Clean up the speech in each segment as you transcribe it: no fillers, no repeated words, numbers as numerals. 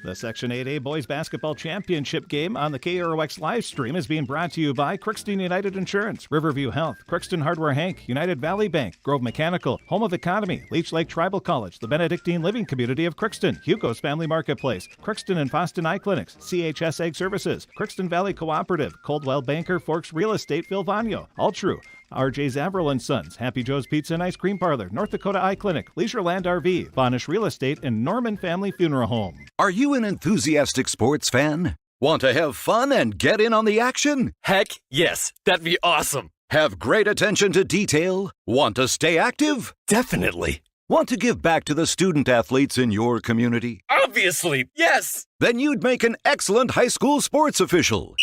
The Section 8A Boys Basketball Championship game on the KROX live stream is being brought to you by Crookston United Insurance, Riverview Health, Crookston Hardware Hank, United Valley Bank, Grove Mechanical, Home of Economy, Leech Lake Tribal College, the Benedictine Living Community of Crookston, Hugo's Family Marketplace, Crookson and Foston Eye Clinics, CHS Egg Services, Crookston Valley Cooperative, Coldwell Banker, Forks Real Estate, Vilvano, All True, R.J. Zavril and Sons, Happy Joe's Pizza and Ice Cream Parlor, North Dakota Eye Clinic, Leisureland RV, Bonish Real Estate, and Norman Family Funeral Home. Are you an enthusiastic sports fan? Want to have fun and get in on the action? Heck, yes. That'd be awesome. Have great attention to detail? Want to stay active? Definitely. Want to give back to the student athletes in your community? Obviously, yes. Then you'd make an excellent high school sports official.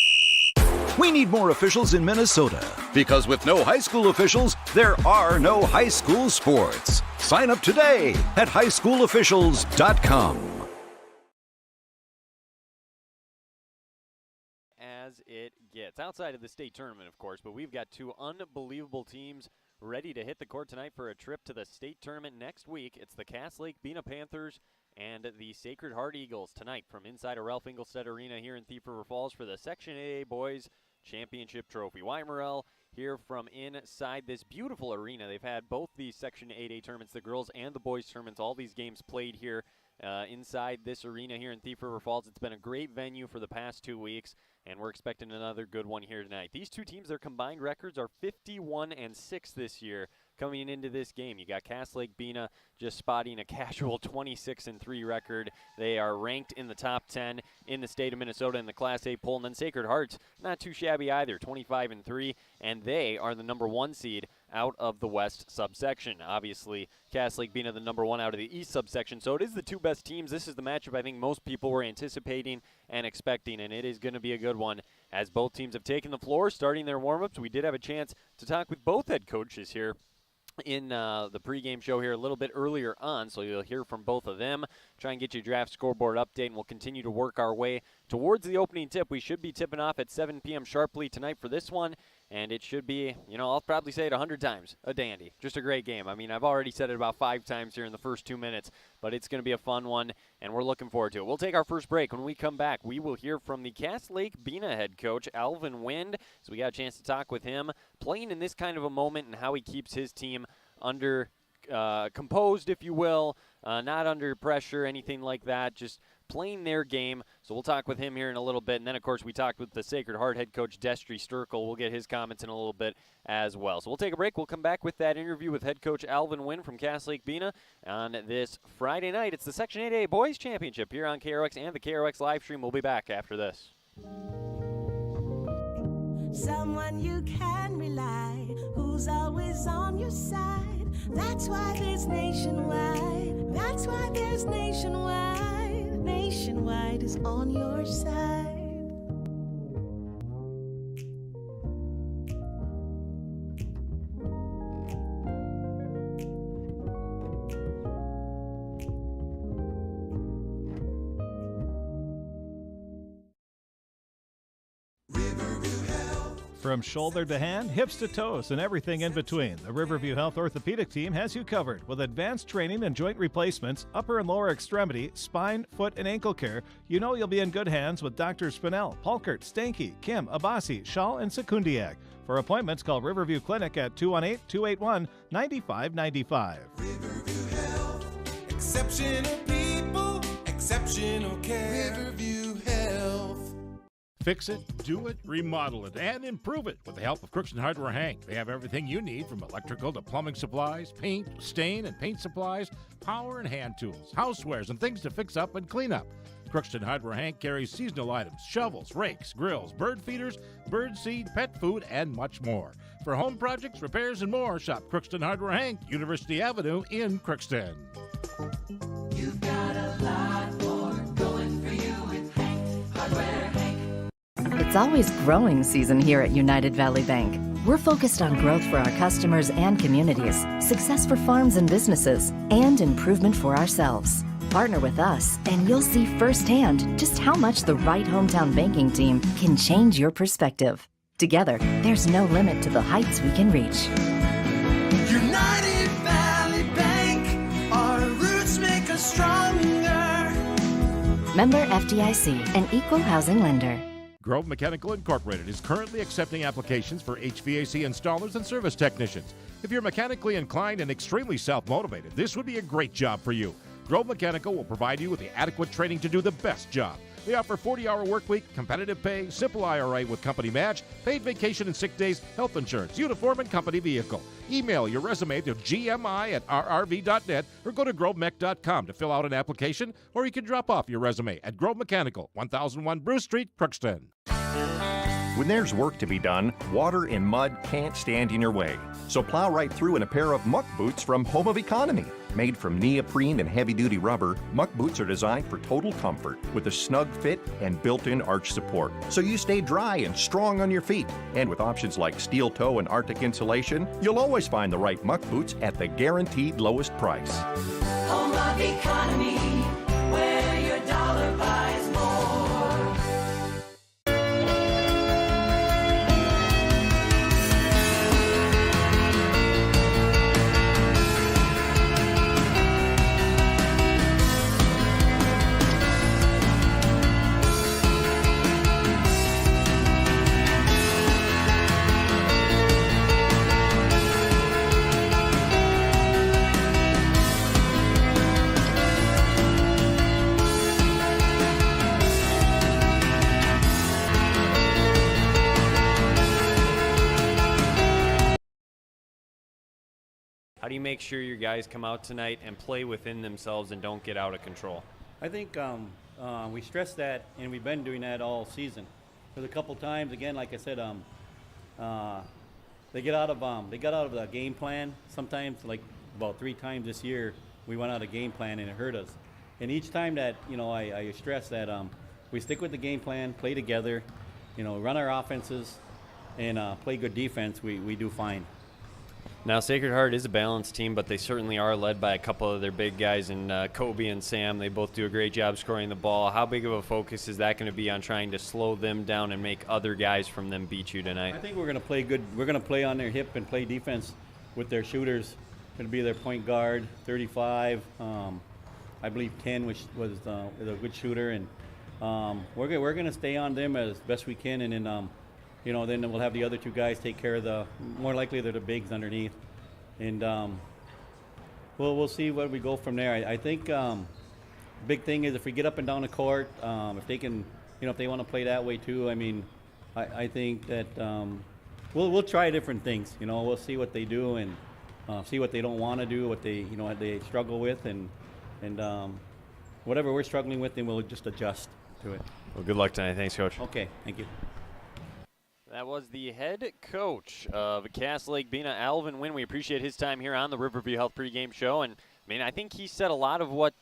We need more officials in Minnesota, because with no high school officials, there are no high school sports. Sign up today at highschoolofficials.com. As it gets. Outside of the state tournament, of course, but we've got two unbelievable teams ready to hit the court tonight for a trip to the state tournament next week. It's the Cass Lake-Bena Panthers and the Sacred Heart Eagles tonight from inside of Ralph Engelstad Arena here in Thief River Falls for the Section 8A Boys Championship Trophy. Wyatt Morrell here from inside this beautiful arena. They've had both the Section 8A tournaments, the girls and the boys tournaments, all these games played here inside this arena here in Thief River Falls. It's been a great venue for the past 2 weeks, and we're expecting another good one here tonight. These two teams, their combined records are 51-6 this year coming into this game. You got Cass Lake-Bena just spotting a casual 26-3 record. They are ranked in the top 10 in the state of Minnesota in the Class A poll. And then Sacred Hearts, not too shabby either, 25-3, and they are the number 1 seed out of the West subsection. Obviously, Cass Lake-Bena the number 1 out of the East subsection. So it is the two best teams. This is the matchup I think most people were anticipating and expecting, and it is going to be a good one as both teams have taken the floor, starting their warm-ups. We did have a chance to talk with both head coaches here in the pregame show here a little bit earlier on, so you'll hear from both of them. Try and get you a draft scoreboard update, and we'll continue to work our way towards the opening tip. We should be tipping off at 7 p.m. sharply tonight for this one, and it should be, I'll probably say it 100 times, a dandy. Just a great game. I mean, I've already said it about 5 times here in the first 2 minutes, but it's going to be a fun one, and we're looking forward to it. We'll take our first break. When we come back, we will hear from the Cass Lake-Bena head coach, Alvin Wind, so we got a chance to talk with him, playing in this kind of a moment and how he keeps his team under composed, if you will, not under pressure, anything like that, just playing their game. So we'll talk with him here in a little bit. And then, of course, we talked with the Sacred Heart head coach, Destry Sturkle. We'll get his comments in a little bit as well. So we'll take a break. We'll come back with that interview with head coach Alvin Wynn from Cass Lake-Bena on this Friday night. It's the Section 8A Boys Championship here on KROX and the KROX live stream. We'll be back after this. Someone you can rely, who's always on your side. That's why there's Nationwide. That's why there's Nationwide. Nationwide is on your side. From shoulder to hand, hips to toes, and everything in between, the Riverview Health Orthopedic Team has you covered with advanced training and joint replacements, upper and lower extremity, spine, foot, and ankle care. You know you'll be in good hands with Drs. Spinell, Polkert, Stanky, Kim, Abasi, Shaw, and Sekundiak. For appointments, call Riverview Clinic at 218-281-9595. Riverview Health, exceptional people, exceptional care. Riverview Health. Fix it, do it, remodel it, and improve it with the help of Crookson Hardware Hank. They have everything you need from electrical to plumbing supplies, paint, stain, and paint supplies, power and hand tools, housewares, and things to fix up and clean up. Crookson Hardware Hank carries seasonal items, shovels, rakes, grills, bird feeders, bird seed, pet food, and much more. For home projects, repairs, and more, shop Crookson Hardware Hank, University Avenue in Crookston. You've got a lot more going for you with Hank Hardware Hank. It's always growing season here at United Valley Bank. We're focused on growth for our customers and communities, success for farms and businesses, and improvement for ourselves. Partner with us, and you'll see firsthand just how much the right hometown banking team can change your perspective. Together, there's no limit to the heights we can reach. United Valley Bank, our roots make us stronger. Member FDIC, an equal housing lender. Grove Mechanical Incorporated is currently accepting applications for HVAC installers and service technicians. If you're mechanically inclined and extremely self-motivated, this would be a great job for you. Grove Mechanical will provide you with the adequate training to do the best job. They offer 40-hour work week, competitive pay, simple IRA with company match, paid vacation and sick days, health insurance, uniform, and company vehicle. Email your resume to gmi@rrv.net or go to grovemech.com to fill out an application, or you can drop off your resume at Grove Mechanical, 1001 Bruce Street, Crookston. When there's work to be done, water and mud can't stand in your way. So plow right through in a pair of muck boots from Home of Economy. Made from neoprene and heavy-duty rubber, muck boots are designed for total comfort with a snug fit and built-in arch support. So you stay dry and strong on your feet. And with options like steel toe and Arctic insulation, you'll always find the right muck boots at the guaranteed lowest price. Home of Economy, where your dollar buys more. How do you make sure your guys come out tonight and play within themselves and don't get out of control? I think we stress that, and we've been doing that all season. There's a couple times, again, like I said, they got out of the game plan. Sometimes, like about 3 times this year, we went out of game plan and it hurt us. And each time that I stress that we stick with the game plan, play together, run our offenses, and play good defense. We do fine. Now, Sacred Heart is a balanced team, but they certainly are led by a couple of their big guys in Kobe and Sam. They both do a great job scoring the ball. How big of a focus is that going to be on trying to slow them down and make other guys from them beat you tonight? I think we're going to play good. We're going to play on their hip and play defense with their shooters. Going to be their point guard, 35. I believe 10, which was a good shooter, and we're going to stay on them as best we can, and then. Then we'll have the other 2 guys take care of more likely they're the bigs underneath. And we'll see where we go from there. I think big thing is if we get up and down the court, if they can, if they want to play that way too, I think that we'll try different things. We'll see what they do and see what they don't want to do, what they struggle with, and whatever we're struggling with, then we'll just adjust to it. Well, good luck tonight. Thanks, Coach. Okay, thank you. That was the head coach of Cass Lake-Bena, Alvin Wynn. We appreciate his time here on the Riverview Health pregame show. And, I think he said a lot of what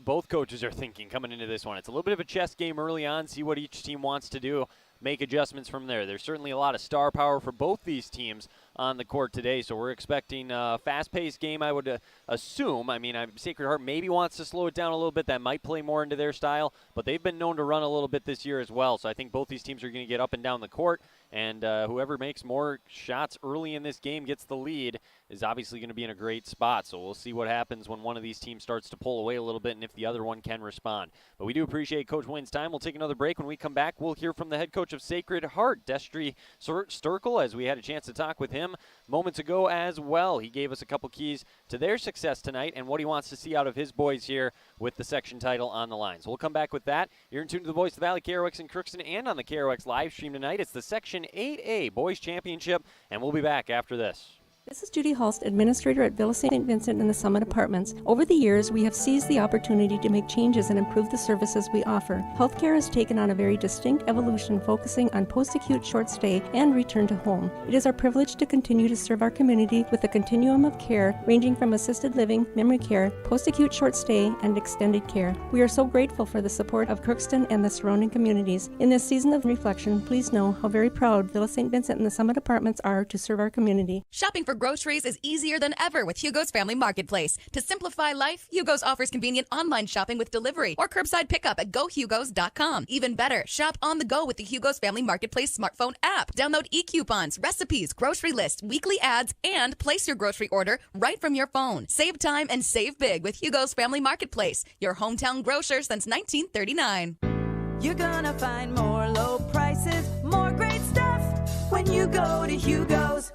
both coaches are thinking coming into this one. It's a little bit of a chess game early on, see what each team wants to do, make adjustments from there. There's certainly a lot of star power for both these teams on the court today, so we're expecting a fast-paced game, I would assume. Sacred Heart maybe wants to slow it down a little bit. That might play more into their style, but they've been known to run a little bit this year as well, so I think both these teams are going to get up and down the court, and whoever makes more shots early in this game gets the lead is obviously going to be in a great spot, so we'll see what happens when one of these teams starts to pull away a little bit and if the other one can respond. But we do appreciate Coach Wynn's time. We'll take another break. When we come back, we'll hear from the head coach of Sacred Heart, Destry Sturkle, as we had a chance to talk with him moments ago as well. He gave us a couple keys to their success tonight and what he wants to see out of his boys here with the section title on the line. So we'll come back with that. You're in tune to the Voice of the Valley, KROX in Crookston, and on the KROX live stream tonight. It's the Section 8A Boys Championship, and we'll be back after this. This is Judy Hulst, Administrator at Villa St. Vincent and the Summit Apartments. Over the years, we have seized the opportunity to make changes and improve the services we offer. Healthcare has taken on a very distinct evolution, focusing on post-acute short stay and return to home. It is our privilege to continue to serve our community with a continuum of care ranging from assisted living, memory care, post-acute short stay, and extended care. We are so grateful for the support of Crookston and the surrounding communities. In this season of reflection, please know how very proud Villa St. Vincent and the Summit Apartments are to serve our community. Shopping for for groceries is easier than ever with Hugo's Family Marketplace. To simplify life, Hugo's offers convenient online shopping with delivery or curbside pickup at GoHugos.com. Even better, shop on the go with the Hugo's Family Marketplace smartphone app. Download e-coupons, recipes, grocery lists, weekly ads, and place your grocery order right from your phone. Save time and save big with Hugo's Family Marketplace, your hometown grocer since 1939. You're gonna find more low prices, more great stuff when you go to Hugo's.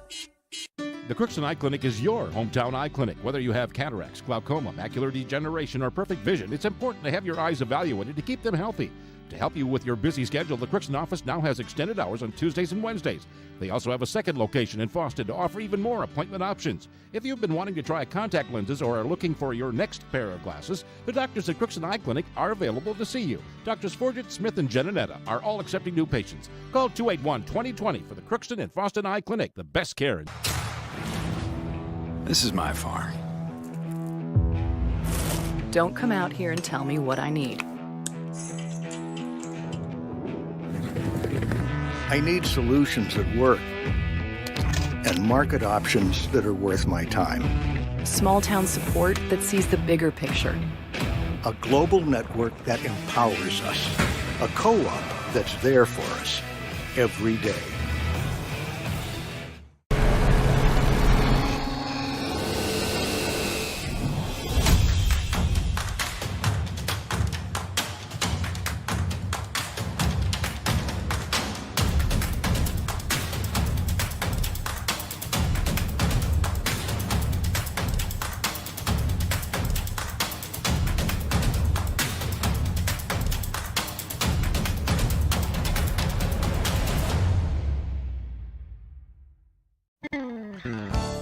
The Crookson Eye Clinic is your hometown eye clinic. Whether you have cataracts, glaucoma, macular degeneration, or perfect vision, it's important to have your eyes evaluated to keep them healthy. To help you with your busy schedule, the Crookson office now has extended hours on Tuesdays and Wednesdays. They also have a second location in Fosston to offer even more appointment options. If you've been wanting to try contact lenses or are looking for your next pair of glasses, the doctors at Crookson Eye Clinic are available to see you. Doctors Forget, Smith, and Genanetta are all accepting new patients. Call 281-2020 for the Crookson and Fosston Eye Clinic, the best care in. This is my farm. Don't come out here and tell me what I need. I need solutions that work and market options that are worth my time. Small town support that sees the bigger picture. A global network that empowers us. A co-op that's there for us every day.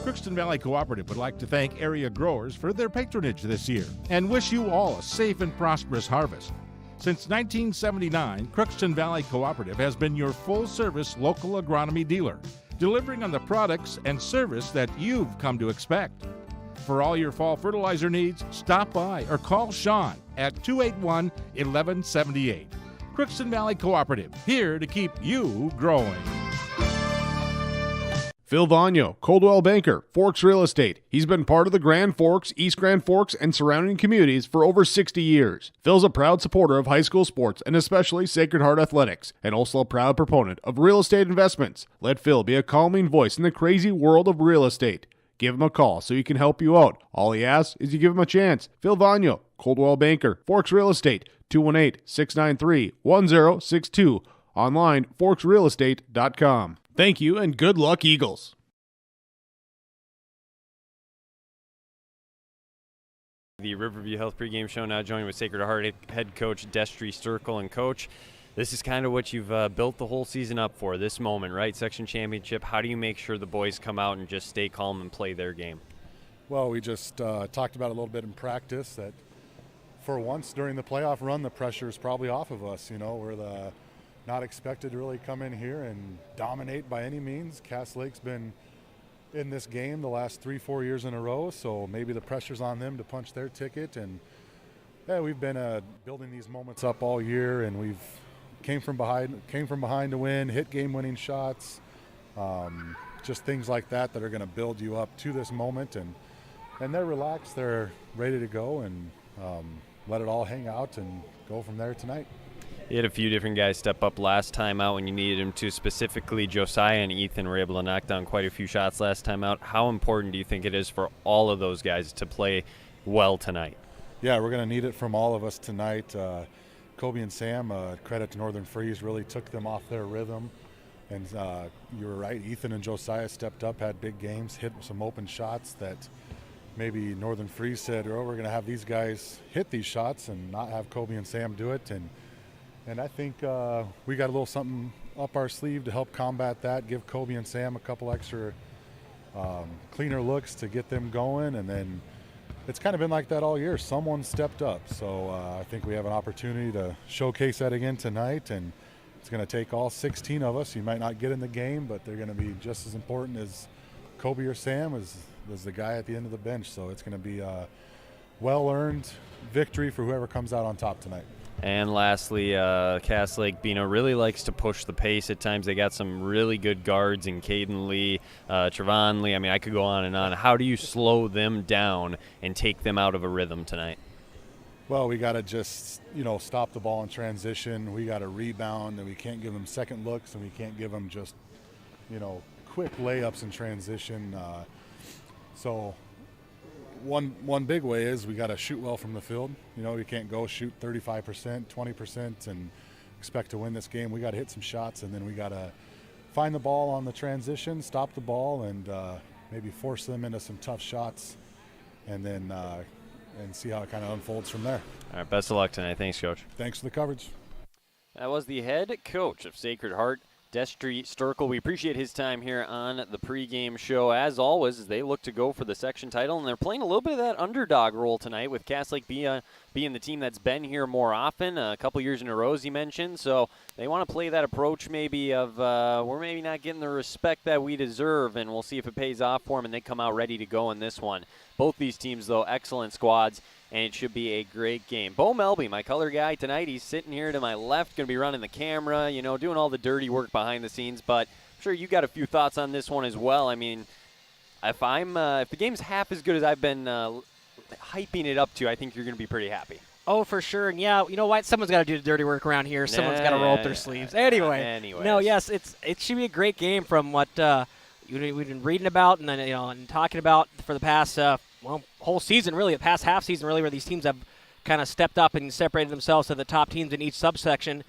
Crookson Valley Cooperative would like to thank area growers for their patronage this year and wish you all a safe and prosperous harvest. Since 1979, Crookson Valley Cooperative has been your full-service local agronomy dealer, delivering on the products and service that you've come to expect. For all your fall fertilizer needs, stop by or call Sean at 281-1178. Crookson Valley Cooperative, here to keep you growing. Phil Vagno, Coldwell Banker, Forks Real Estate. He's been part of the Grand Forks, East Grand Forks, and surrounding communities for over 60 years. Phil's a proud supporter of high school sports and especially Sacred Heart Athletics, and also a proud proponent of real estate investments. Let Phil be a calming voice in the crazy world of real estate. Give him a call so he can help you out. All he asks is you give him a chance. Phil Vagno, Coldwell Banker, Forks Real Estate, 218-693-1062. Online, forksrealestate.com. Thank you, and good luck, Eagles. The Riverview Health pregame show now joined with Sacred Heart head coach Destry Sturkle. And coach, this is kind of what you've built the whole season up for, this moment, right? Section championship. How do you make sure the boys come out and just stay calm and play their game? Well, we just talked about it a little bit in practice that for once during the playoff run, the pressure is probably off of us. You know, we're not expected to really come in here and dominate by any means. Cass Lake's been in this game the last 3-4 years in a row, so maybe the pressure's on them to punch their ticket. And yeah, we've been building these moments up all year, and we've came from behind to win, hit game-winning shots, just things like that are going to build you up to this moment. And they're relaxed, they're ready to go, and let it all hang out and go from there tonight. You had a few different guys step up last time out when you needed them to. Specifically, Josiah and Ethan were able to knock down quite a few shots last time out. How important do you think it is for all of those guys to play well tonight? Yeah, we're going to need it from all of us tonight. Kobe and Sam, credit to Northern Freeze, really took them off their rhythm. And you were right, Ethan and Josiah stepped up, had big games, hit some open shots that maybe Northern Freeze said, oh, we're going to have these guys hit these shots and not have Kobe and Sam do it. And I think we got a little something up our sleeve to help combat that, give Kobe and Sam a couple extra cleaner looks to get them going. And then it's kind of been like that all year. Someone stepped up. So I think we have an opportunity to showcase that again tonight. And it's going to take all 16 of us. You might not get in the game, but they're going to be just as important as Kobe or Sam as the guy at the end of the bench. So it's going to be a well-earned victory for whoever comes out on top tonight. And lastly, Cass Lake-Bena really likes to push the pace at times. They got some really good guards in Caden Lee, Trevon Lee. I mean, I could go on and on. How do you slow them down and take them out of a rhythm tonight? Well, we got to just, stop the ball in transition. We got to rebound, and we can't give them second looks, and we can't give them just, quick layups in transition. So one big way is we got to shoot well from the field. We can't go shoot 35%, 20% and expect to win this game. We got to hit some shots, and then we got to find the ball on the transition, stop the ball, and maybe force them into some tough shots, and then and see how it kind of unfolds from there. All right, best of luck tonight. Thanks, Coach. Thanks for the coverage. That was the head coach of Sacred Heart, Destry Sturkle. We appreciate his time here on the pregame show. As always, as they look to go for the section title, and they're playing a little bit of that underdog role tonight with Cass Lake-Bena being the team that's been here more often, a couple years in a row, as he mentioned. So they want to play that approach maybe of we're maybe not getting the respect that we deserve, and we'll see if it pays off for them, and they come out ready to go in this one. Both these teams, though, excellent squads, and it should be a great game. Bo Melby, my color guy tonight, he's sitting here to my left, going to be running the camera, doing all the dirty work behind the scenes, but I'm sure you got a few thoughts on this one as well. I mean, if the game's half as good as I've been hyping it up to, I think you're going to be pretty happy. Oh, for sure. And yeah, you know what? Someone's got to do the dirty work around here. Someone's got to roll up their sleeves. Anyway. No, yes, it should be a great game from what we've been reading about and then and talking about for the past whole season, really, the past half season, really, where these teams have kind of stepped up and separated themselves to the top teams in each subsection.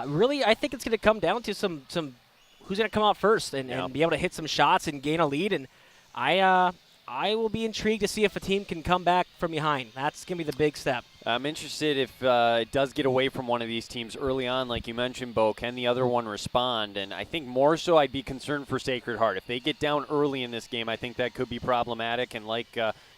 Really, I think it's going to come down to some who's going to come out first and be able to hit some shots and gain a lead. And I will be intrigued to see if a team can come back from behind. That's going to be the big step. I'm interested if it does get away from one of these teams early on, like you mentioned, Bo. Can the other one respond? And I think more so I'd be concerned for Sacred Heart. If they get down early in this game, I think that could be problematic. And like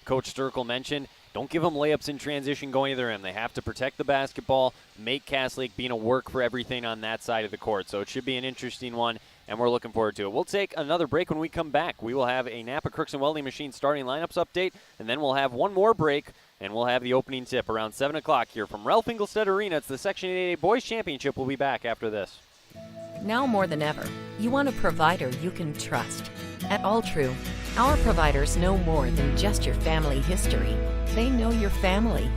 Coach Sturkle mentioned, don't give them layups in transition going to their end. They have to protect the basketball, make Cass Lake-Bena work for everything on that side of the court. So it should be an interesting one, and we're looking forward to it. We'll take another break. When we come back, we will have a Napa Crookson Welding Machine starting lineups update, and then we'll have one more break, and we'll have the opening tip around 7 o'clock here from Ralph Engelstad Arena. It's the Section 8A Boys Championship. We'll be back after this. Now more than ever, you want a provider you can trust. At All True, our providers know more than just your family history. They know your family.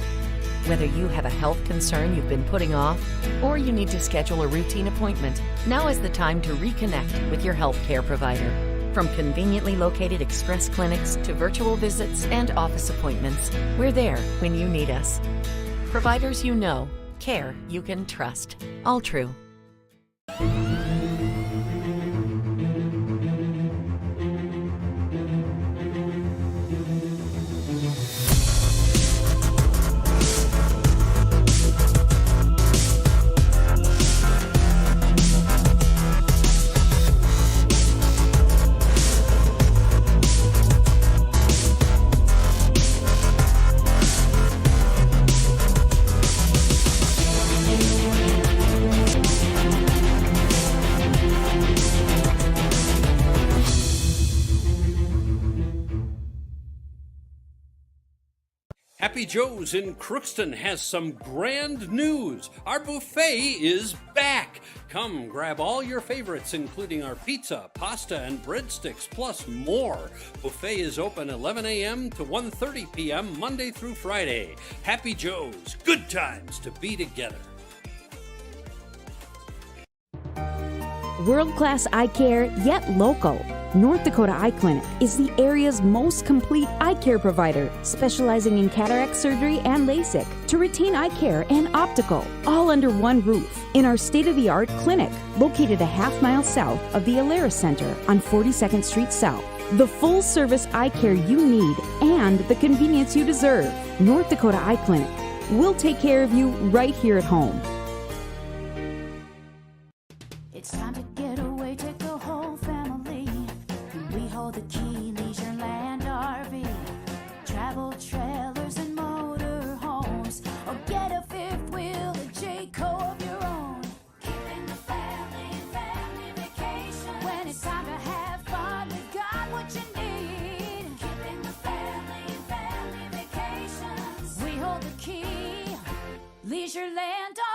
Whether you have a health concern you've been putting off, or you need to schedule a routine appointment, now is the time to reconnect with your healthcare provider. From conveniently located express clinics to virtual visits and office appointments, we're there when you need us. Providers you know, care you can trust. All True. Happy Joe's in Crookston has some grand news. Our buffet is back. Come grab all your favorites, including our pizza, pasta, and breadsticks, plus more. Buffet is open 11 a.m. to 1:30 p.m. Monday through Friday. Happy Joe's, good times to be together. World-class eye care, yet local. North Dakota Eye Clinic is the area's most complete eye care provider, specializing in cataract surgery and LASIK to retain eye care and optical, all under one roof in our state-of-the-art clinic, located a half-mile south of the Alaris Center on 42nd Street South. The full-service eye care you need and the convenience you deserve. North Dakota Eye Clinic. We'll take care of you right here at home. It's time to get away, take the whole family. We hold the key, Leisureland RV. Travel trailers and motor homes. Or get a fifth wheel, a Jayco of your own. Keeping the family vacation. When it's time to have fun, we got what you need. Keeping the family vacations. We hold the key, Leisureland RV.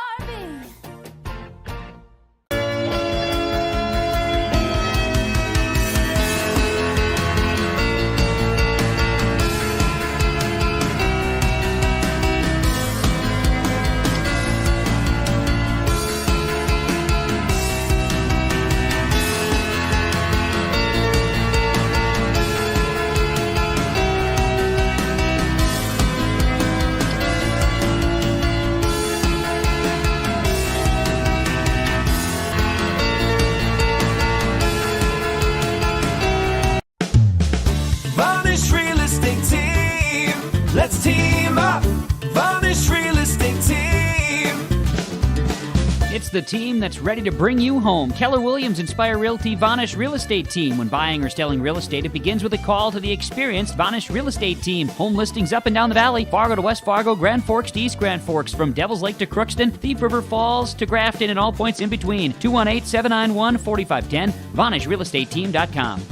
the team that's ready to bring you home. Keller Williams Inspire Realty Vanish Real Estate Team. When buying or selling real estate, it begins with a call to the experienced Vanish Real Estate Team. Home listings up and down the valley. Fargo to West Fargo, Grand Forks to East Grand Forks. From Devil's Lake to Crookston, Thief River Falls to Grafton, and all points in between. 218-791-4510. VanishRealEstateTeam.com.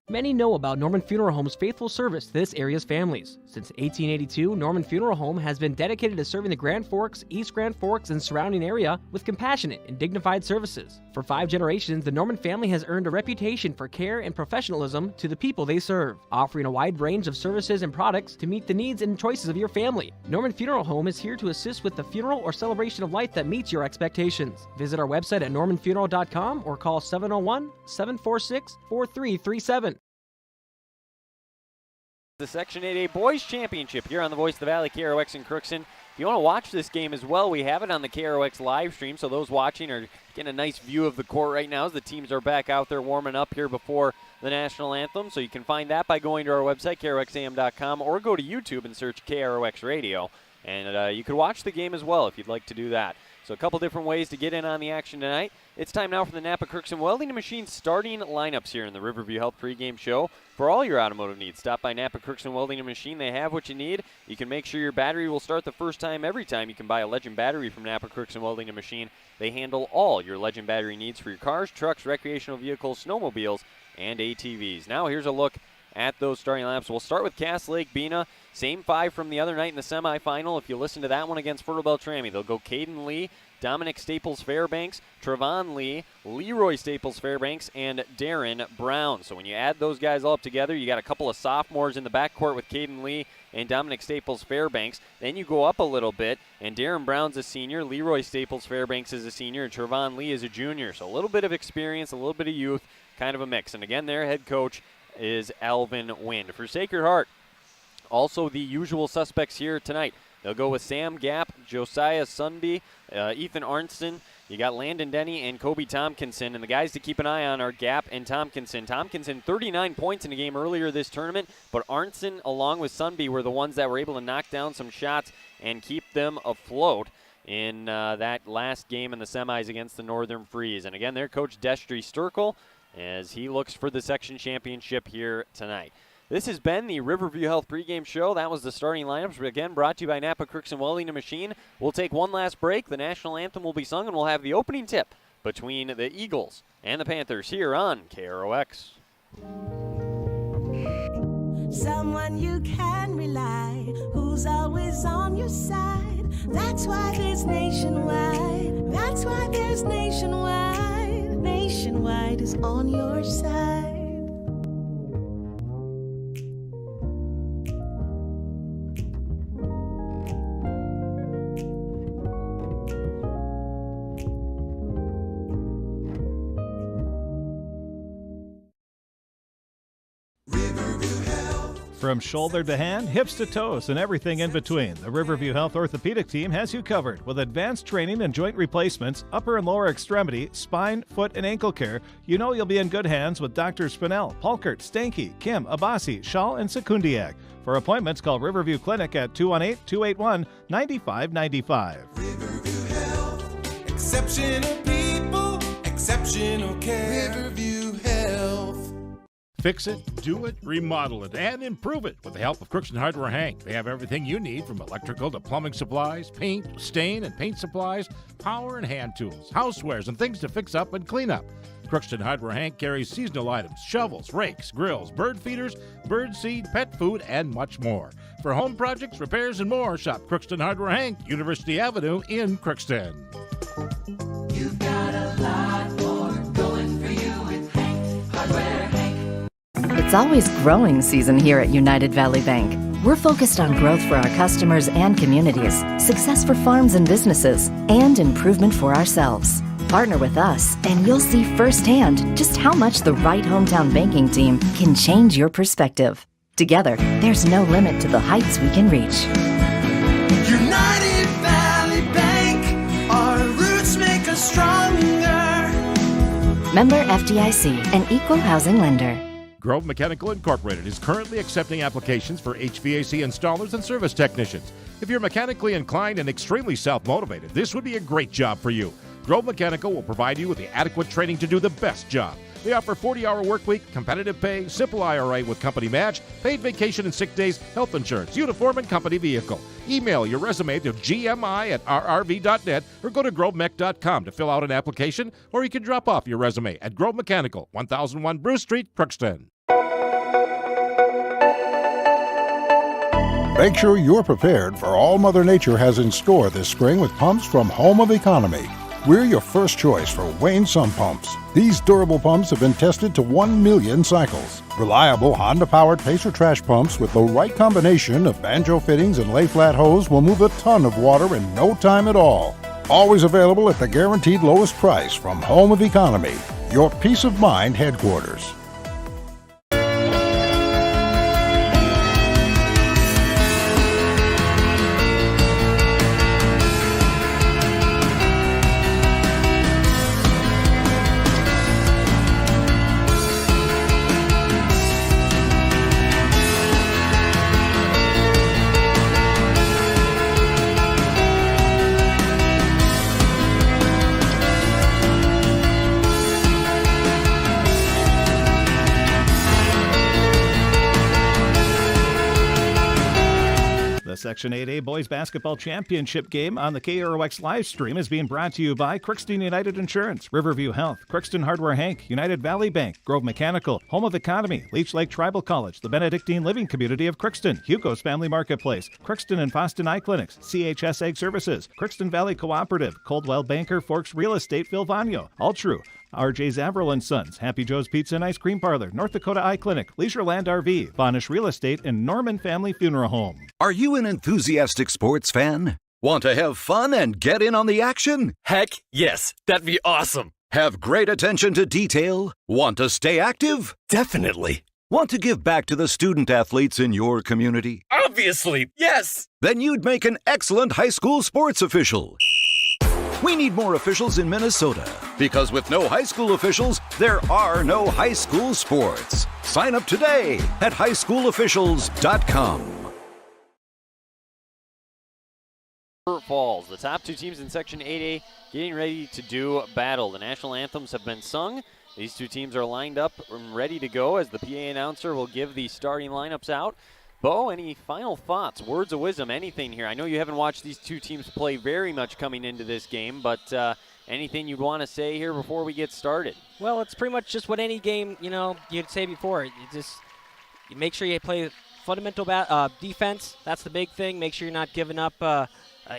Many know about Norman Funeral Home's faithful service to this area's families. Since 1882, Norman Funeral Home has been dedicated to serving the Grand Forks, East Grand Forks, and surrounding area with compassionate and dignified services. For 5 generations, the Norman family has earned a reputation for care and professionalism to the people they serve, offering a wide range of services and products to meet the needs and choices of your family. Norman Funeral Home is here to assist with the funeral or celebration of life that meets your expectations. Visit our website at normanfuneral.com or call 701-746-4337. The Section 8A Boys Championship here on the Voice of the Valley, KROX in Crookson. If you want to watch this game as well, we have it on the KROX live stream, so those watching are getting a nice view of the court right now as the teams are back out there warming up here before the national anthem. So you can find that by going to our website, KROXAM.com, or go to YouTube and search KROX Radio. And you could watch the game as well if you'd like to do that. So a couple different ways to get in on the action tonight. It's time now for the Napa Crookson Welding and Machine starting lineups here in the Riverview Health pregame show. For all your automotive needs, stop by Napa Crookson Welding and Machine. They have what you need. You can make sure your battery will start the first time every time. You can buy a Legend battery from Napa Crookson Welding and Machine. They handle all your Legend battery needs for your cars, trucks, recreational vehicles, snowmobiles, and ATVs. Now here's a look at those starting lineups. We'll start with Cass Lake-Bena. Same 5 from the other night in the semifinal. If you listen to that one against Fertile Beltrami, they'll go Caden Lee, Dominic Staples-Fairbanks, Trevon Lee, Leroy Staples-Fairbanks, and Darren Brown. So when you add those guys all up together, you got a couple of sophomores in the backcourt with Caden Lee and Dominic Staples-Fairbanks. Then you go up a little bit, and Darren Brown's a senior, Leroy Staples-Fairbanks is a senior, and Trevon Lee is a junior. So a little bit of experience, a little bit of youth, kind of a mix. And again, their head coach is Alvin Wind. For Sacred Heart, also the usual suspects here tonight. They'll go with Sam Gapp, Josiah Sunby, Ethan Arnson. You got Landon Denny and Kobe Tompkinson. And the guys to keep an eye on are Gapp and Tompkinson. Tompkinson, 39 points in a game earlier this tournament, but Arnson along with Sunby were the ones that were able to knock down some shots and keep them afloat in that last game in the semis against the Northern Freeze. And again, their coach Destry Sturkel as he looks for the section championship here tonight. This has been the Riverview Health pregame show. That was the starting lineups, again, brought to you by Napa Crookson Welding and Machine. We'll take one last break. The national anthem will be sung, and we'll have the opening tip between the Eagles and the Panthers here on KROX. Someone you can rely, who's always on your side. That's why there's Nationwide. That's why there's Nationwide. Nationwide is on your side. From shoulder to hand, hips to toes, and everything in between, the Riverview Health Orthopedic Team has you covered with advanced training and joint replacements, upper and lower extremity, spine, foot, and ankle care. You know you'll be in good hands with Drs. Spinell, Polkert, Stanky, Kim, Abasi, Schall, and Sekundiak. For appointments, call Riverview Clinic at 218-281-9595. Riverview Health. Exceptional people, exceptional care. Riverview Health. Fix it, do it, remodel it, and improve it with the help of Crookson Hardware Hank. They have everything you need from electrical to plumbing supplies, paint, stain, and paint supplies, power and hand tools, housewares, and things to fix up and clean up. Crookson Hardware Hank carries seasonal items, shovels, rakes, grills, bird feeders, bird seed, pet food, and much more. For home projects, repairs, and more, shop Crookson Hardware Hank, University Avenue in Crookston. You've got a lot more going for you with Hank Hardware Hank. It's always growing season here at United Valley Bank. We're focused on growth for our customers and communities, success for farms and businesses, and improvement for ourselves. Partner with us, and you'll see firsthand just how much the right hometown banking team can change your perspective. Together, there's no limit to the heights we can reach. United Valley Bank, our roots make us stronger. Member FDIC, an equal housing lender. Grove Mechanical Incorporated is currently accepting applications for HVAC installers and service technicians. If you're mechanically inclined and extremely self-motivated, this would be a great job for you. Grove Mechanical will provide you with the adequate training to do the best job. They offer 40-hour work week, competitive pay, simple IRA with company match, paid vacation and sick days, health insurance, uniform, and company vehicle. Email your resume to gmi@rrv.net or go to grovemech.com to fill out an application, or you can drop off your resume at Grove Mechanical, 1001 Bruce Street, Crookston. Make sure you're prepared for all Mother Nature has in store this spring with pumps from Home of Economy. We're your first choice for Wayne Sump Pumps. These durable pumps have been tested to 1 million cycles. Reliable Honda-powered Pacer trash pumps with the right combination of banjo fittings and lay-flat hose will move a ton of water in no time at all. Always available at the guaranteed lowest price from Home of Economy, your peace of mind headquarters. The Section 8A Boys Basketball Championship game on the KROX live stream is being brought to you by Crookston United Insurance, Riverview Health, Crookston Hardware Hank, United Valley Bank, Grove Mechanical, Home of Economy, Leech Lake Tribal College, the Benedictine Living Community of Crookston, Hugo's Family Marketplace, Crookston and Fosston Eye Clinics, CHS Egg Services, Crookston Valley Cooperative, Coldwell Banker, Forks Real Estate, Vilvano, All True, R.J. Zavril & Sons, Happy Joe's Pizza and Ice Cream Parlor, North Dakota Eye Clinic, Leisureland RV, Bonish Real Estate, and Norman Family Funeral Home. Are you an enthusiastic sports fan? Want to have fun and get in on the action? Heck yes, that'd be awesome. Have great attention to detail? Want to stay active? Definitely. Want to give back to the student athletes in your community? Obviously, yes. Then you'd make an excellent high school sports official. We need more officials in Minnesota because with no high school officials, there are no high school sports. Sign up today at highschoolofficials.com. Falls. The top two teams in Section 8A getting ready to do battle. The national anthems have been sung. These two teams are lined up and ready to go as the PA announcer will give the starting lineups out. Bo, any final thoughts, words of wisdom, anything here? I know you haven't watched these two teams play very much coming into this game, but anything you'd want to say here before we get started? Well, it's pretty much just what any game, you'd say before. You make sure you play fundamental defense. That's the big thing. Make sure you're not giving up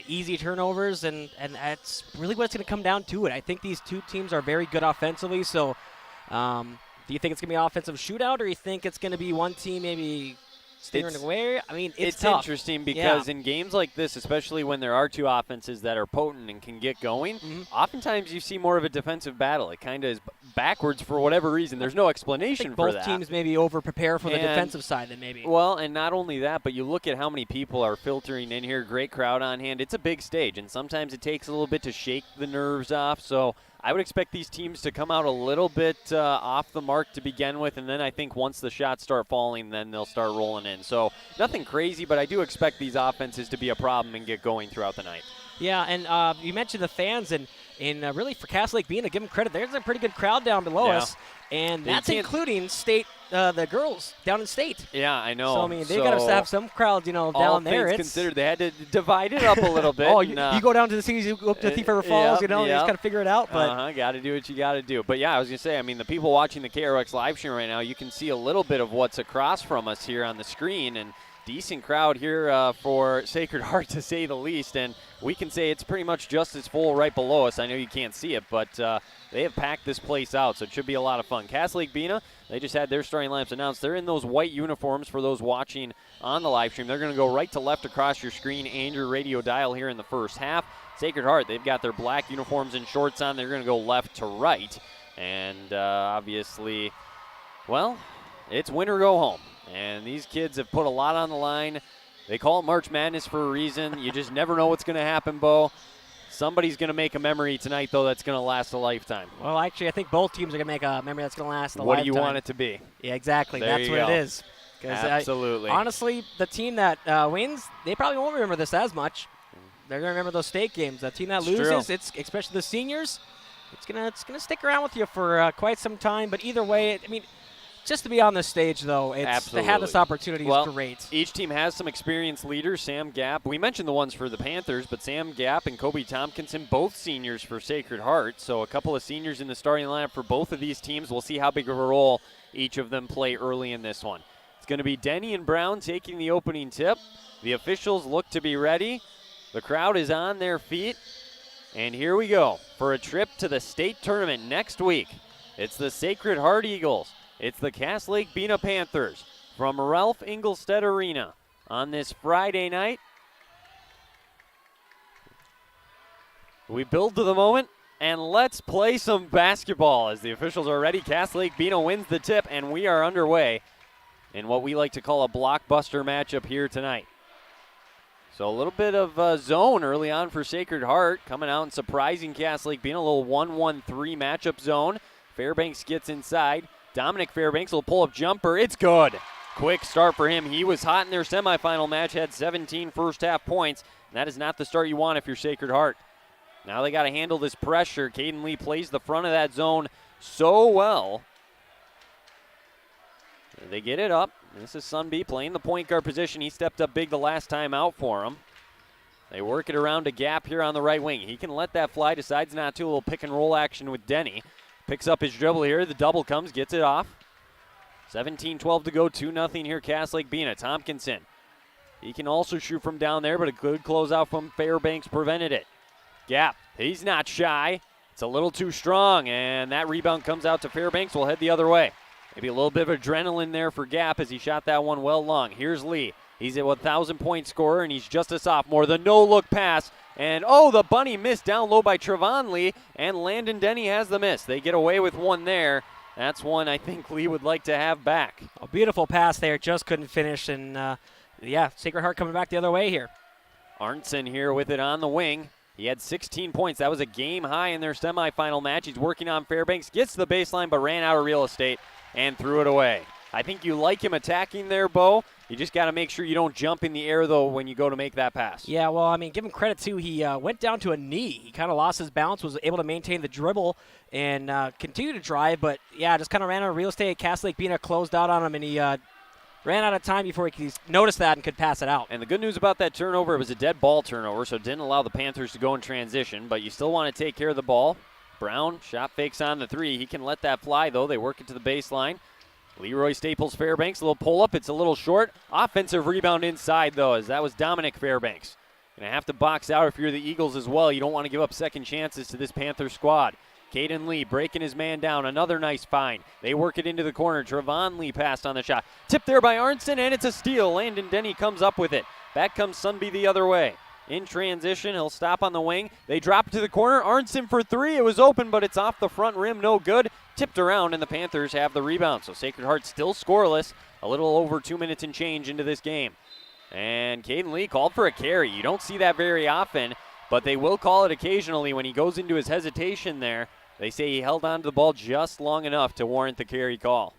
easy turnovers, and that's really what it's going to come down to it. I think these two teams are very good offensively, so do you think it's going to be an offensive shootout, or you think it's going to be one team maybe steering away? I mean, it's tough. Interesting because in games like this, especially when there are two offenses that are potent and can get going, oftentimes you see more of a defensive battle. It kind of is backwards for whatever reason. There's no explanation for that. Both teams maybe over-prepare for the defensive side then maybe. Well, and not only that, but you look at how many people are filtering in here. Great crowd on hand. It's a big stage, and sometimes it takes a little bit to shake the nerves off. So I would expect these teams to come out a little bit off the mark to begin with, and then I think once the shots start falling, then they'll start rolling in. So nothing crazy, but I do expect these offenses to be a problem and get going throughout the night. Yeah, and you mentioned the fans, and really for Cass Lake-Bena, give them credit. There's a pretty good crowd down below us, and that's including state, the girls down in state. Yeah, I know. So, I mean, they got to have some crowds, down there. All things considered, they had to divide it up a little bit. You go down to the cities, you go up to Thief River Falls, you just got to figure it out. But got to do what you got to do. But, yeah, I was going to say, I mean, the people watching the KRX live stream right now, you can see a little bit of what's across from us here on the screen, and decent crowd here for Sacred Heart, to say the least, and we can say it's pretty much just as full right below us. I know you can't see it, but they have packed this place out, so it should be a lot of fun. Cass Lake-Bena, they just had their starting lineups announced. They're in those white uniforms for those watching on the live stream. They're going to go right to left across your screen and your radio dial here in the first half. Sacred Heart, they've got their black uniforms and shorts on. They're going to go left to right, and obviously, well, it's win or go home. And these kids have put a lot on the line. They call it March Madness for a reason. You just never know what's going to happen, Bo. Somebody's going to make a memory tonight, though, that's going to last a lifetime. Well, actually, I think both teams are going to make a memory that's going to last a lifetime. What do you want it to be? Yeah, exactly. That's what it is. Absolutely. Honestly, the team that wins, they probably won't remember this as much. they're going to remember those state games. A team that loses, it's especially the seniors, it's gonna stick around with you for quite some time. But either way, I mean, just to be on the stage, though, to have this opportunity is great. Each team has some experienced leaders. Sam Gapp, we mentioned the ones for the Panthers, but Sam Gapp and Kobe Tompkinson, both seniors for Sacred Heart. So a couple of seniors in the starting lineup for both of these teams. We'll see how big of a role each of them play early in this one. It's going to be Denny and Brown taking the opening tip. The officials look to be ready. The crowd is on their feet. And here we go for a trip to the state tournament next week. It's the Sacred Heart Eagles. It's the Cass Lake-Bena Panthers from Ralph Engelstead Arena on this Friday night. We build to the moment, and let's play some basketball as the officials are ready. Cass Lake-Bena wins the tip, and we are underway in what we like to call a blockbuster matchup here tonight. So a little bit of zone early on for Sacred Heart, coming out and surprising Cass Lake-Bena, a little 1-1-3 matchup zone. Fairbanks gets inside. Dominic Fairbanks will pull up jumper. It's good. Quick start for him. He was hot in their semifinal match, had 17 first half points. And that is not the start you want if you're Sacred Heart. Now they got to handle this pressure. Caden Lee plays the front of that zone so well. They get it up. This is Sunby playing the point guard position. He stepped up big the last time out for him. They work it around a gap here on the right wing. He can let that fly, decides not to. A little pick and roll action with Denny. Picks up his dribble here. The double comes, gets it off. 17-12 to go, 2-0 here, Cass Lake-Bena. Tompkinson. He can also shoot from down there, but a good closeout from Fairbanks prevented it. Gap, he's not shy. It's a little too strong, and that rebound comes out to Fairbanks. We'll head the other way. Maybe a little bit of adrenaline there for Gap as he shot that one well long. Here's Lee. He's a 1,000-point scorer, and he's just a sophomore. The no-look pass, and the bunny missed down low by Trevon Lee, and Landon Denny has the miss. They get away with one there. That's one I think Lee would like to have back. A beautiful pass there, just couldn't finish, and Sacred Heart coming back the other way here. Arntzen here with it on the wing. He had 16 points. That was a game high in their semifinal match. He's working on Fairbanks, gets to the baseline, but ran out of real estate and threw it away. I think you like him attacking there, Bo. You just got to make sure you don't jump in the air, though, when you go to make that pass. Yeah, well, I mean, give him credit, too. He went down to a knee. He kind of lost his balance, was able to maintain the dribble and continue to drive. But, just kind of ran out of real estate. Cass Lake-Bena closed out on him, and he ran out of time before he noticed that and could pass it out. And the good news about that turnover, it was a dead ball turnover, so it didn't allow the Panthers to go in transition. But you still want to take care of the ball. Brown, shot fakes on the three. He can let that fly, though. They work it to the baseline. Leroy Staples Fairbanks, a little pull-up. It's a little short. Offensive rebound inside, though, as that was Dominic Fairbanks. Going to have to box out if you're the Eagles as well. You don't want to give up second chances to this Panther squad. Caden Lee breaking his man down. Another nice find. They work it into the corner. Trevon Lee passed on the shot. Tipped there by Arntzen, and it's a steal. Landon Denny comes up with it. Back comes Sunby the other way. In transition, he'll stop on the wing. They drop it to the corner. Arntzen for three. It was open, but it's off the front rim. No good. Tipped around, and the Panthers have the rebound. So Sacred Heart still scoreless. A little over 2 minutes and change into this game. And Caden Lee called for a carry. You don't see that very often, but they will call it occasionally when he goes into his hesitation there. They say he held on to the ball just long enough to warrant the carry call.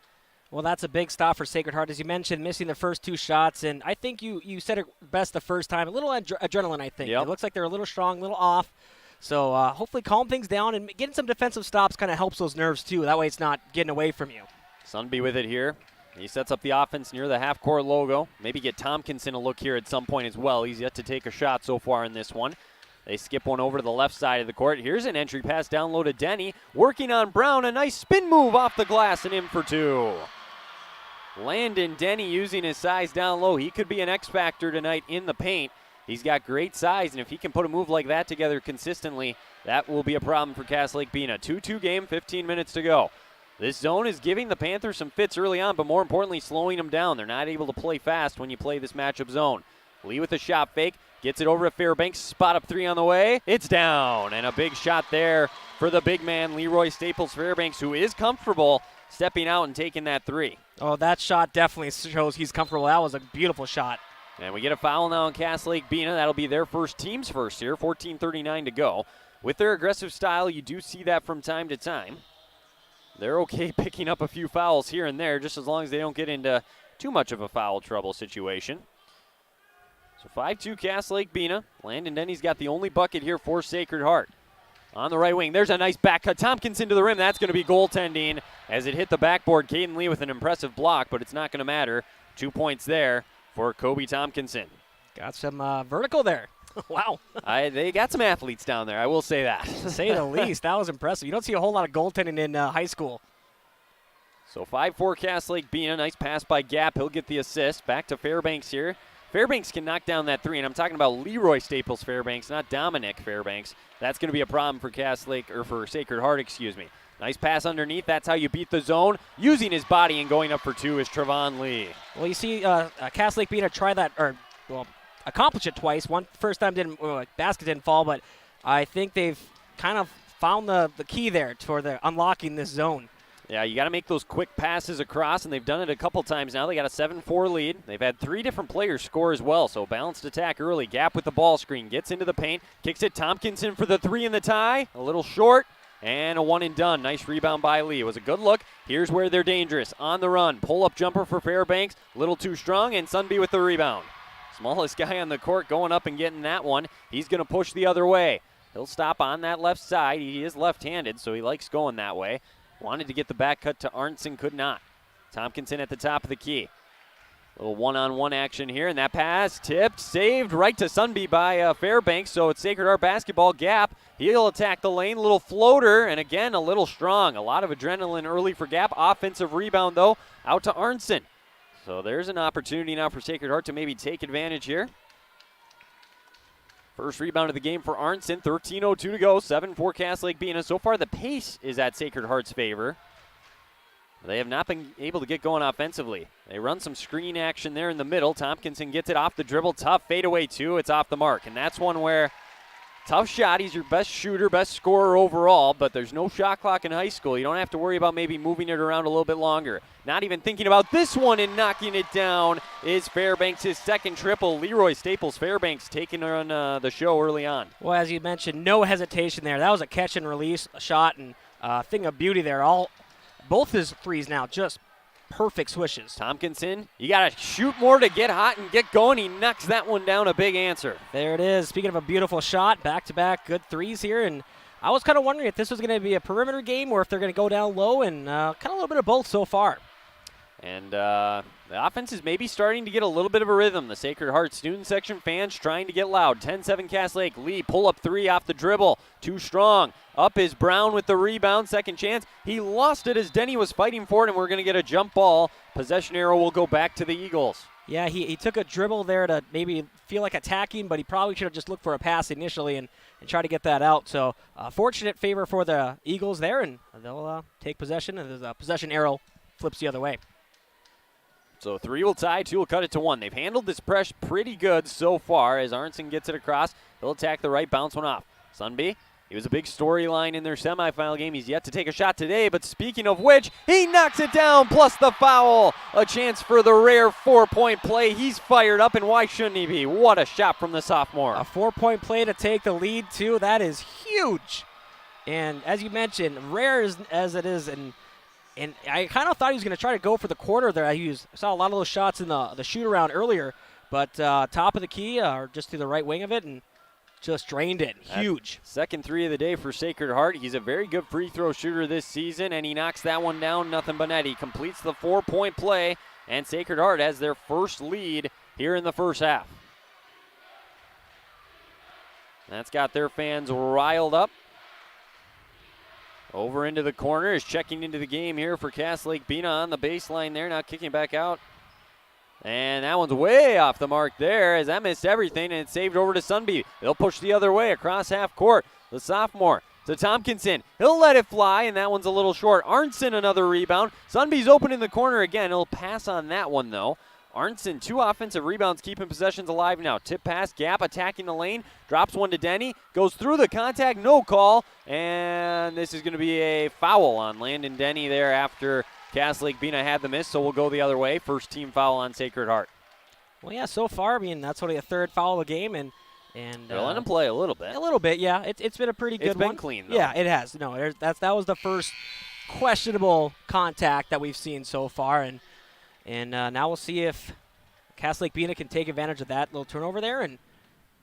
Well, that's a big stop for Sacred Heart, as you mentioned, missing the first two shots. And I think you said it best the first time. A little adrenaline, I think. Yep. It looks like they're a little strong, a little off. So hopefully calm things down, and getting some defensive stops kind of helps those nerves, too. That way it's not getting away from you. Sunby with it here. He sets up the offense near the half-court logo. Maybe get Tompkinson a look here at some point as well. He's yet to take a shot so far in this one. They skip one over to the left side of the court. Here's an entry pass down low to Denny. Working on Brown. A nice spin move off the glass and in for two. Landon Denny using his size down low. He could be an X factor tonight in the paint. He's got great size, and if he can put a move like that together consistently, that will be a problem for Cass Lake-Bena. 2-2 game, 15 minutes to go. This zone is giving the Panthers some fits early on, but more importantly, slowing them down. They're not able to play fast when you play this matchup zone. Lee with a shot fake, gets it over to Fairbanks. Spot up three on the way. It's down, and a big shot there for the big man, Leroy Staples Fairbanks, who is comfortable stepping out and taking that three. Oh, that shot definitely shows he's comfortable. That was a beautiful shot. And we get a foul now on Cass Lake-Bena. That'll be their team's first here. 14:39 to go. With their aggressive style, you do see that from time to time. They're okay picking up a few fouls here and there, just as long as they don't get into too much of a foul trouble situation. So 5-2 Cass Lake-Bena. Landon Denny's got the only bucket here for Sacred Heart. On the right wing, there's a nice back cut. Tompkinson to the rim. That's going to be goaltending as it hit the backboard. Caden Lee with an impressive block, but it's not going to matter. 2 points there for Kobe Tompkinson. Got some vertical there. Wow. They got some athletes down there, I will say that. To say the least, that was impressive. You don't see a whole lot of goaltending in high school. So 5-4 Cass Lake-Bena. Nice pass by Gap. He'll get the assist. Back to Fairbanks here. Fairbanks can knock down that 3, and I'm talking about Leroy Staples Fairbanks, not Dominic Fairbanks. That's going to be a problem for for Sacred Heart, excuse me. Nice pass underneath. That's how you beat the zone. Using his body and going up for 2 is Trevon Lee. Well, you see Cass Lake-Bena try that, accomplish it twice. First time basket didn't fall, but I think they've kind of found the key there for unlocking this zone. Yeah, you got to make those quick passes across, and they've done it a couple times now. They got a 7-4 lead. They've had 3 different players score as well, so balanced attack early. Gap with the ball screen, gets into the paint, kicks it. Tompkinson for the 3 in the tie, a little short, and a 1 and done. Nice rebound by Lee. It was a good look. Here's where they're dangerous. On the run, pull-up jumper for Fairbanks, a little too strong, and Sunby with the rebound. Smallest guy on the court going up and getting that one. He's going to push the other way. He'll stop on that left side. He is left-handed, so he likes going that way. Wanted to get the back cut to Arnson, could not. Tompkinson at the top of the key. A little one-on-one action here, and that pass tipped, saved right to Sunby by Fairbanks, so it's Sacred Heart basketball. Gap. He'll attack the lane, little floater, and again, a little strong. A lot of adrenaline early for Gap. Offensive rebound, though, out to Arnson. So there's an opportunity now for Sacred Heart to maybe take advantage here. First rebound of the game for Arnson, 13:02 to go, 7-4 Cass Lake-Bena. So far the pace is at Sacred Heart's favor. They have not been able to get going offensively. They run some screen action there in the middle. Tompkinson gets it off the dribble, tough fadeaway 2, it's off the mark. And that's one where, tough shot, he's your best shooter, best scorer overall, but there's no shot clock in high school. You don't have to worry about maybe moving it around a little bit longer. Not even thinking about this one and knocking it down is Fairbanks, his second triple. Leroy Staples Fairbanks taking on the show early on. Well, as you mentioned, no hesitation there. That was a catch and release shot and thing of beauty there. Both his threes now just perfect swishes. Tompkinson, you got to shoot more to get hot and get going. He knocks that one down, a big answer. There it is. Speaking of a beautiful shot, back-to-back good threes here. And I was kind of wondering if this was going to be a perimeter game or if they're going to go down low, and kind of a little bit of both so far. And the offense is maybe starting to get a little bit of a rhythm. The Sacred Heart student section fans trying to get loud. 10-7 Cass Lake. Lee pull-up 3 off the dribble. Too strong. Up is Brown with the rebound. Second chance. He lost it as Denny was fighting for it, and we're going to get a jump ball. Possession arrow will go back to the Eagles. Yeah, he took a dribble there to maybe feel like attacking, but he probably should have just looked for a pass initially and try to get that out. So fortunate favor for the Eagles there, and they'll take possession, and the possession arrow flips the other way. So 3 will tie, 2 will cut it to 1. They've handled this press pretty good so far as Arnson gets it across. He'll attack the right, bounce one off. Sunby, he was a big storyline in their semifinal game. He's yet to take a shot today, but speaking of which, he knocks it down, plus the foul. A chance for the rare 4-point play. He's fired up, and why shouldn't he be? What a shot from the sophomore. A 4-point play to take the lead, too. That is huge. And as you mentioned, rare as it is, and I kind of thought he was going to try to go for the corner there. I saw a lot of those shots in the shoot-around earlier, but top of the key or just to the right wing of it and just drained it. Huge. Second 3 of the day for Sacred Heart. He's a very good free throw shooter this season, and he knocks that one down, nothing but net. He completes the 4-point play, and Sacred Heart has their first lead here in the first half. That's got their fans riled up. Over into the corner is checking into the game here for Cass Lake-Bena on the baseline there. Now kicking back out. And that one's way off the mark there as that missed everything, and it's saved over to Sunby. They'll push the other way across half court. The sophomore to Tompkinson. He'll let it fly, and that one's a little short. Arnson another rebound. Sunby's open in the corner again. He'll pass on that one, though. Arnson, 2 offensive rebounds, keeping possessions alive now. Tip pass, Gap attacking the lane, drops one to Denny, goes through the contact, no call, and this is going to be a foul on Landon Denny there after Cass Lake-Bena had the miss, so we'll go the other way. First team foul on Sacred Heart. Well, yeah, so far, I mean, that's only a 3rd foul of the game, and they're letting him play a little bit. A little bit, yeah. It's been a pretty good one. It's been clean, though. Yeah, it has. No, that was the first questionable contact that we've seen so far, and now we'll see if Cass Lake-Bena can take advantage of that little turnover there and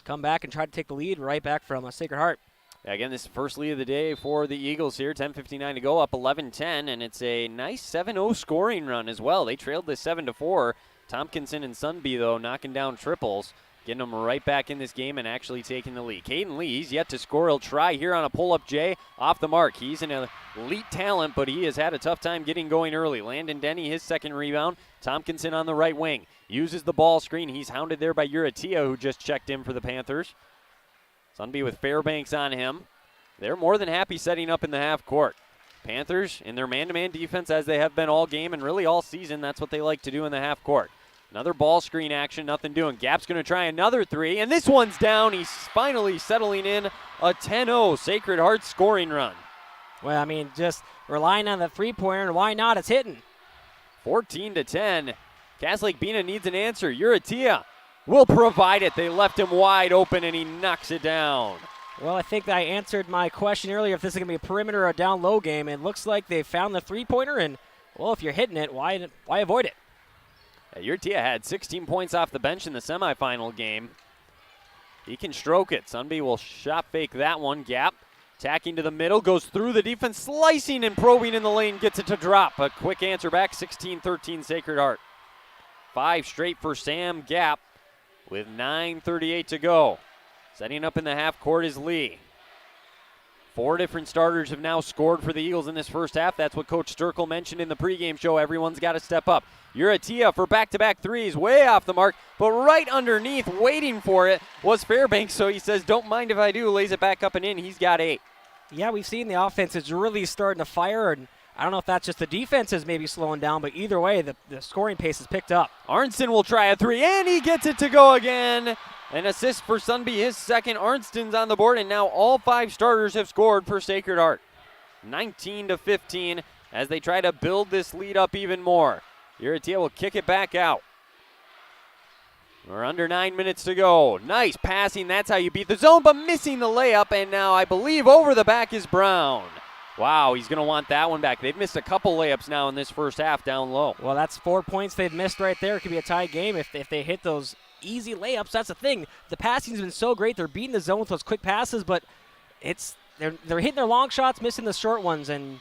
come back and try to take the lead right back from Sacred Heart. Again, this is the first lead of the day for the Eagles here. 10:59 to go, up 11-10, and it's a nice 7-0 scoring run as well. They trailed this 7-4. Tompkinson and Sunby, though, knocking down triples, getting them right back in this game and actually taking the lead. Caden Lee, he's yet to score. He'll try here on a pull-up J, off the mark. He's an elite talent, but he has had a tough time getting going early. Landon Denny, his second rebound. Tompkinson on the right wing. Uses the ball screen. He's hounded there by Uratia, who just checked in for the Panthers. Sunby with Fairbanks on him. They're more than happy setting up in the half court. Panthers in their man-to-man defense, as they have been all game and really all season, that's what they like to do in the half court. Another ball screen action, nothing doing. Gap's going to try another three, and this one's down. He's finally settling in a 10-0 Sacred Heart scoring run. Well, I mean, just relying on the three-pointer, and why not? It's hitting. 14-10. Cass Lake-Bena needs an answer. Uratia will provide it. They left him wide open, and he knocks it down. Well, I think I answered my question earlier if this is going to be a perimeter or a down-low game. It looks like they found the three-pointer, and, well, if you're hitting it, why avoid it? Uratia had 16 points off the bench in the semifinal game. He can stroke it. Sunby will shot fake that one. Gap tacking to the middle, goes through the defense, slicing and probing in the lane, gets it to drop. A quick answer back, 16-13 Sacred Heart. 5 straight for Sam Gap with 9:38 to go. Setting up in the half court is Lee. 4 different starters have now scored for the Eagles in this first half. That's what Coach Sturkle mentioned in the pregame show. Everyone's got to step up. Uratia for back-to-back threes, way off the mark, but right underneath, waiting for it, was Fairbanks. So he says, don't mind if I do, lays it back up and in. He's got 8. Yeah, we've seen the offense is really starting to fire, and I don't know if that's just the defense is maybe slowing down, but either way, the scoring pace has picked up. Arnston will try a 3, and he gets it to go again. An assist for Sunby, his second. Arnston's on the board, and now all 5 starters have scored for Sacred Heart. 19-15 as they try to build this lead up even more. Uratia will kick it back out. We're under 9 minutes to go. Nice passing. That's how you beat the zone, but missing the layup, and now I believe over the back is Brown. Wow, he's going to want that one back. They've missed a couple layups now in this first half down low. Well, that's 4 points they've missed right there. It could be a tie game if they hit those easy layups. That's the thing. The passing's been so great. They're beating the zone with those quick passes, but they're hitting their long shots, missing the short ones, and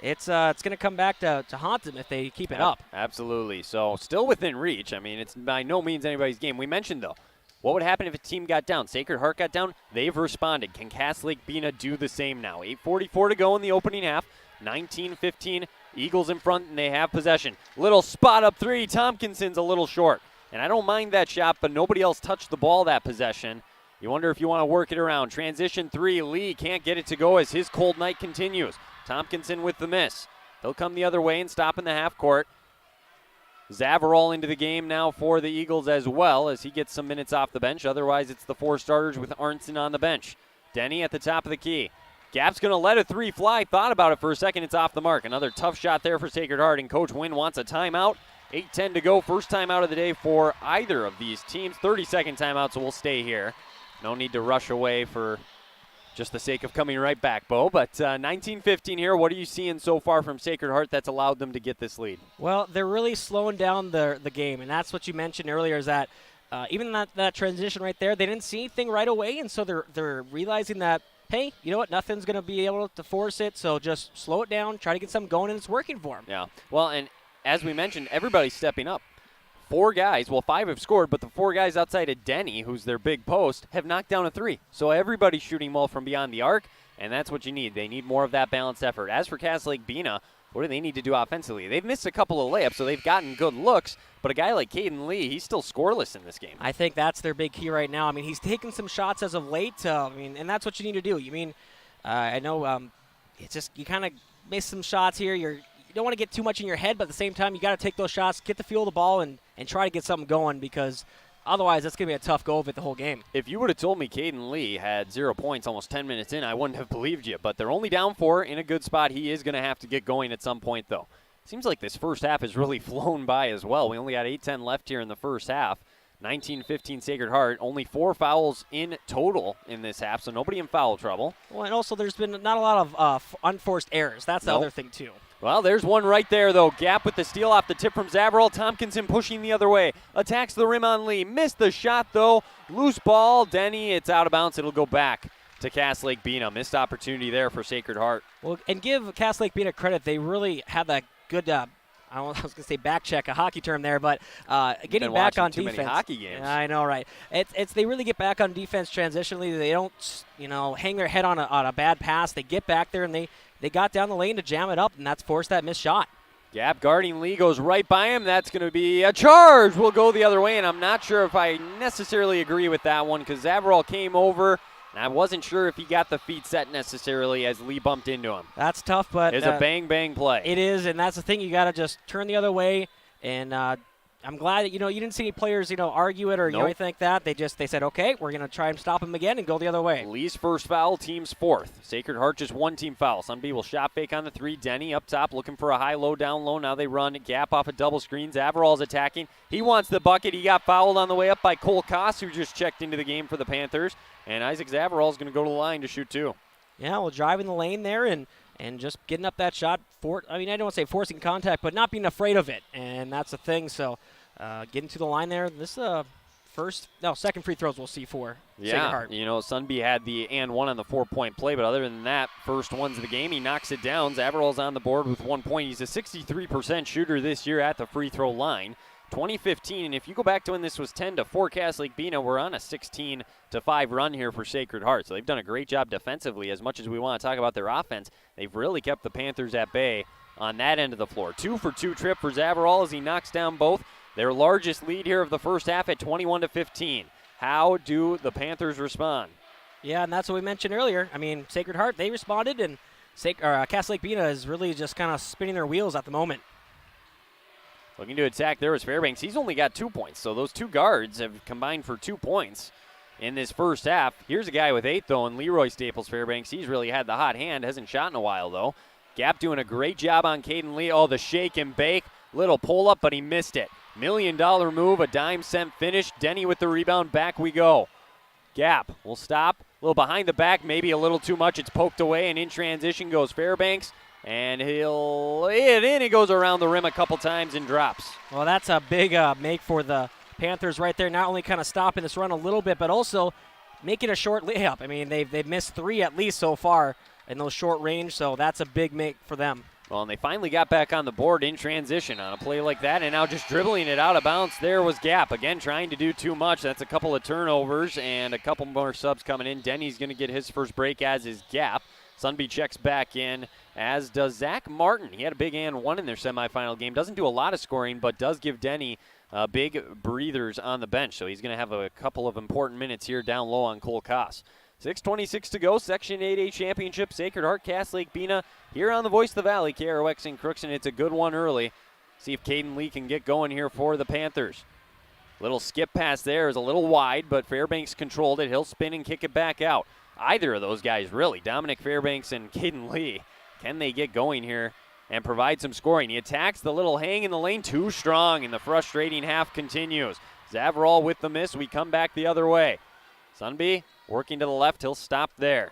it's going to come back to haunt them if they keep it up. Absolutely. So still within reach. I mean, it's by no means anybody's game. We mentioned, though, what would happen if a team got down? Sacred Heart got down. They've responded. Can Cass Lake-Bena do the same now? 8:44 to go in the opening half. 19-15. Eagles in front, and they have possession. Little spot up 3. Tompkinson's a little short. And I don't mind that shot, but nobody else touched the ball that possession. You wonder if you want to work it around. Transition 3. Lee can't get it to go as his cold night continues. Tompkinson with the miss. He'll come the other way and stop in the half court. Zavarol into the game now for the Eagles as well as he gets some minutes off the bench. Otherwise, it's the 4 starters with Arnson on the bench. Denny at the top of the key. Gap's going to let a 3 fly. Thought about it for a second. It's off the mark. Another tough shot there for Sacred Heart, and Coach Wynn wants a timeout. 8:10 to go. First timeout of the day for either of these teams. 30-second timeout, so we'll stay here. No need to rush away for just the sake of coming right back, Bo. But 19-15 here. What are you seeing so far from Sacred Heart that's allowed them to get this lead? Well, they're really slowing down the game, and that's what you mentioned earlier is that even that transition right there, they didn't see anything right away, and so they're realizing that, hey, you know what, nothing's going to be able to force it, so just slow it down, try to get something going, and it's working for them. Yeah. Well, and as we mentioned, everybody's stepping up. 4 guys, well, 5 have scored, but the 4 guys outside of Denny, who's their big post, have knocked down a 3. So everybody's shooting well from beyond the arc, and that's what you need. They need more of that balanced effort. As for Cass Lake-Bena, what do they need to do offensively? They've missed a couple of layups, so they've gotten good looks, but a guy like Caden Lee, he's still scoreless in this game. I think that's their big key right now. I mean, he's taken some shots as of late, and that's what you need to do. I know it's just you kind of miss some shots here. You don't want to get too much in your head, but at the same time, you got to take those shots, get the feel of the ball, and try to get something going because otherwise that's going to be a tough go of it the whole game. If you would have told me Caden Lee had 0 points almost 10 minutes in, I wouldn't have believed you. But they're only down 4 in a good spot. He is going to have to get going at some point, though. Seems like this first half has really flown by as well. We only got 8:10 left here in the first half. 19-15 Sacred Heart. Only 4 fouls in total in this half, so nobody in foul trouble. Well, and also there's been not a lot of unforced errors. That's the other thing, too. Well, there's one right there, though. Gap with the steal off the tip from Zavarol. Tompkinson pushing the other way. Attacks the rim on Lee. Missed the shot, though. Loose ball. Denny, it's out of bounds. It'll go back to Cass Lake-Bena. Missed opportunity there for Sacred Heart. Well, and give Cass Lake-Bena credit. They really had that good, I was going to say back check, a hockey term there, but getting back on too defense. Many hockey games. I know, right? It's they really get back on defense transitionally. They don't, hang their head on a bad pass. They get back there and they got down the lane to jam it up, and that's forced that missed shot. Gap guarding Lee goes right by him. That's going to be a charge. We'll go the other way, and I'm not sure if I necessarily agree with that one because Zavarol came over, and I wasn't sure if he got the feet set necessarily as Lee bumped into him. That's tough, but it's a bang-bang play. It is, and that's the thing. You got to just turn the other way, and I'm glad that, you didn't see any players, argue it or anything like that. They said, okay, we're going to try and stop him again and go the other way. Lee's first foul, team's fourth. Sacred Heart just one team foul. Sunby will shot fake on the three. Denny up top looking for a high-low, down-low. Now they run Gap off a double screen. Zavarol's attacking. He wants the bucket. He got fouled on the way up by Cole Koss, who just checked into the game for the Panthers. And Isaac Zavarol's going to go to the line to shoot two. Yeah, well, driving the lane there and just getting up that shot. I don't want to say forcing contact, but not being afraid of it. And that's the thing, so... getting to the line there. This second free throws we'll see for Sacred Heart. Sunby had the and one on the 4-point play, but other than that, first ones of the game, he knocks it down. Zavarol's on the board with 1 point. He's a 63% shooter this year at the free throw line. 2015, and if you go back to when this was 10-4 Cass Lake-Bena, we're on a 16-5 run here for Sacred Heart. So they've done a great job defensively. As much as we want to talk about their offense, they've really kept the Panthers at bay on that end of the floor. 2-for-2 trip for Zavarol as he knocks down both. Their largest lead here of the first half at 21-15. How do the Panthers respond? Yeah, and that's what we mentioned earlier. Sacred Heart, they responded, and Cass Lake-Bena is really just kind of spinning their wheels at the moment. Looking to attack there is Fairbanks. He's only got 2 points, so those two guards have combined for 2 points in this first half. Here's a guy with 8, though, and Leroy Staples Fairbanks. He's really had the hot hand. Hasn't shot in a while, though. Gap doing a great job on Caden Lee. Oh, the shake and bake. Little pull-up, but he missed it. $1 million move, a dime-cent finish. Denny with the rebound. Back we go. Gap will stop. A little behind the back, maybe a little too much. It's poked away, and in transition goes Fairbanks. And he'll hit it in. He goes around the rim a couple times and drops. Well, that's a big make for the Panthers right there. Not only kind of stopping this run a little bit, but also making a short layup. They've missed 3 at least so far in those short range, so that's a big make for them. Well, and they finally got back on the board in transition on a play like that, and now just dribbling it out of bounds. There was Gap. Again, trying to do too much. That's a couple of turnovers and a couple more subs coming in. Denny's going to get his first break, as is Gap. Sunby checks back in, as does Zach Martin. He had a big and one in their semifinal game. Doesn't do a lot of scoring, but does give Denny big breathers on the bench. So he's going to have a couple of important minutes here down low on Cole Koss. 6:26 to go, Section 8A Championship, Sacred Heart, Cass Lake-Bena, here on the Voice of the Valley, KROX in Crookson. It's a good one early. See if Caden Lee can get going here for the Panthers. Little skip pass there is a little wide, but Fairbanks controlled it. He'll spin and kick it back out. Either of those guys, really, Dominic Fairbanks and Caden Lee, can they get going here and provide some scoring? He attacks the little hang in the lane, too strong, and the frustrating half continues. Zavarol with the miss. We come back the other way. Sunby working to the left. He'll stop there.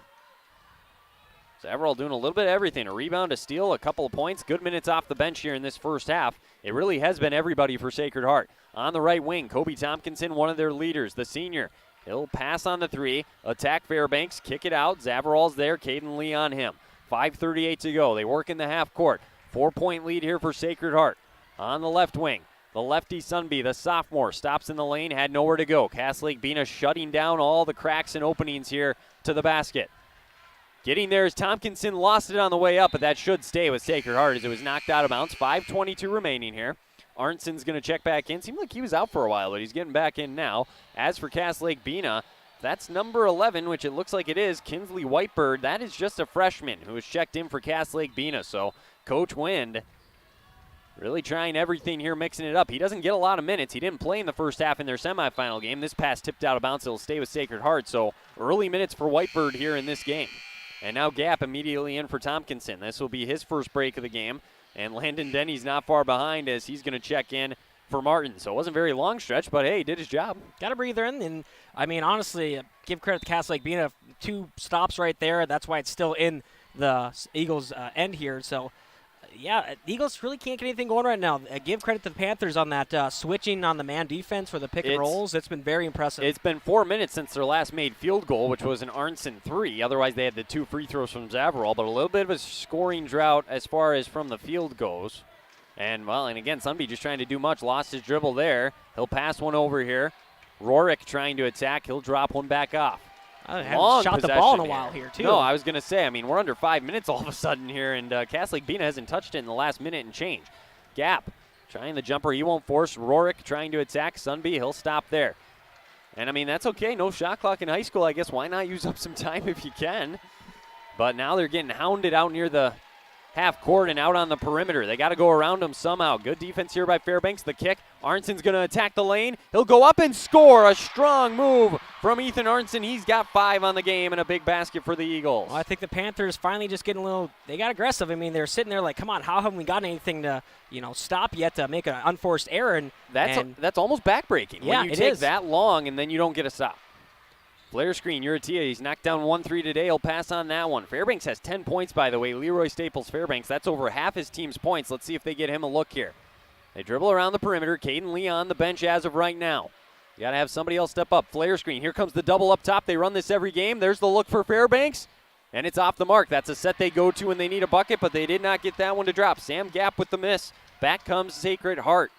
Zavarol doing a little bit of everything. A rebound, a steal, a couple of points. Good minutes off the bench here in this first half. It really has been everybody for Sacred Heart. On the right wing, Kobe Tompkinson, one of their leaders, the senior. He'll pass on the 3, attack Fairbanks, kick it out. Zavarol's there, Caden Lee on him. 5:38 to go. They work in the half court. 4-point lead here for Sacred Heart. On the left wing, the lefty Sunby, the sophomore, stops in the lane, had nowhere to go. Cass Lake-Bena shutting down all the cracks and openings here to the basket. Getting there is Tompkinson, lost it on the way up, but that should stay with Sacred Heart as it was knocked out of bounds. 5:22 remaining here. Arnson's going to check back in. Seemed like he was out for a while, but he's getting back in now. As for Cass Lake-Bena, that's number 11, which it looks like it is, Kinsley Whitebird. That is just a freshman who was checked in for Cass Lake-Bena. So Coach Wind really trying everything here, mixing it up. He doesn't get a lot of minutes. He didn't play in the first half in their semifinal game. This pass tipped out of bounds. It'll stay with Sacred Heart. So early minutes for Whitebird here in this game. And now Gap immediately in for Tompkinson. This will be his first break of the game. And Landon Denny's not far behind as he's going to check in for Martin. So it wasn't a very long stretch, but hey, he did his job. Got a breather in. And, honestly, give credit to Cass Lake-Bena. 2 stops right there. That's why it's still in the Eagles' end here. So Yeah, Eagles really can't get anything going right now. Give credit to the Panthers on that switching on the man defense for the pick and rolls. It's been very impressive. It's been 4 minutes since their last made field goal, which was an Arnson 3. Otherwise, they had the 2 free throws from Zavarol, but a little bit of a scoring drought as far as from the field goes. And again, Sunby just trying to do much. Lost his dribble there. He'll pass one over here. Rorick trying to attack. He'll drop one back off. I haven't shot the ball in a while here, too. No, I was going to say, we're under 5 minutes all of a sudden here, and Cass Lake-Bena hasn't touched it in the last minute and change. Gap trying the jumper. He won't force. Rorick trying to attack Sunby. He'll stop there. And, that's okay. No shot clock in high school, I guess. Why not use up some time if you can? But now they're getting hounded out near the half court and out on the perimeter. They got to go around them somehow. Good defense here by Fairbanks. The kick. Arnson's going to attack the lane. He'll go up and score. A strong move from Ethan Arnson. He's got 5 on the game and a big basket for the Eagles. Well, I think the Panthers finally just getting they got aggressive. They're sitting there like, come on, how haven't we got anything to, stop yet to make an unforced error? And that's almost backbreaking. Yeah, when you take that long and then you don't get a stop. Flare screen, Uratia, he's knocked down 1-3 today. He'll pass on that one. Fairbanks has 10 points, by the way. Leroy Staples Fairbanks, that's over half his team's points. Let's see if they get him a look here. They dribble around the perimeter. Caden Lee on the bench as of right now. You got to have somebody else step up. Flare screen, here comes the double up top. They run this every game. There's the look for Fairbanks, and it's off the mark. That's a set they go to when they need a bucket, but they did not get that one to drop. Sam Gap with the miss. Back comes Sacred Heart.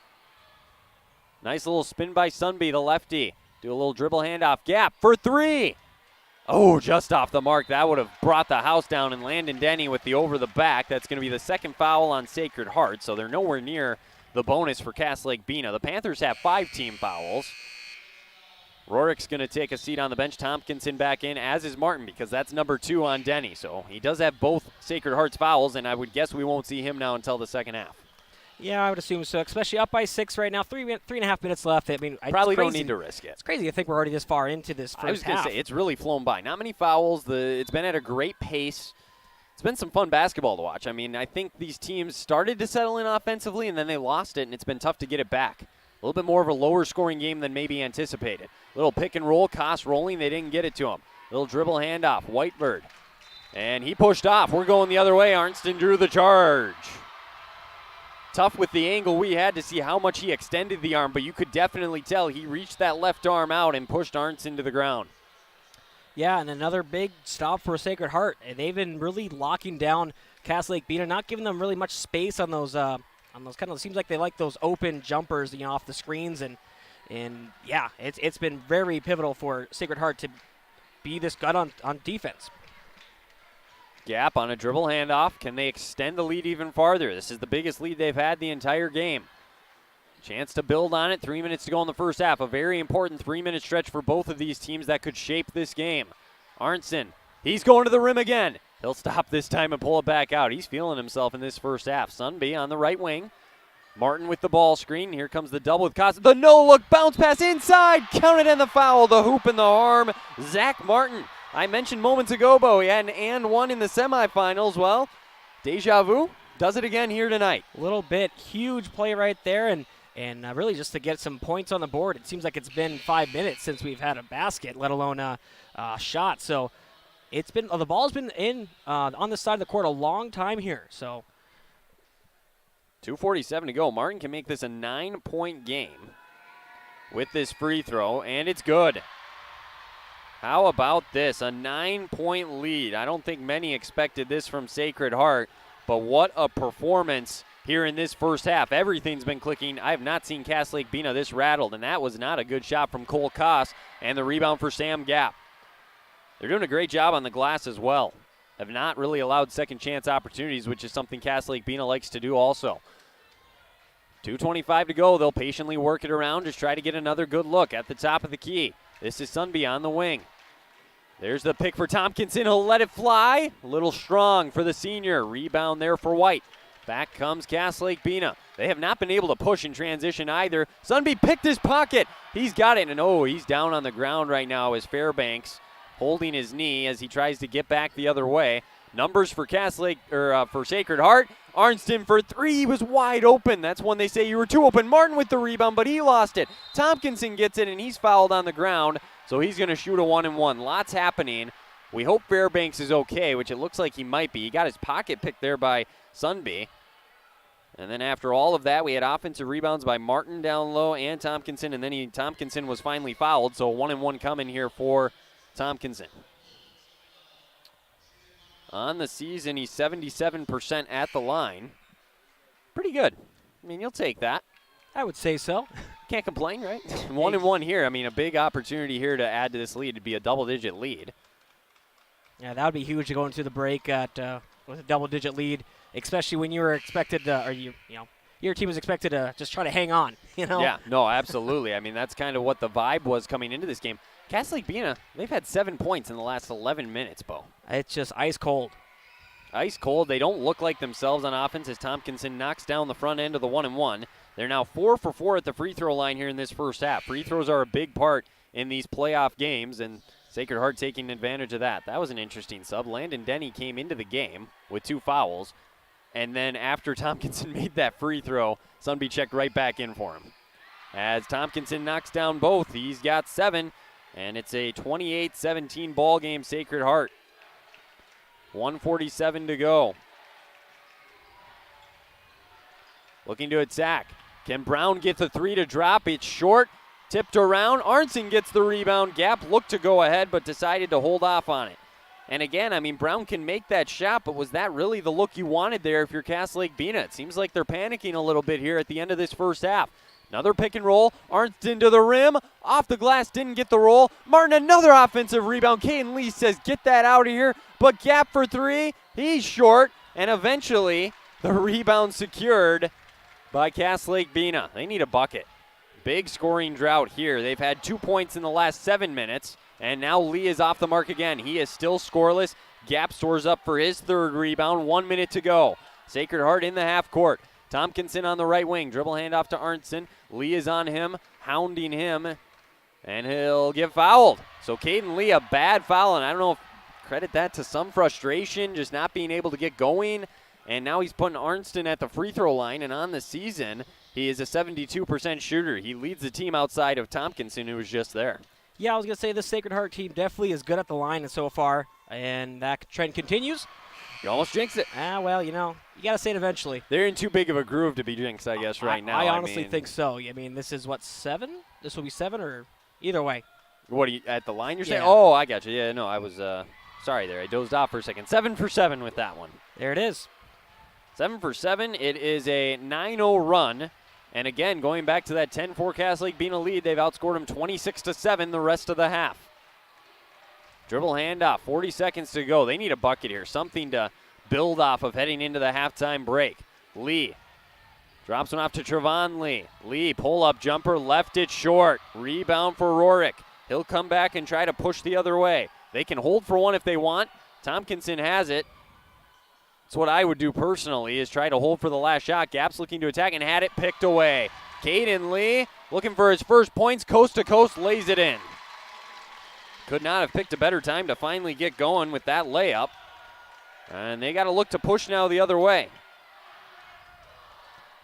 Nice little spin by Sunby, the lefty. Do a little dribble handoff. Gap for 3. Oh, just off the mark. That would have brought the house down, and Landon Denny with the over the back. That's going to be the second foul on Sacred Heart, so they're nowhere near the bonus for Cass Lake-Bena. The Panthers have 5 team fouls. Rorick's going to take a seat on the bench. Tompkinson back in, as is Martin, because that's number 2 on Denny. So he does have both Sacred Heart's fouls, and I would guess we won't see him now until the second half. Yeah, I would assume so, especially up by 6 right now. 3.5 minutes left. Probably don't need to risk it. It's crazy. I think we're already this far into this first half. I was going to say, it's really flown by. Not many fouls. It's been at a great pace. It's been some fun basketball to watch. I think these teams started to settle in offensively, and then they lost it, and it's been tough to get it back. A little bit more of a lower scoring game than maybe anticipated. Little pick and roll, Koss rolling. They didn't get it to him. Little dribble handoff, Whitebird. And he pushed off. We're going the other way. Arnston drew the charge. Tough with the angle we had to see how much he extended the arm, but you could definitely tell he reached that left arm out and pushed Arnson to the ground. Yeah, and another big stop for Sacred Heart. They've been really locking down Cass Lake-Bena, not giving them really much space on those kind of, seems like they like those open jumpers, off the screens, and yeah, it's been very pivotal for Sacred Heart to be this good on defense. Gap on a dribble handoff. Can they extend the lead even farther? This is the biggest lead they've had the entire game. Chance to build on it. 3 minutes to go in the first half. A very important 3-minute stretch for both of these teams that could shape this game. Arnson, he's going to the rim again. He'll stop this time and pull it back out. He's feeling himself in this first half. Sunby on the right wing. Martin with the ball screen. Here comes the double with Costa. The no-look bounce pass inside. Counted and the foul. The hoop and the arm. Zach Martin. I mentioned moments ago, Bo, he had an and 1 in the semifinals. Well, deja vu does it again here tonight. A little bit. Huge play right there, and really just to get some points on the board. It seems like it's been 5 minutes since we've had a basket, let alone a shot. So it's been the ball's been in on the side of the court a long time here. So 2:47 to go. Martin can make this a 9-point game with this free throw, and it's good. How about this? A 9-point lead. I don't think many expected this from Sacred Heart, but what a performance here in this first half. Everything's been clicking. I have not seen Cass Lake-Bena this rattled, and that was not a good shot from Cole Koss, and the rebound for Sam Gap. They're doing a great job on the glass as well. Have not really allowed second chance opportunities, which is something Cass Lake-Bena likes to do also. 2:25 to go. They'll patiently work it around, just try to get another good look at the top of the key. This is Sunby on the wing. There's the pick for Tompkinson. He'll let it fly. A little strong for the senior. Rebound there for White. Back comes Cass Lake-Bena. They have not been able to push in transition either. Sunby picked his pocket. He's got it, and he's down on the ground right now as Fairbanks holding his knee as he tries to get back the other way. Numbers for for Sacred Heart. Arnston for 3. He was wide open. That's when they say you were too open. Martin with the rebound, but he lost it. Tompkinson gets it, and he's fouled on the ground, so he's going to shoot a 1-and-1. Lots happening. We hope Fairbanks is okay, which it looks like he might be. He got his pocket picked there by Sunby. And then after all of that, we had offensive rebounds by Martin down low and Tompkinson, and then Tompkinson was finally fouled, so 1-and-1 coming here for Tompkinson. On the season, he's 77% at the line. Pretty good. I mean, you'll take that. I would say so. Can't complain, right? 1-and-1 here. I mean, a big opportunity here to add to this lead. It'd be a double-digit lead. Yeah, that would be huge to go into the break with a double-digit lead, especially when you were expected to, your team was expected to just try to hang on, Yeah, no, absolutely. I mean, that's kind of what the vibe was coming into this game. Cass Lake-Bena, they've had 7 points in the last 11 minutes, Bo. It's just ice cold. Ice cold. They don't look like themselves on offense as Tompkinson knocks down the front end of the 1-and-1. They're now 4 for 4 at the free throw line here in this first half. Free throws are a big part in these playoff games, and Sacred Heart taking advantage of that. That was an interesting sub. Landon Denny came into the game with 2 fouls, and then after Tompkinson made that free throw, Sunby checked right back in for him. As Tompkinson knocks down both, he's got 7, and it's a 28-17 ball game, Sacred Heart. 1:47 to go. Looking to attack. Can Brown get the 3 to drop? It's short. Tipped around. Arnson gets the rebound. Gap looked to go ahead, but decided to hold off on it. And again, I mean, Brown can make that shot, but was that really the look you wanted there if you're Cass Lake-Bena? It seems like they're panicking a little bit here at the end of this first half. Another pick and roll. Arnson to the rim. Off the glass, didn't get the roll. Martin, another offensive rebound. Caden Lee says, get that out of here. But Gap for 3. He's short. And eventually, the rebound secured by Cass Lake-Bena. They need a bucket. Big scoring drought here. They've had 2 points in the last 7 minutes. And now Lee is off the mark again. He is still scoreless. Gap stores up for his 3rd rebound. 1 minute to go. Sacred Heart in the half court. Tompkinson on the right wing. Dribble handoff to Arnson. Lee is on him, hounding him, and he'll get fouled. So Caden Lee, a bad foul, and I don't know if credit that to some frustration, just not being able to get going. And now he's putting Arnston at the free throw line, and on the season, he is a 72% shooter. He leads the team outside of Tompkinson, who was just there. Yeah, I was going to say this Sacred Heart team definitely is good at the line so far, and that trend continues. You almost jinxed it. Well, you got to say it eventually. They're in too big of a groove to be jinxed, I guess, right now. I honestly think so. I mean, this is, 7? This will be 7 or either way. What, are you at the line you're saying? Yeah. Oh, I got you. Yeah, no, I was sorry there. I dozed off for a second. 7 for 7 with that one. There it is. 7 for 7. It is a 9-0 run. And again, going back to that 10-4 Cass Lake-Bena lead, they've outscored them 26-7 the rest of the half. Dribble handoff, 40 seconds to go. They need a bucket here, something to build off of heading into the halftime break. Lee drops one off to Trevon Lee. Lee, pull-up jumper, left it short. Rebound for Rorick. He'll come back and try to push the other way. They can hold for one if they want. Tompkinson has it. That's what I would do personally, is try to hold for the last shot. Gap's looking to attack and had it picked away. Caden Lee looking for his first points, coast to coast, lays it in. Could not have picked a better time to finally get going with that layup. And they got to look to push now the other way.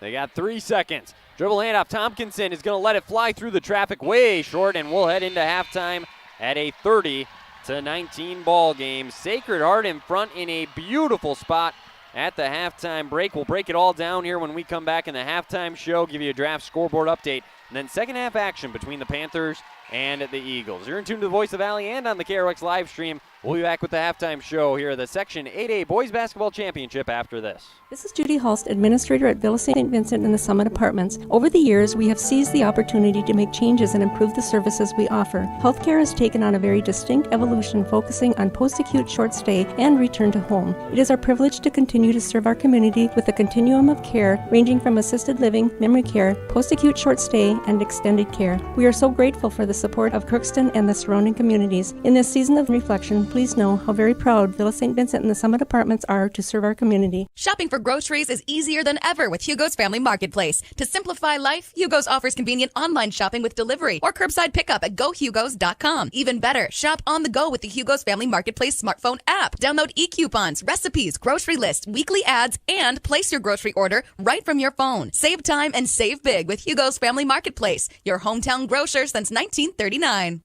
They got 3 seconds. Dribble handoff. Tompkinson is going to let it fly through the traffic way short, and we'll head into halftime at a 30-19 ball game. Sacred Heart in front in a beautiful spot at the halftime break. We'll break it all down here when we come back in the halftime show, give you a draft scoreboard update, and then second half action between the Panthers and the Eagles. You're in tune to the Voice of the Valley and on the KRX live stream. We'll be back with the halftime show here at the Section 8A Boys Basketball Championship after this. This is Judy Hulst, Administrator at Villa St. Vincent and the Summit Apartments. Over the years, we have seized the opportunity to make changes and improve the services we offer. Healthcare has taken on a very distinct evolution, focusing on post-acute short stay and return to home. It is our privilege to continue to serve our community with a continuum of care ranging from assisted living, memory care, post-acute short stay, and extended care. We are so grateful for the support of Crookston and the surrounding communities. In this season of reflection, please know how very proud Villa St. Vincent and the Summit Apartments are to serve our community. Shopping for groceries is easier than ever with Hugo's Family Marketplace. To simplify life, Hugo's offers convenient online shopping with delivery or curbside pickup at gohugos.com. Even better, shop on the go with the Hugo's Family Marketplace smartphone app. Download e-coupons, recipes, grocery lists, weekly ads, and place your grocery order right from your phone. Save time and save big with Hugo's Family Marketplace, your hometown grocer since 1939.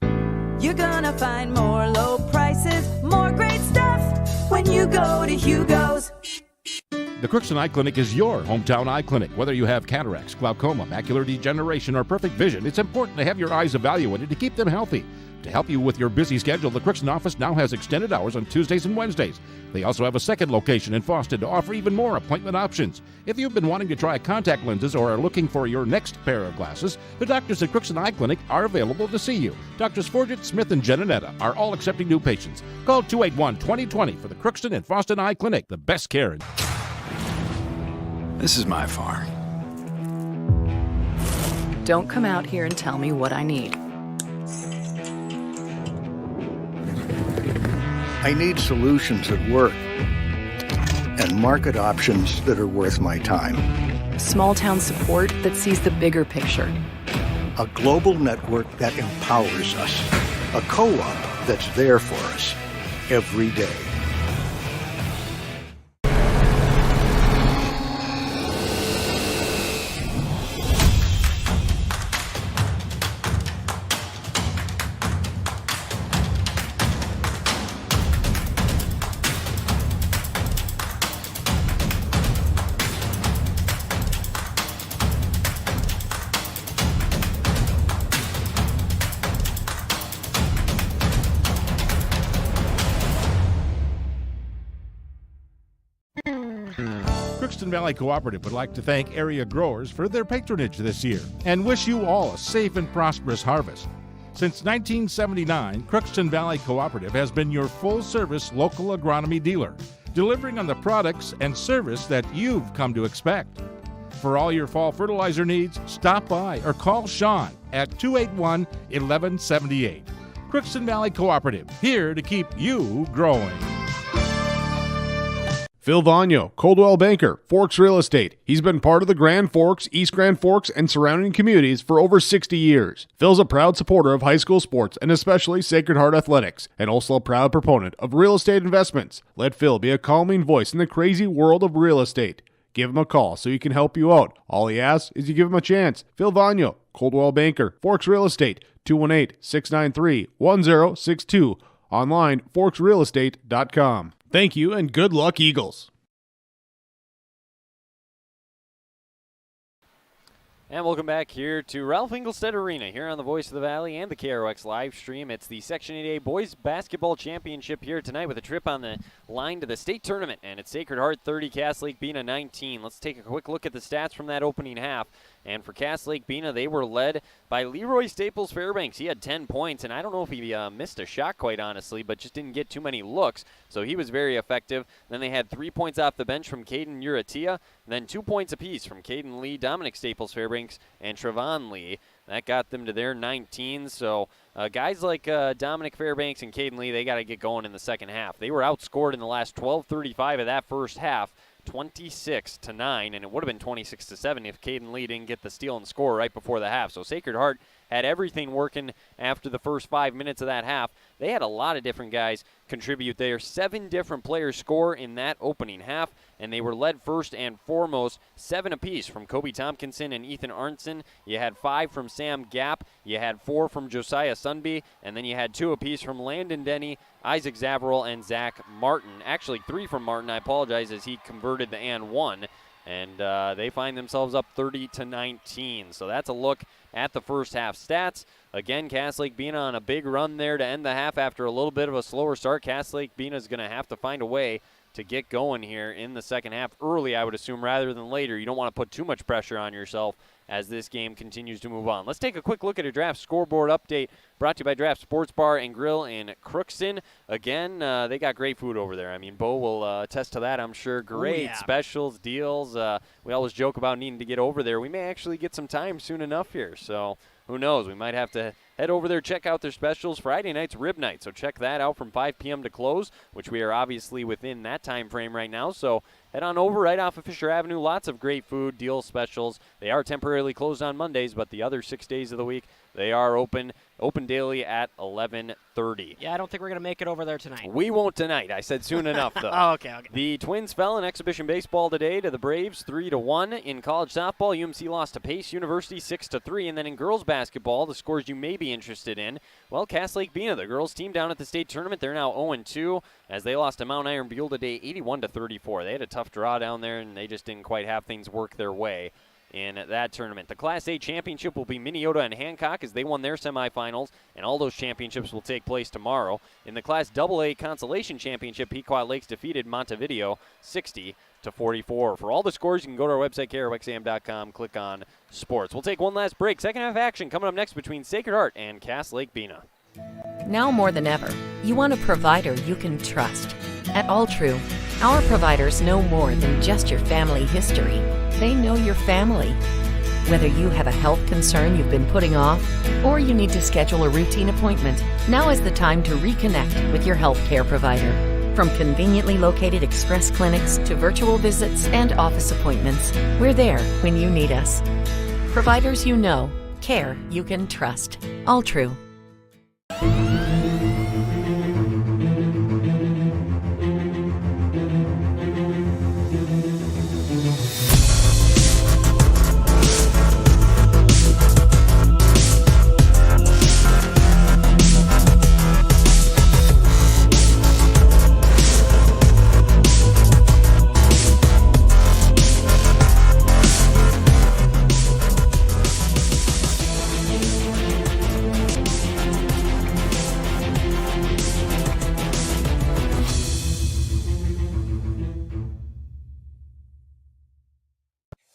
You're gonna find more low prices, more great stuff when you go to Hugo's. The Crookson Eye Clinic is your hometown eye clinic. Whether you have cataracts, glaucoma, macular degeneration, or perfect vision, it's important to have your eyes evaluated to keep them healthy. To help you with your busy schedule, the Crookson office now has extended hours on Tuesdays and Wednesdays. They also have a second location in Fawsted to offer even more appointment options. If you've been wanting to try contact lenses or are looking for your next pair of glasses, the doctors at Crookson Eye Clinic are available to see you. Doctors Forget, Smith, and Genanetta are all accepting new patients. Call 281-2020 for the Crookson and Fawsted Eye Clinic, the best care in. This is my farm. Don't come out here and tell me what I need. I need solutions that work and market options that are worth my time. Small town support that sees the bigger picture. A global network that empowers us. A co-op that's there for us every day. Crookson Valley Cooperative would like to thank area growers for their patronage this year and wish you all a safe and prosperous harvest. Since 1979, Crookson Valley Cooperative has been your full-service local agronomy dealer, delivering on the products and service that you've come to expect. For all your fall fertilizer needs, stop by or call Sean at 281-1178. Crookson Valley Cooperative, here to keep you growing. Phil Vagno, Coldwell Banker, Forks Real Estate. He's been part of the Grand Forks, East Grand Forks, and surrounding communities for over 60 years. Phil's a proud supporter of high school sports and especially Sacred Heart Athletics, and also a proud proponent of real estate investments. Let Phil be a calming voice in the crazy world of real estate. Give him a call so he can help you out. All he asks is you give him a chance. Phil Vagno, Coldwell Banker, Forks Real Estate, 218-693-1062. Online, forksrealestate.com. Thank you, and good luck, Eagles. And welcome back here to Ralph Engelstead Arena here on the Voice of the Valley and the KROX live stream. It's the Section 8A Boys Basketball Championship here tonight with a trip on the line to the state tournament. And it's Sacred Heart 30, Cass Lake-Bena 19. Let's take a quick look at the stats from that opening half. And for Cass Lake-Bena, they were led by Leroy Staples Fairbanks. He had 10 points, and I don't know if he missed a shot, quite honestly, but just didn't get too many looks, so he was very effective. Then they had 3 points off the bench from Caden Uratia, then 2 points apiece from Caden Lee, Dominic Staples Fairbanks, and Trevon Lee. That got them to their 19. So guys like Dominic Fairbanks and Caden Lee, they got to get going in the second half. They were outscored in the last 12:35 of that first half, 26-9, and it would have been 26-7 if Caden Lee didn't get the steal and score right before the half. So Sacred Heart had everything working after the first 5 minutes of that half. They had a lot of different guys contribute there. 7 different players score in that opening half, and they were led first and foremost 7 apiece from Kobe Tompkinson and Ethan Arnson. You had 5 from Sam Gapp. You had 4 from Josiah Sunby, and then you had 2 apiece from Landon Denny, Isaac Zavarel, and Zach Martin. Actually, 3 from Martin. I apologize, as he converted the and 1. And they find themselves up 30-19. So that's a look at the first half stats. Again, Cass Lake-Bena on a big run there to end the half after a little bit of a slower start. Cass Lake-Bena is going to have to find a way to get going here in the second half early, I would assume, rather than later. You don't want to put too much pressure on yourself as this game continues to move on. Let's take a quick look at a draft scoreboard update brought to you by Draft Sports Bar and Grill in Crookson. Again, they got great food over there. I mean, Bo will attest to that, I'm sure. Great specials, deals. We always joke about needing to get over there. We may actually get some time soon enough here, so who knows? We might have to head over there, check out their specials. Friday night's rib night, so check that out from 5 p.m. to close, which we are obviously within that time frame right now. So head on over right off of Fisher Avenue. Lots of great food, deals, specials. They are temporarily closed on Mondays, but the other 6 days of the week, they are open daily at 11:30. Yeah, I don't think we're going to make it over there tonight. We won't tonight. I said soon enough, though. Oh, okay. The Twins fell in exhibition baseball today to the Braves 3-1. In college softball, UMC lost to Pace University 6-3. And then in girls basketball, the scores you may be interested in, well, Cass Lake-Bena, the girls team down at the state tournament, they're now 0-2 as they lost to Mount Iron Buell today 81-34. They had a tough tough draw down there, and they just didn't quite have things work their way in that tournament. The Class A championship will be Minneota and Hancock as they won their semifinals, and all those championships will take place tomorrow. In the Class AA Consolation Championship, Pequot Lakes defeated Montevideo 60-44. For all the scores, you can go to our website, krxam.com, click on sports. We'll take one last break. Second half action coming up next between Sacred Heart and Cass Lake-Bena. Now more than ever, you want a provider you can trust. At All True, our providers know more than just your family history. They know your family. Whether you have a health concern you've been putting off, or you need to schedule a routine appointment, now is the time to reconnect with your healthcare provider. From conveniently located express clinics to virtual visits and office appointments, we're there when you need us. Providers you know, care you can trust. All True.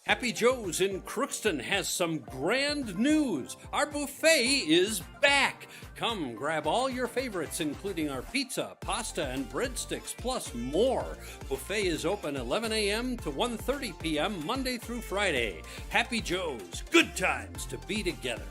Happy Joe's in Crookston has some grand news. Our buffet is back. Come grab all your favorites, including our pizza, pasta, and breadsticks, plus more. Buffet is open 11 a.m. to 1:30 p.m. Monday through Friday. Happy Joe's, good times to be together.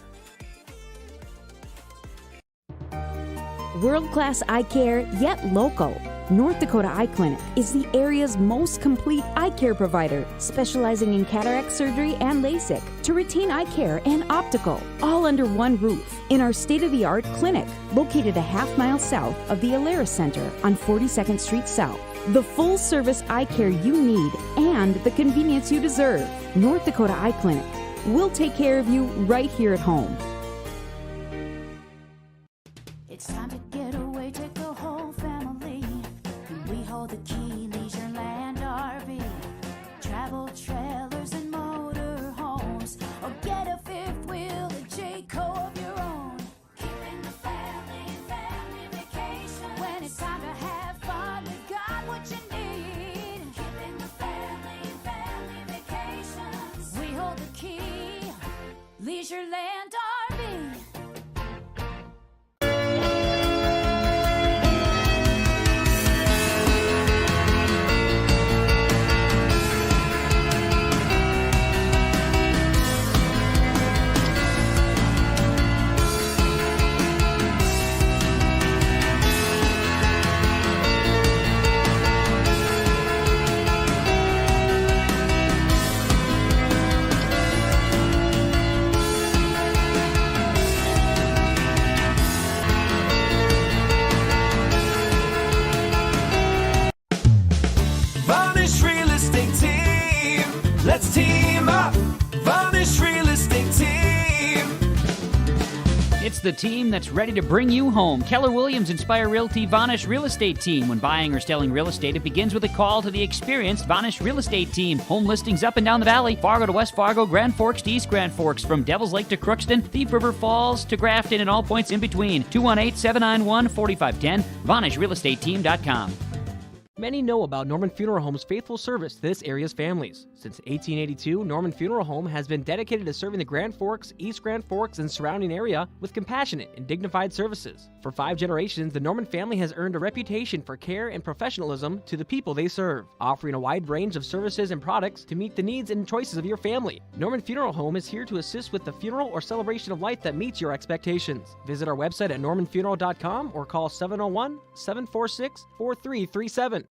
World-class eye care, yet local. North Dakota Eye Clinic is the area's most complete eye care provider, specializing in cataract surgery and LASIK to retain eye care and optical, all under one roof in our state-of-the-art clinic, located a half-mile south of the Alaris Center on 42nd Street South. The full-service eye care you need and the convenience you deserve. North Dakota Eye Clinic. We'll take care of you right here at home. It's time to get away, take the whole family. We hold the key, Leisureland RV. Travel trailers and motor homes. Or get a fifth wheel, a Jayco of your own. Keeping the family vacation. When it's time to have fun, we got what you need. Keeping the family vacations. We hold the key, Leisureland RV. Let's team up, Varnish Real Estate Team. It's the team that's ready to bring you home. Keller Williams Inspire Realty Vanish Real Estate Team. When buying or selling real estate, it begins with a call to the experienced Vanish Real Estate Team. Home listings up and down the valley. Fargo to West Fargo, Grand Forks to East Grand Forks. From Devil's Lake to Crookston, Thief River Falls to Grafton, and all points in between. 218-791-4510. VanishRealEstateTeam.com. Many know about Norman Funeral Home's faithful service to this area's families. Since 1882, Norman Funeral Home has been dedicated to serving the Grand Forks, East Grand Forks, and surrounding area with compassionate and dignified services. For 5 generations, the Norman family has earned a reputation for care and professionalism to the people they serve, offering a wide range of services and products to meet the needs and choices of your family. Norman Funeral Home is here to assist with the funeral or celebration of life that meets your expectations. Visit our website at normanfuneral.com or call 701-746-4337.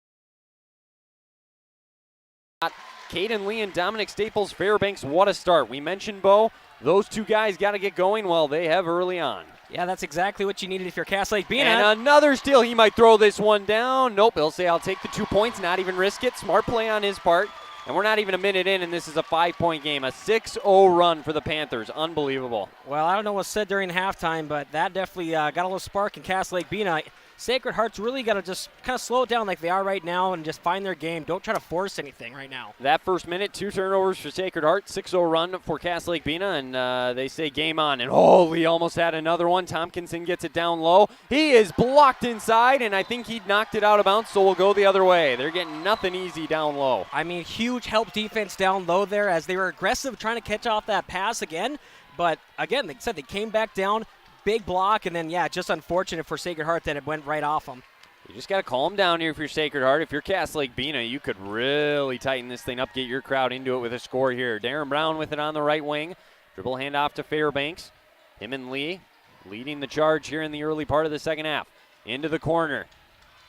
Caden Lee and Dominic Staples, Fairbanks, what a start. We mentioned, Bo, those two guys got to get going. Well, they have early on. Yeah, that's exactly what you needed if you're Cass Lake-Bena. And another steal. He might throw this one down. Nope, he'll say, I'll take the 2 points, not even risk it. Smart play on his part. And we're not even a minute in, and this is a 5-point game. A 6-0 run for the Panthers. Unbelievable. Well, I don't know what's said during halftime, but that definitely got a little spark in Cass Lake-Bena. Sacred Heart's really got to just kind of slow it down like they are right now and just find their game. Don't try to force anything right now. That first minute, 2 turnovers for Sacred Heart, 6-0 run for Cass Lake-Bena, and they say game on. And Lee almost had another one. Tompkinson gets it down low. He is blocked inside, and I think he knocked it out of bounds, so we'll go the other way. They're getting nothing easy down low. I mean, huge help defense down low there as they were aggressive trying to catch off that pass again. But again, they said they came back down, big block, and then, just unfortunate for Sacred Heart that it went right off them. You just got to calm down here if you're Sacred Heart. If you're Cass Lake-Bena, you could really tighten this thing up, get your crowd into it with a score here. Darren Brown with it on the right wing. Dribble handoff to Fairbanks. Him and Lee leading the charge here in the early part of the second half. Into the corner.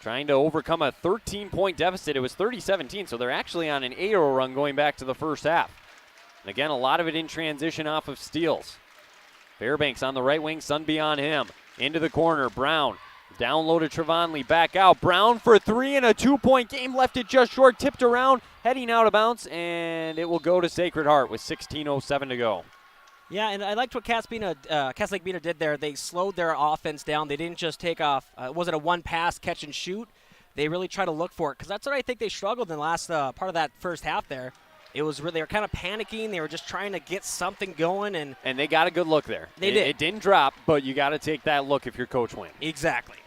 Trying to overcome a 13-point deficit. It was 30-17, so they're actually on an 8-0 run going back to the first half. And again, a lot of it in transition off of steals. Fairbanks on the right wing, Sunby on him. Into the corner, Brown. Down low to Trevon Lee, back out. Brown for 3 and a 2-point game. Left it just short, tipped around, heading out of bounds, and it will go to Sacred Heart with 16:07 to go. Yeah, and I liked what Cass Lake-Bena did there. They slowed their offense down. They didn't just take off. It wasn't a one-pass catch and shoot. They really tried to look for it, because that's what I think they struggled in the last part of that first half there. It was they were kind of panicking. They were just trying to get something going, and they got a good look there. They did. It didn't drop, but you got to take that look if you're Coach Wynn. Exactly.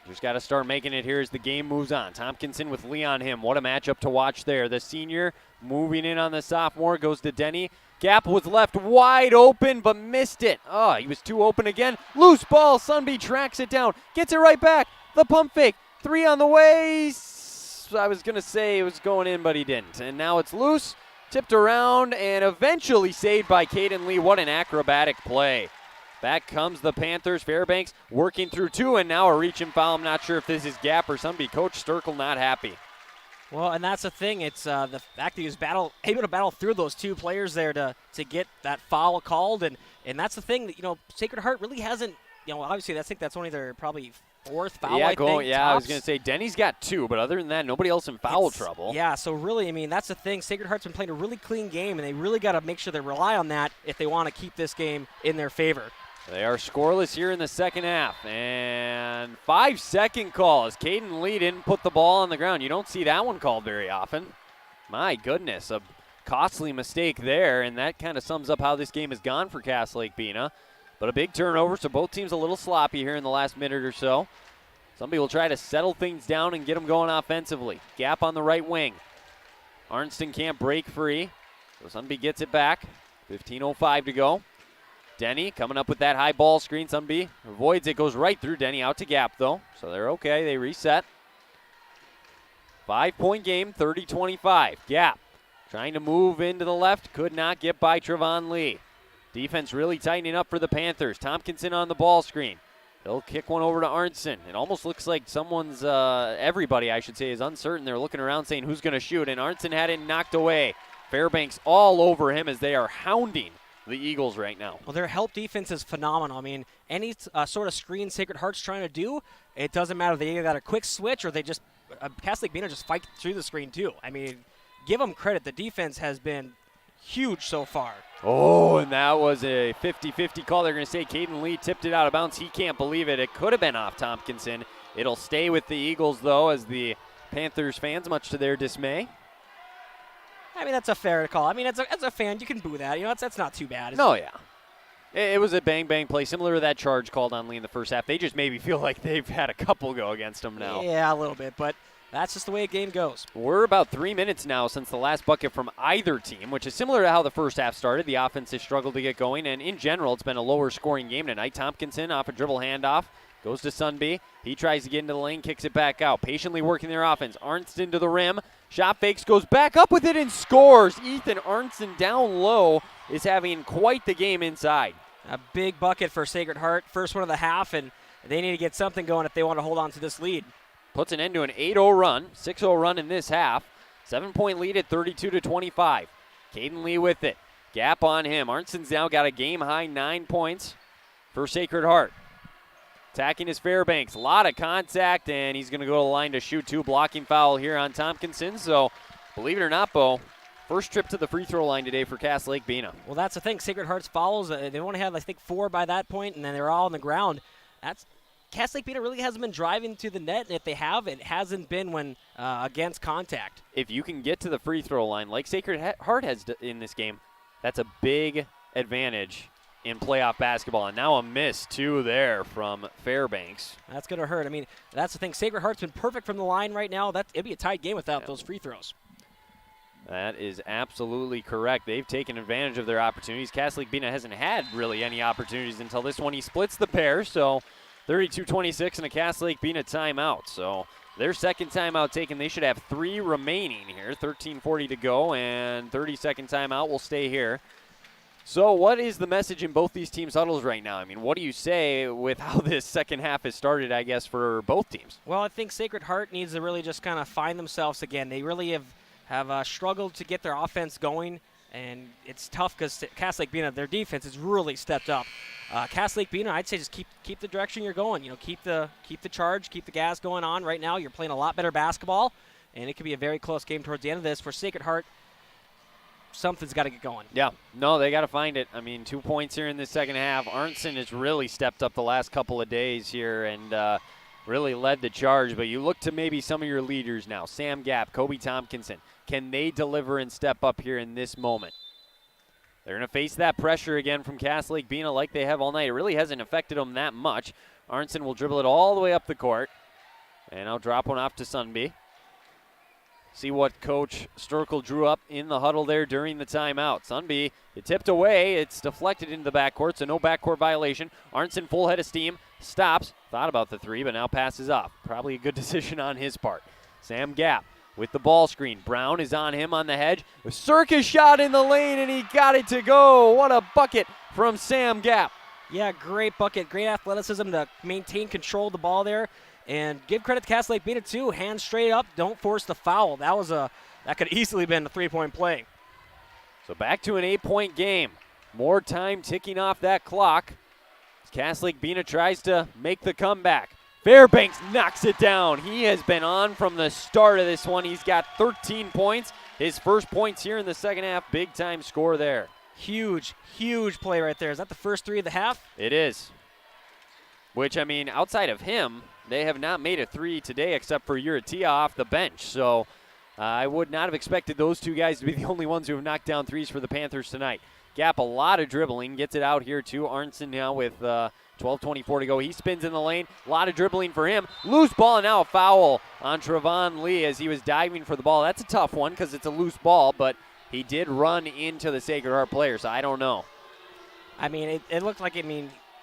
You just got to start making it here as the game moves on. Tompkinson with Lee on him. What a matchup to watch there. The senior moving in on the sophomore goes to Denny. Gap was left wide open, but missed it. He was too open again. Loose ball. Sunby tracks it down. Gets it right back. The pump fake. 3 on the way. I was going to say it was going in, but he didn't. And now it's loose, tipped around, and eventually saved by Caden Lee. What an acrobatic play. Back comes the Panthers. Fairbanks working through 2, and now a reach and foul. I'm not sure if this is Gap or somebody. Coach Sturkle not happy. Well, and that's the thing. It's the fact that he was able to battle through those 2 players there to get that foul called. And that's the thing that, Sacred Heart really hasn't, obviously I think that's only their probably 4th foul, I think. I was going to say Denny's got 2, but other than that, nobody else in foul trouble. Yeah, so really, that's the thing. Sacred Heart's been playing a really clean game, and they really got to make sure they rely on that if they want to keep this game in their favor. They are scoreless here in the second half. And 5-second call as Caden Lee didn't put the ball on the ground. You don't see that one called very often. My goodness, a costly mistake there, and that kind of sums up how this game has gone for Cass Lake-Bena. But a big turnover, so both teams a little sloppy here in the last minute or so. Somebody will try to settle things down and get them going offensively. Gap on the right wing. Arnston can't break free. So Sunby gets it back. 15:05 to go. Denny coming up with that high ball screen. Sunby avoids it, goes right through Denny. Out to Gap, though. So they're okay. They reset. 5-point game, 30-25. Gap trying to move into the left. Could not get by Trevon Lee. Defense really tightening up for the Panthers. Tompkinson on the ball screen. He'll kick one over to Arnson. It almost looks like someone's, everybody I should say, is uncertain. They're looking around saying who's going to shoot, and Arnson had it knocked away. Fairbanks all over him as they are hounding the Eagles right now. Well, their help defense is phenomenal. I mean, any sort of screen Sacred Heart's trying to do, it doesn't matter. They either got a quick switch or they just, Cass Lake-Bena just fight through the screen too. I mean, give them credit. The defense has been huge so far. And that was a 50-50 call. They're going to say Caden Lee tipped it out of bounds. He can't believe it. It could have been off Tompkinson. It'll stay with the Eagles, though, as the Panthers fans, much to their dismay. I mean, that's a fair call. I mean, as a fan, you can boo that. That's not too bad. No, yeah. It was a bang-bang play, similar to that charge called on Lee in the first half. They just maybe feel like they've had a couple go against them now. Yeah, a little bit, but that's just the way a game goes. We're about 3 minutes now since the last bucket from either team, which is similar to how the first half started. The offense has struggled to get going, and in general, it's been a lower-scoring game tonight. Tompkinson off a dribble handoff. Goes to Sunby. He tries to get into the lane, kicks it back out. Patiently working their offense. Arnston to the rim. Shot fakes, goes back up with it and scores. Ethan Arnston down low is having quite the game inside. A big bucket for Sacred Heart. First one of the half, and they need to get something going if they want to hold on to this lead. Puts an end to an 8-0 run. 6-0 run in this half. 7-point lead at 32-25. Caden Lee with it. Gap on him. Arnston's now got a game-high 9 points for Sacred Heart. Attacking is Fairbanks. A lot of contact, and he's going to go to the line to shoot 2. Blocking foul here on Tompkinson. So, believe it or not, Bo, first trip to the free throw line today for Cass Lake-Bena. Well, that's the thing. Sacred Heart's fouls, they only had, I think, 4 by that point, and then they're all on the ground. Cass Lake-Bena really hasn't been driving to the net, and if they have, it hasn't been when against contact. If you can get to the free throw line like Sacred Heart has in this game, that's a big advantage in playoff basketball. And now a miss, too, there from Fairbanks. That's going to hurt. I mean, that's the thing. Sacred Heart's been perfect from the line right now. It'd be a tight game without those free throws. That is absolutely correct. They've taken advantage of their opportunities. Cass Lake-Bena hasn't had really any opportunities until this one. He splits the pair, so 32-26 and a Cass Lake-Bena timeout. So their second timeout taken. They should have 3 remaining here. 13:40 to go, and 30-second timeout will stay here. So what is the message in both these teams' huddles right now? I mean, what do you say with how this second half has started, I guess, for both teams? Well, I think Sacred Heart needs to really just kind of find themselves again. They really have struggled to get their offense going, and it's tough because Cass Lake-Bena, their defense has really stepped up. Cass Lake-Bena, I'd say just keep the direction you're going. You know, keep the charge, keep the gas going on. Right now, you're playing a lot better basketball, and it could be a very close game towards the end of this. For Sacred Heart, something's got to get going. Yeah, no, they got to find it. I mean, 2 points here in the second half. Arnson has really stepped up the last couple of days here and really led the charge. But you look to maybe some of your leaders now, Sam Gapp, Kobe Tompkinson. Can they deliver and step up here in this moment? They're going to face that pressure again from Cass Lake-Bena like they have all night. It really hasn't affected them that much. Arnson will dribble it all the way up the court. And I'll drop one off to Sunby. See what Coach Sturkle drew up in the huddle there during the timeout. Sunby, it tipped away. It's deflected into the backcourt, so no backcourt violation. Arnson, full head of steam, stops. Thought about the 3, but now passes off. Probably a good decision on his part. Sam Gapp with the ball screen. Brown is on him on the hedge. A circus shot in the lane, and he got it to go. What a bucket from Sam Gapp. Yeah, great bucket. Great athleticism to maintain control of the ball there. And give credit to Cass Lake-Bena, too. Hands straight up. Don't force the foul. That could easily been a 3-point play. So back to an 8-point game. More time ticking off that clock. Cass Lake-Bena tries to make the comeback. Fairbanks knocks it down. He has been on from the start of this one. He's got 13 points. His first points here in the second half. Big-time score there. Huge, huge play right there. Is that the first 3 of the half? It is. Which, I mean, outside of him, they have not made a 3 today except for Uratia off the bench. So I would not have expected those 2 guys to be the only ones who have knocked down 3s for the Panthers tonight. Gapp, a lot of dribbling. Gets it out here to Arnson now with 12:24 to go. He spins in the lane. A lot of dribbling for him. Loose ball, and now a foul on Trevon Lee as he was diving for the ball. That's a tough one because it's a loose ball, but he did run into the Sacred Heart player, so I don't know. I mean, it looked like,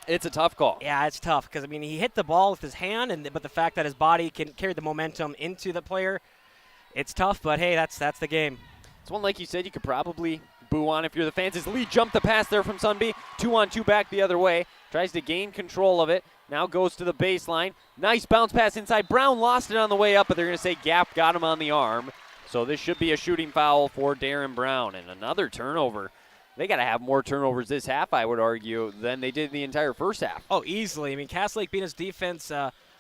it's a tough call. Yeah, it's tough because, he hit the ball with his hand, but the fact that his body can carry the momentum into the player, it's tough, but hey, that's the game. It's one, like you said, you could probably boo on if you're the fans. As Lee jumped the pass there from Sunby. 2-on-2 back the other way. Tries to gain control of it. Now goes to the baseline. Nice bounce pass inside. Brown lost it on the way up, but they're going to say Gapp got him on the arm. So this should be a shooting foul for Darren Brown. And another turnover. They got to have more turnovers this half, I would argue, than they did the entire first half. Oh, easily. Cass Lake-Bena's defense,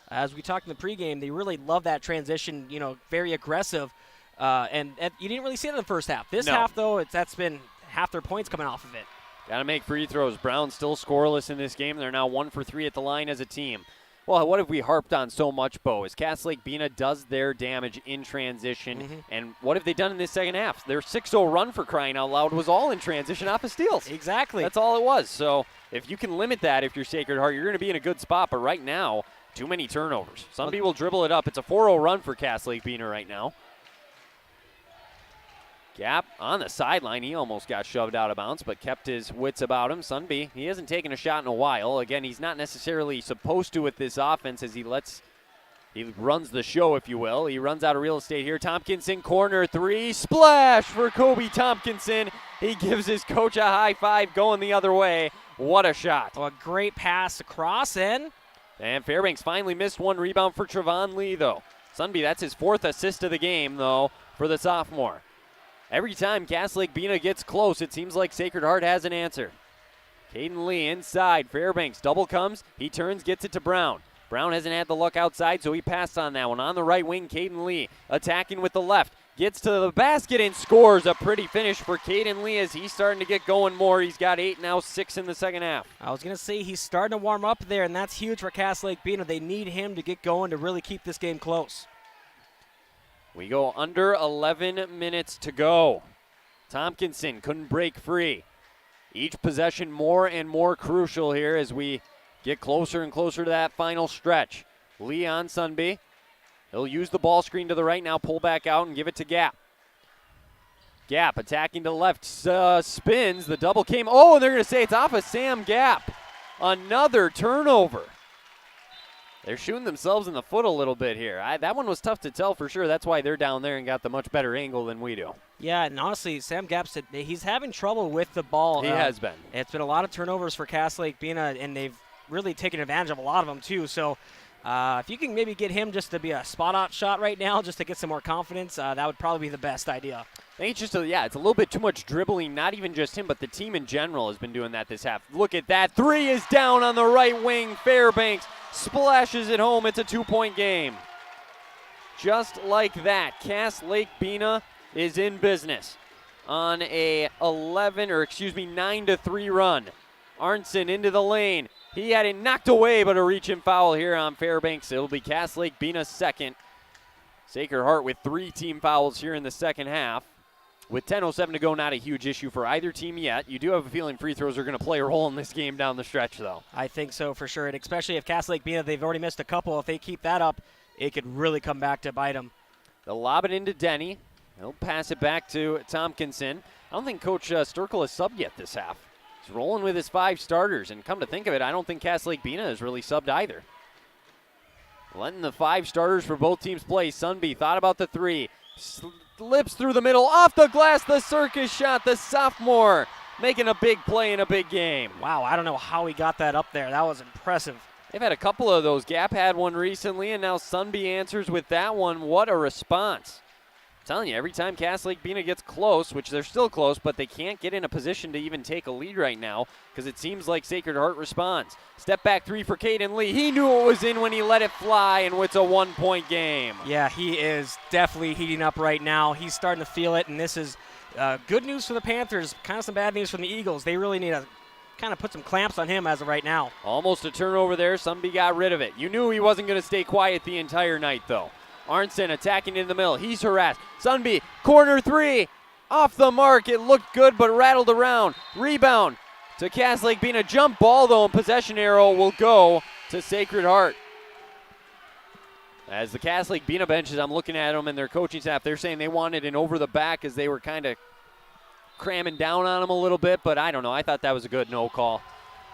as we talked in the pregame, they really love that transition, very aggressive. And you didn't really see it in the first half. This half, though, that's been half their points coming off of it. Got to make free throws. Brown still scoreless in this game. They're now 1 for 3 at the line as a team. Well, what have we harped on so much, Bo? Is Cass Lake-Bena does their damage in transition. And what have they done in this second half? Their 6-0 run, for crying out loud, was all in transition off of steals. Exactly. That's all it was. So if you can limit that if you're Sacred Heart, you're going to be in a good spot. But right now, too many turnovers. Some people dribble it up. It's a 4-0 run for Cass Lake-Bena right now. Gapp on the sideline. He almost got shoved out of bounds, but kept his wits about him. Sunby, he hasn't taken a shot in a while. Again, he's not necessarily supposed to with this offense as he runs the show, if you will. He runs out of real estate here. Tompkinson, corner 3. Splash for Kobe Tompkinson. He gives his coach a high five going the other way. What a shot. Oh, a great pass across in. And Fairbanks finally missed one rebound for Trevon Lee, though. Sunby, that's his 4th assist of the game, though, for the sophomore. Every time Cass Lake-Bena gets close, it seems like Sacred Heart has an answer. Caden Lee inside. Fairbanks double comes. He turns, gets it to Brown. Brown hasn't had the luck outside, so he passed on that one. On the right wing, Caden Lee attacking with the left. gets to the basket and scores. A pretty finish for Caden Lee as he's starting to get going more. He's got 8 now, 6 in the second half. I was going to say he's starting to warm up there, and that's huge for Cass Lake-Bena. They need him to get going to really keep this game close. We go under 11 minutes to go. Tompkinson couldn't break free. Each possession more and more crucial here as we get closer and closer to that final stretch. Lee on Sunby. He'll use the ball screen to the right now, pull back out and give it to Gap. Gap attacking to the left, spins. The double came. Oh, and they're going to say it's off of Sam Gap. Another turnover. They're shooting themselves in the foot a little bit here. That one was tough to tell for sure. That's why they're down there and got the much better angle than we do. Yeah, and honestly, Sam Gap said he's having trouble with the ball. He has been. It's been a lot of turnovers for Cass Lake-Bena, and they've really taken advantage of a lot of them too. So if you can maybe get him just to be a spot-out shot right now, just to get some more confidence, that would probably be the best idea. I think it's just it's a little bit too much dribbling. Not even just him, but the team in general has been doing that this half. Look at that. 3 is down on the right wing. Fairbanks splashes it home. It's a 2-point game. Just like that, Cass Lake-Bena is in business on a 9-3 run. Arnson into the lane. He had it knocked away, but a reach and foul here on Fairbanks. It'll be Cass Lake-Bena's second. Sacred Heart with 3 team fouls here in the second half. With 10:07 to go, not a huge issue for either team yet. You do have a feeling free throws are going to play a role in this game down the stretch, though. I think so for sure, and especially if Cass Lake-Bena, they've already missed a couple. If they keep that up, it could really come back to bite them. They'll lob it into Denny. He'll pass it back to Tompkinson. I don't think Coach Sturkle has subbed yet this half. He's rolling with his 5 starters, and come to think of it, I don't think Cass Lake-Bena has really subbed either. Letting the 5 starters for both teams play. Sunby thought about the 3. Slips through the middle, off the glass, the circus shot, the sophomore making a big play in a big game. Wow, I don't know how he got that up there. That was impressive. They've had a couple of those. Gap had one recently, and now Sunby answers with that one. What a response. I'm telling you, every time Cass Lake-Bena gets close, which they're still close, but they can't get in a position to even take a lead right now because it seems like Sacred Heart responds. Step back 3 for Caden Lee. He knew it was in when he let it fly, and it's a 1-point game. Yeah, he is definitely heating up right now. He's starting to feel it, and this is good news for the Panthers, kind of some bad news from the Eagles. They really need to kind of put some clamps on him as of right now. Almost a turnover there. Sunby got rid of it. You knew he wasn't going to stay quiet the entire night, though. Arnson attacking in the middle. He's harassed. Sunby, corner 3. Off the mark. It looked good, but rattled around. Rebound to Cass Lake-Bena. Jump ball, though, and possession arrow will go to Sacred Heart. As the Cass Lake-Bena benches, I'm looking at them and their coaching staff, they're saying they wanted an over the back as they were kind of cramming down on them a little bit, but I don't know. I thought that was a good no call.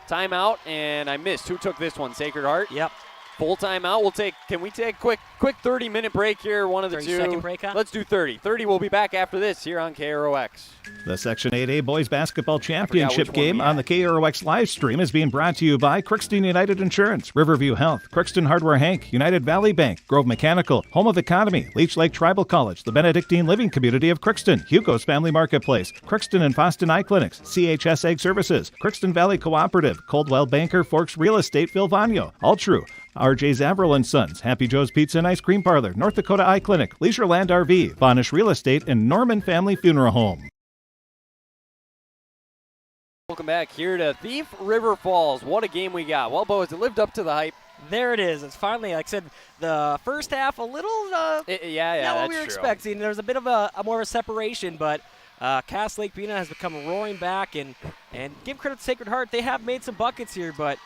Timeout, and I missed. Who took this one? Sacred Heart? Yep. Full timeout. Can we take a quick 30-minute break here? One of the 30-second break, huh? Let's do 30. 30 will be back after this here on KROX. The Section 8A Boys Basketball Championship game on the KROX live stream is being brought to you by Crookston United Insurance, Riverview Health, Crookston Hardware Hank, United Valley Bank, Grove Mechanical, Home of Economy, Leech Lake Tribal College, the Benedictine Living Community of Crookston, Hugo's Family Marketplace, Crookston and Fosston Eye Clinics, CHS Egg Services, Crookston Valley Cooperative, Coldwell Banker, Forks Real Estate, Vilvano, All True, R.J. Zavril & Sons, Happy Joe's Pizza and Ice Cream Parlor, North Dakota Eye Clinic, Leisureland RV, Bonish Real Estate, and Norman Family Funeral Home. Welcome back here to Thief River Falls. What a game we got. Well, boys, it lived up to the hype. There it is. It's finally, like I said, the first half a little not what we were expecting. There's a bit of a more of a separation, but Cass Lake-Bena has become roaring back, and give credit to Sacred Heart. They have made some buckets here, but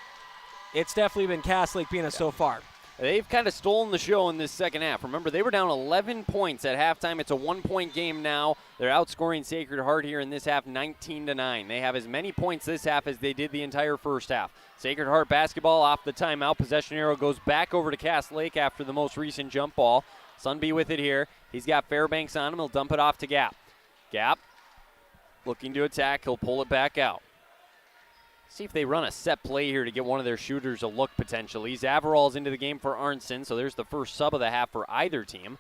it's definitely been Cass Lake-Bena so far. They've kind of stolen the show in this second half. Remember, they were down 11 points at halftime. It's a 1-point game now. They're outscoring Sacred Heart here in this half 19-9. They have as many points this half as they did the entire first half. Sacred Heart basketball off the timeout. Possession arrow goes back over to Cass Lake after the most recent jump ball. Sunby with it here. He's got Fairbanks on him. He'll dump it off to Gap. Gap looking to attack. He'll pull it back out. See if they run a set play here to get one of their shooters a look potentially. Zavaral's into the game for Arnson, so there's the first sub of the half for either team.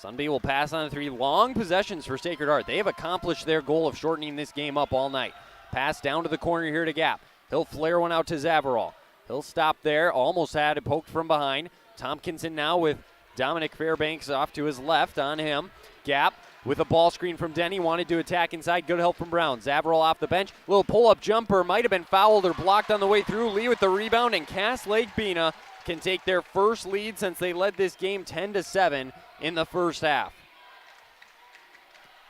Sunby will pass on the 3. Long possessions for Sacred Heart. They have accomplished their goal of shortening this game up all night. Pass down to the corner here to Gap. He'll flare one out to Zavaral. He'll stop there. Almost had it poked from behind. Tompkinson now with Dominic Fairbanks off to his left on him. Gap with a ball screen from Denny. Wanted to attack inside. Good help from Brown. Zavarol off the bench. Little pull-up jumper. Might have been fouled or blocked on the way through. Lee with the rebound, and Cass Lake-Bena can take their first lead since they led this game 10-7 in the first half.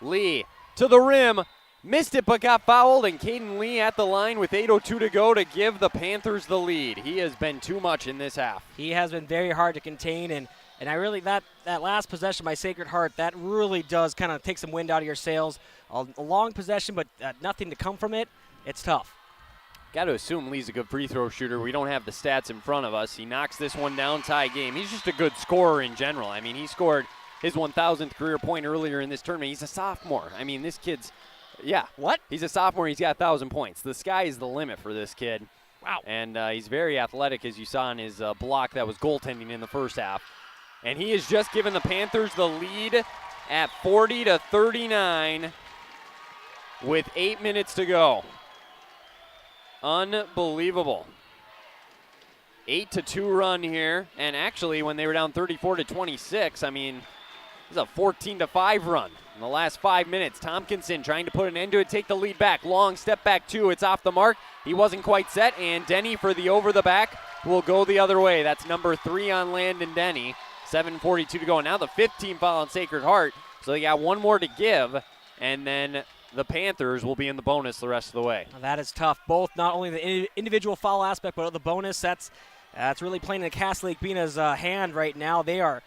Lee to the rim. Missed it but got fouled, and Caden Lee at the line with 8:02 to go to give the Panthers the lead. He has been too much in this half. He has been very hard to contain, and I really, that last possession by Sacred Heart, that really does kind of take some wind out of your sails. A long possession, but nothing to come from it. It's tough. Got to assume Lee's a good free throw shooter. We don't have the stats in front of us. He knocks this one down, tie game. He's just a good scorer in general. I mean, he scored his 1,000th career point earlier in this tournament. He's a sophomore. I mean, this kid's, yeah. What? He's a sophomore. He's got 1,000 points. The sky is the limit for this kid. Wow. And he's very athletic, as you saw in his block that was goaltending in the first half. And he has just given the Panthers the lead at 40-39 with 8 minutes to go. Unbelievable. 8-2 run here. And actually, when they were down 34-26, I mean, it was a 14-5 run in the last 5 minutes. Tompkinson trying to put an end to it, take the lead back. Long step back two. It's off the mark. He wasn't quite set, and Denny for the over the back will go the other way. That's number 3 on Landon Denny. 7:42 to go. And now the 15 foul on Sacred Heart. So they got one more to give, and then the Panthers will be in the bonus the rest of the way. Well, that is tough. Both not only the individual foul aspect, but the bonus. That's really playing in Cass Lake-Bena's hand right now. They are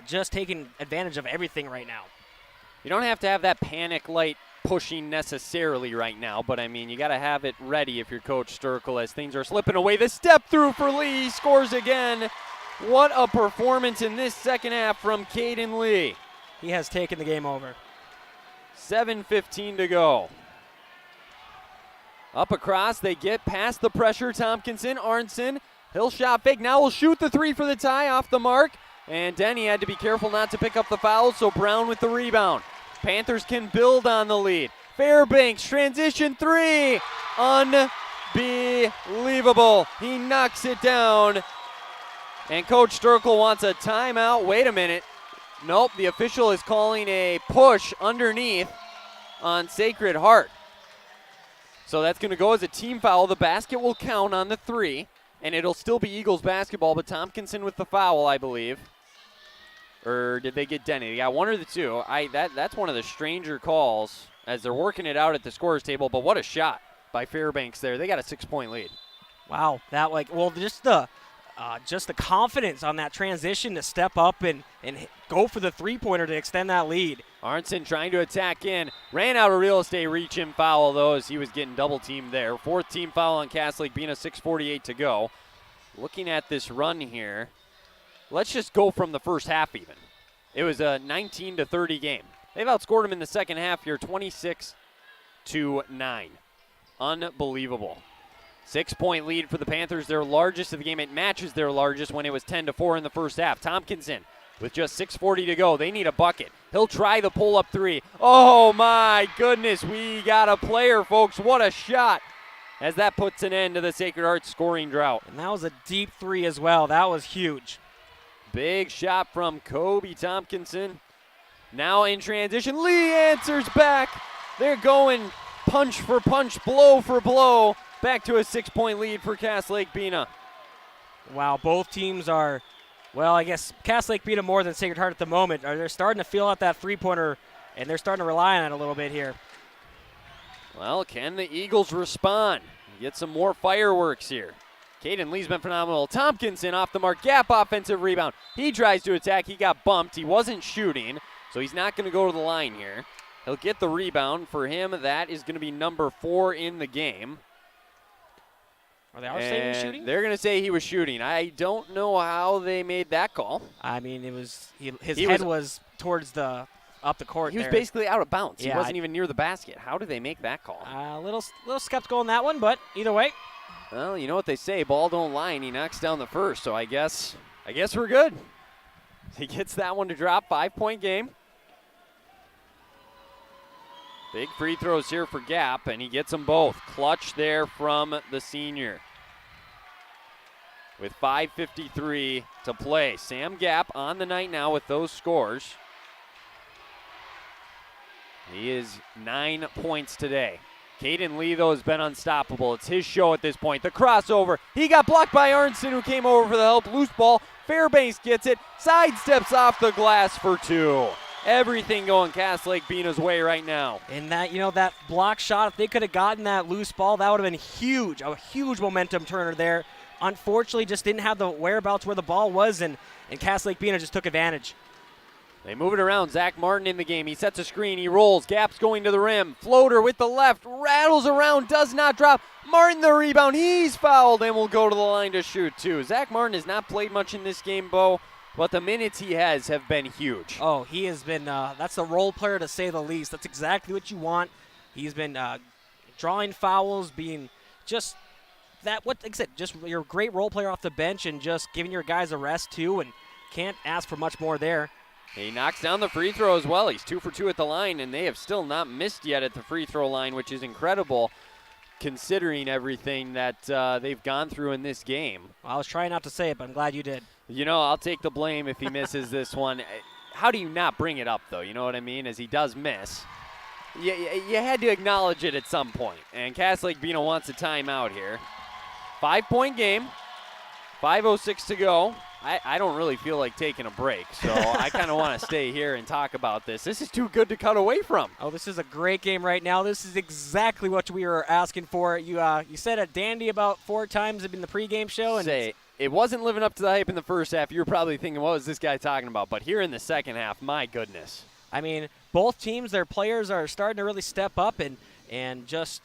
just taking advantage of everything right now. You don't have to have that panic light pushing necessarily right now, but I mean, you got to have it ready if you're Coach Sturkle as things are slipping away. The step through for Lee, scores again. What a performance in this second half from Caden Lee. He has taken the game over. 7:15 to go. Up across, they get past the pressure. Tompkinson, Arnson, he'll shot fake. Now will shoot the three for the tie, off the mark. And Denny had to be careful not to pick up the foul, so Brown with the rebound. Panthers can build on the lead. Fairbanks, transition three. Unbelievable. He knocks it down. And Coach Sturkle wants a timeout. Wait a minute. Nope, the official is calling a push underneath on Sacred Heart. So that's going to go as a team foul. The basket will count on the three, and it'll still be Eagles basketball, but Tompkinson with the foul, I believe. Or did they get Denny? They got one or the two. That's one of the stranger calls as they're working it out at the scorer's table, but what a shot by Fairbanks there. They got a 6-point lead. Wow, just the confidence on that transition to step up and go for the three-pointer to extend that lead. Arnson trying to attack in. Ran out of real estate, reach him foul, though, as he was getting double-teamed there. 4th team foul on Cass Lake-Bena, 6:48 to go. Looking at this run here, let's just go from the first half even. It was a 19-30 game. They've outscored them in the second half here, 26-9. Unbelievable. 6-point lead for the Panthers, their largest of the game. It matches their largest when it was 10-4 in the first half. Tompkinson with just 6:40 to go. They need a bucket. He'll try the pull-up three. Oh, my goodness. We got a player, folks. What a shot as that puts an end to the Sacred Heart scoring drought. And that was a deep three as well. That was huge. Big shot from Kobe Tompkinson. Now in transition, Lee answers back. They're going punch for punch, blow for blow. Back to a 6-point lead for Cass Lake-Bena. Wow, both teams are, well, I guess Cass Lake-Bena more than Sacred Heart at the moment. They're starting to feel out that three-pointer, and they're starting to rely on it a little bit here. Well, can the Eagles respond? Get some more fireworks here. Caden Lee's been phenomenal. Tompkinson off the mark, gap offensive rebound. He tries to attack. He got bumped. He wasn't shooting, so he's not going to go to the line here. He'll get the rebound. For him, that is going to be number 4 in the game. Are they saying he was shooting? They're going to say he was shooting. I don't know how they made that call. I mean, it was his head was towards up the court. He was basically out of bounds. Yeah, he wasn't even near the basket. How did they make that call? A little skeptical on that one, but either way. Well, you know what they say, ball don't lie, and he knocks down the first, so I guess we're good. He gets that one to drop, 5-point game. Big free throws here for Gap, and he gets them both. Clutch there from the senior. With 5:53 to play. Sam Gap on the night now with those scores. He is 9 points today. Caden Lee, though, has been unstoppable. It's his show at this point. The crossover. He got blocked by Arnson, who came over for the help. Loose ball. Fairbanks gets it. Sidesteps off the glass for 2. Everything going Cass Lake-Bena's way right now. And that, that block shot, if they could have gotten that loose ball, that would have been huge. A huge momentum turner there. Unfortunately, just didn't have the whereabouts where the ball was, and Cass Lake-Bena just took advantage. They move it around. Zach Martin in the game. He sets a screen. He rolls. Gap's going to the rim. Floater with the left. Rattles around. Does not drop. Martin the rebound. He's fouled and will go to the line to shoot, too. Zach Martin has not played much in this game, Bo. But the minutes he has have been huge. Oh, he has been, that's a role player to say the least. That's exactly what you want. He's been drawing fouls, being just that, like I said, just you're a great role player off the bench and just giving your guys a rest too, and can't ask for much more there. He knocks down the free throw as well. He's 2 for 2 at the line, and they have still not missed yet at the free throw line, which is incredible considering everything that they've gone through in this game. Well, I was trying not to say it, but I'm glad you did. I'll take the blame if he misses this one. How do you not bring it up, though? You know what I mean? As he does miss. You had to acknowledge it at some point. And Cass Lake-Bena wants a timeout here. 5-point game. 5:06 to go. I don't really feel like taking a break, so I kind of want to stay here and talk about this. This is too good to cut away from. Oh, this is a great game right now. This is exactly what we were asking for. You said it dandy about 4 times in the pregame show. And it wasn't living up to the hype in the first half. You were probably thinking, what was this guy talking about? But here in the second half, my goodness. I mean, both teams, their players are starting to really step up and just,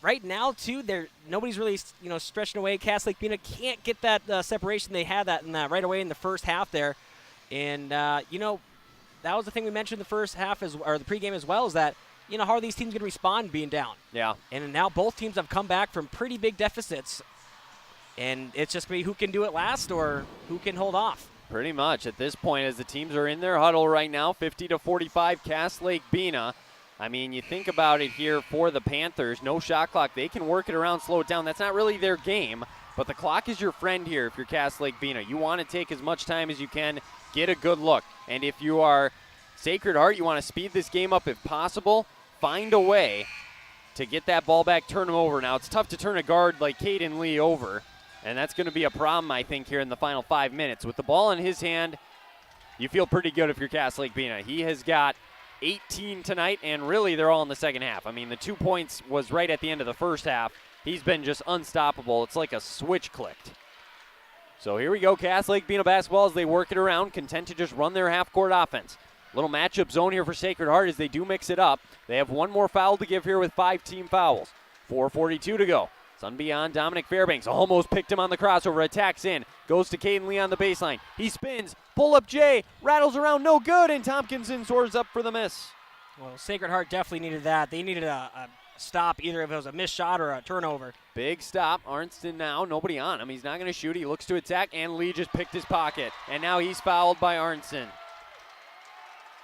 right now, too, nobody's really, stretching away. Cass Lake-Bena can't get that separation. They had that right away in the first half there. And, that was the thing we mentioned in the first half, or the pregame as well, is that, how are these teams going to respond being down? Yeah. And now both teams have come back from pretty big deficits. And it's just going to be who can do it last or who can hold off. Pretty much at this point, as the teams are in their huddle right now, 50-45, Cass Lake-Bena. I mean, you think about it here for the Panthers, no shot clock. They can work it around, slow it down. That's not really their game, but the clock is your friend here if you're Cass Lake-Bena. You want to take as much time as you can, get a good look. And if you are Sacred Heart, you want to speed this game up if possible, find a way to get that ball back, turn them over. Now, it's tough to turn a guard like Caden Lee over, and that's going to be a problem, I think, here in the final 5 minutes. With the ball in his hand, you feel pretty good if you're Cass Lake-Bena. He has got 18 tonight, and really they're all in the second half. I mean, the 2 points was right at the end of the first half. He's been just unstoppable. It's like a switch clicked. So here we go, Cass Lake-Bena basketball as they work it around, content to just run their half-court offense. Little matchup zone here for Sacred Heart as they do mix it up. They have one more foul to give here with 5 team fouls. 4:42 to go. Sun beyond Dominic Fairbanks. Almost picked him on the crossover. Attacks in. Goes to Caden Lee on the baseline. He spins. Pull up Jay. Rattles around. No good. And Tompkinson soars up for the miss. Well, Sacred Heart definitely needed that. They needed a stop, either if it was a missed shot or a turnover. Big stop. Arnston now. Nobody on him. He's not going to shoot. He looks to attack. And Lee just picked his pocket. And now he's fouled by Arnston.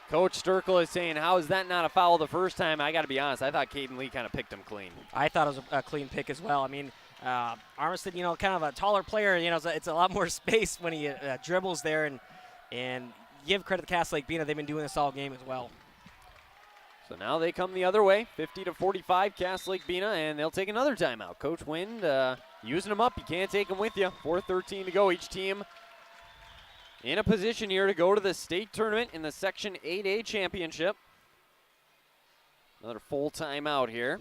Coach Sturkle is saying, how is that not a foul the first time? I got to be honest, I thought Caden Lee kind of picked him clean. I thought it was a clean pick as well. I mean, Armstead, kind of a taller player, it's a lot more space when he dribbles there. And give credit to Cass Lake-Bena. They've been doing this all game as well. So now they come the other way, 50-45, Cass Lake-Bena, and they'll take another timeout. Coach Wind using them up. You can't take them with you. 4:13 to go. Each team in a position here to go to the state tournament in the Section 8A championship. Another full timeout here.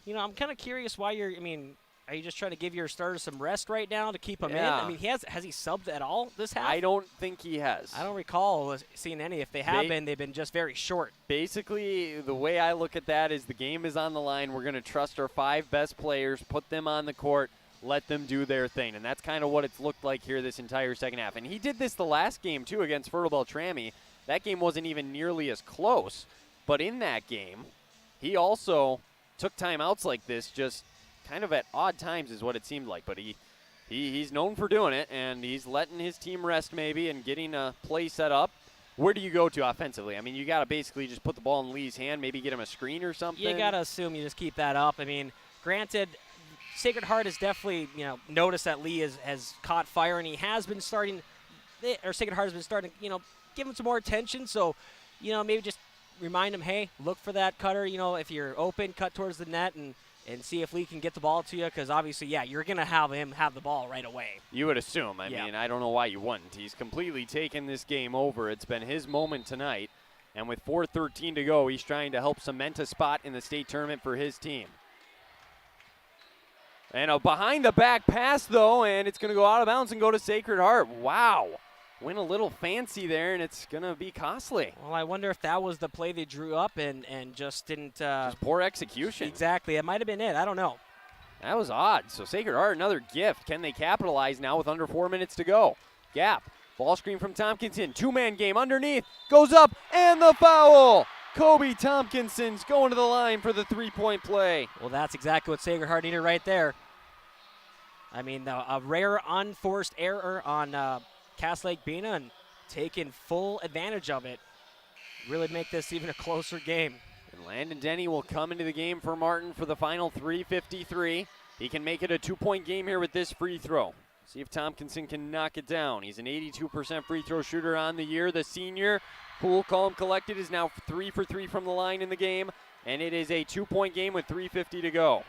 I'm kind of curious why are you just trying to give your starters some rest right now to keep them in? Yeah. I mean, has he subbed at all this half? I don't think he has. I don't recall seeing any. If they have been, they've been just very short. Basically, the way I look at that is the game is on the line. We're going to trust our 5 best players, put them on the court, let them do their thing. And that's kind of what it's looked like here this entire second half. And he did this the last game, too, against Fertile Beltrami. That game wasn't even nearly as close. But in that game, he also took timeouts like this just kind of at odd times is what it seemed like. But he's known for doing it, and he's letting his team rest maybe and getting a play set up. Where do you go to offensively? I mean, you got to basically just put the ball in Lee's hand, maybe get him a screen or something. You got to assume you just keep that up. I mean, granted, Sacred Heart has definitely, noticed that Lee has caught fire, and he has been starting, or Sacred Heart has been starting, give him some more attention. So, maybe just remind him, hey, look for that cutter. If you're open, cut towards the net and see if Lee can get the ball to you, because obviously, you're going to have him have the ball right away. You would assume. I mean, I don't know why you wouldn't. He's completely taken this game over. It's been his moment tonight, and with 4:13 to go, he's trying to help cement a spot in the state tournament for his team. And a behind-the-back pass, though, and it's going to go out of bounds and go to Sacred Heart. Wow. Went a little fancy there, and it's going to be costly. Well, I wonder if that was the play they drew up and just didn't. Just poor execution. Exactly. It might have been it. I don't know. That was odd. So Sacred Heart, another gift. Can they capitalize now with under 4 minutes to go? Gap. Ball screen from Tompkinson. Two-man game underneath. Goes up, and the foul. Kobe Tompkinson's going to the line for the three-point play. Well, that's exactly what Sacred Heart needed right there. I mean, a rare unforced error on Cass Lake-Bena and taking full advantage of it. Really make this even a closer game. And Landon Denny will come into the game for Martin for the final 3:53. He can make it a 2-point game here with this free throw. See if Tompkinson can knock it down. He's an 82% free throw shooter on the year. The senior, cool, calm, collected, is now 3 for 3 from the line in the game. And it is a 2-point game with 3:50 to go.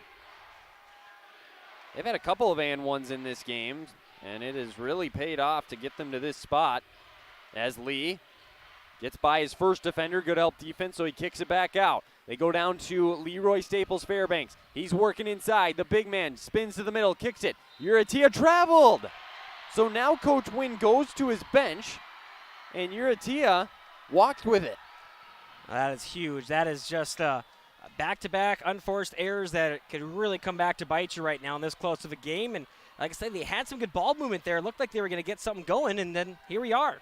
They've had a couple of and ones in this game, and it has really paid off to get them to this spot as Lee gets by his first defender. Good help defense, so he kicks it back out. They go down to Leroy Staples Fairbanks. He's working inside. The big man spins to the middle, kicks it. Uratia traveled. So now Coach Wynn goes to his bench, and Uratia walked with it. That is huge. That is just back-to-back unforced errors that could really come back to bite you right now in this close of a game. And like I said, they had some good ball movement there. It looked like they were going to get something going, and then here we are.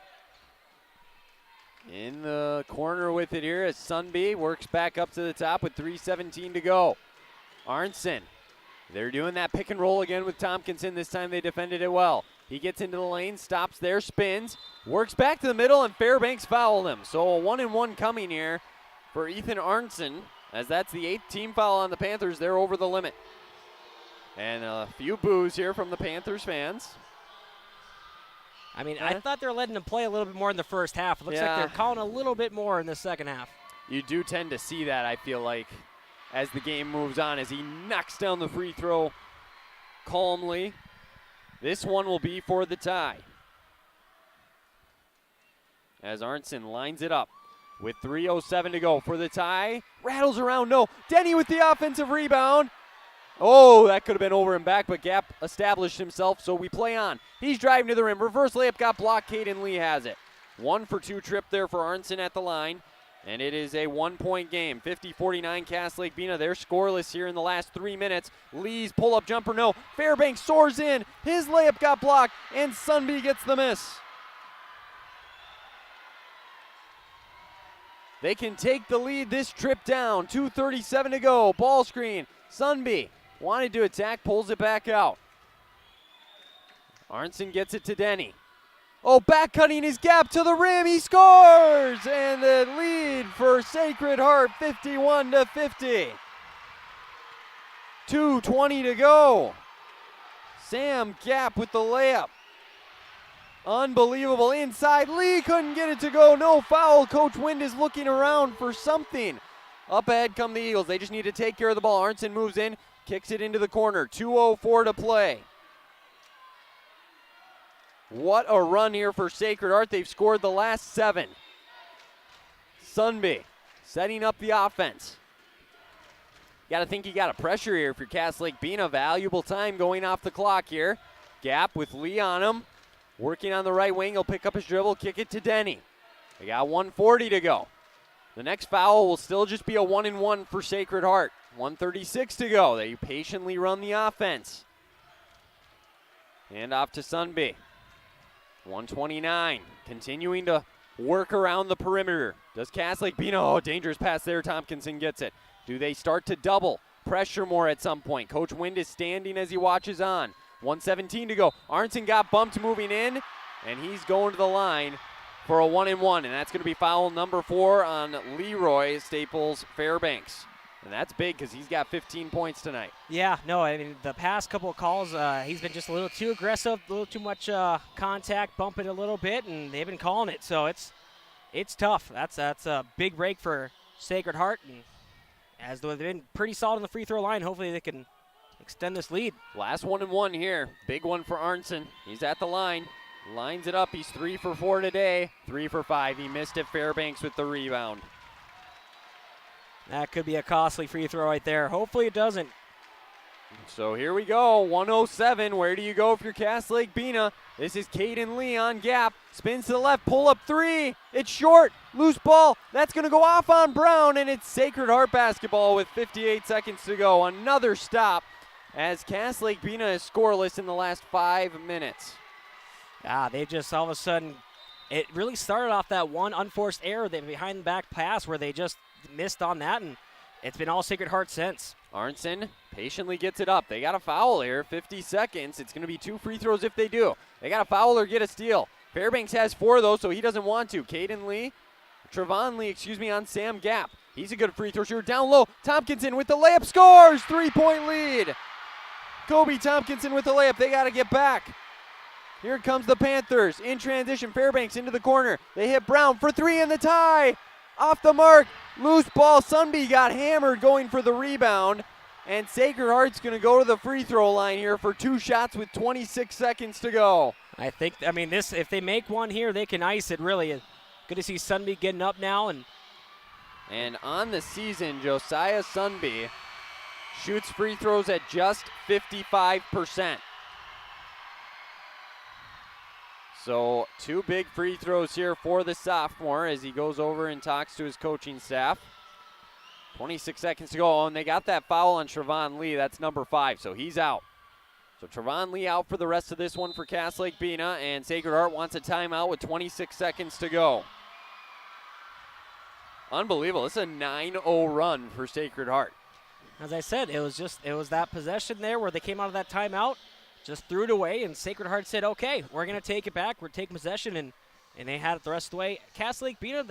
In the corner with it here as Sunby works back up to the top with 3:17 to go. Arnson, they're doing that pick and roll again with Tompkinson. This time they defended it well. He gets into the lane, stops there, spins, works back to the middle, and Fairbanks fouled him. So a 1-and-1 coming here for Ethan Arnson, as that's the 8th team foul on the Panthers. They're over the limit. And a few boos here from the Panthers fans. I mean, I thought they were letting him play a little bit more in the first half. It looks like they're calling a little bit more in the second half. You do tend to see that, I feel like, as the game moves on, as he knocks down the free throw calmly. This one will be for the tie. As Arnson lines it up with 3:07 to go for the tie. Rattles around, no. Denny with the offensive rebound. Oh, that could have been over and back, but Gap established himself, so we play on. He's driving to the rim. Reverse layup got blocked. Caden Lee has it. 1 for 2 trip there for Arnson at the line, and it is a 1-point game. 50-49 Cass Lake-Bena. They're scoreless here in the last 3 minutes. Lee's pull-up jumper, no. Fairbanks soars in. His layup got blocked, and Sunby gets the miss. They can take the lead this trip down. 2:37 to go. Ball screen. Sunby wanted to attack, pulls it back out. Arnson gets it to Denny. Oh, back cutting his gap to the rim. He scores! And the lead for Sacred Heart, 51-50. 2:20 to go. Sam Gap with the layup. Unbelievable inside. Lee couldn't get it to go. No foul. Coach Wind is looking around for something. Up ahead come the Eagles. They just need to take care of the ball. Arnson moves in, kicks it into the corner. 2:04 to play. What a run here for Sacred Heart. They've scored the last 7. Sunby setting up the offense. Got to think you got a pressure here if you're Cass Lake-Bena. Valuable time going off the clock here. Gap with Lee on him. Working on the right wing. He'll pick up his dribble, kick it to Denny. They got 1:40 to go. The next foul will still just be a 1-and-1 for Sacred Heart. 1:36 to go. They patiently run the offense. Hand off to Sunby. 1:29. Continuing to work around the perimeter. Does Cass Lake-Bena? Oh, dangerous pass there. Tompkinson gets it. Do they start to double? Pressure more at some point. Coach Wind is standing as he watches on. 1:17 to go. Arnson got bumped moving in, and he's going to the line for a 1-and-1, and that's going to be foul number 4 on Leroy Staples Fairbanks. And that's big because he's got 15 points tonight. Yeah, no, I mean, the past couple of calls, he's been just a little too aggressive, a little too much contact, bumping a little bit, and they've been calling it. So it's it's tough. That's a big break for Sacred Heart, and as they've been pretty solid on the free throw line, hopefully they can extend this lead. Last 1 and 1 here. Big one for Arnson. He's at the line. Lines it up. He's 3 for 4 today. 3 for 5. He missed it. Fairbanks with the rebound. That could be a costly free throw right there. Hopefully it doesn't. So here we go, 107. Where do you go if you're Cass Lake-Bena? This is Caden Lee on gap. Spins to the left, pull up 3. It's short, loose ball. That's going to go off on Brown, and it's Sacred Heart basketball with 58 seconds to go. Another stop as Cass Lake-Bena is scoreless in the last 5 minutes. They just all of a sudden, it really started off that one unforced error, the behind the back pass where they just missed on that, and it's been all Sacred Heart since. Arnson patiently gets it up. They got a foul here, 50 seconds. It's going to be 2 free throws if they do. They got a foul or get a steal. Fairbanks has 4 though, so he doesn't want to. Trevon Lee, on Sam Gap. He's a good free throw shooter. Down low, Tompkinson with the layup, scores! 3-point lead. Kobe Tompkinson with the layup. They got to get back. Here comes the Panthers. In transition, Fairbanks into the corner. They hit Brown for 3 in the tie. Off the mark, loose ball. Sunby got hammered going for the rebound. And Sacred Heart's going to go to the free throw line here for 2 shots with 26 seconds to go. This, if they make one here, they can ice it, really. Good to see Sunby getting up now. And on the season, Josiah Sunby shoots free throws at just 55%. So 2 big free throws here for the sophomore as he goes over and talks to his coaching staff. 26 seconds to go, and they got that foul on Trevon Lee. That's number 5, so he's out. So Trevon Lee out for the rest of this one for Cass Lake-Bena, and Sacred Heart wants a timeout with 26 seconds to go. Unbelievable. This is a 9-0 run for Sacred Heart. As I said, it was that possession there where they came out of that timeout, just threw it away, and Sacred Heart said, okay, we're going to take it back. We're taking possession, and they had it the rest of the way. Cass Lake-Bena,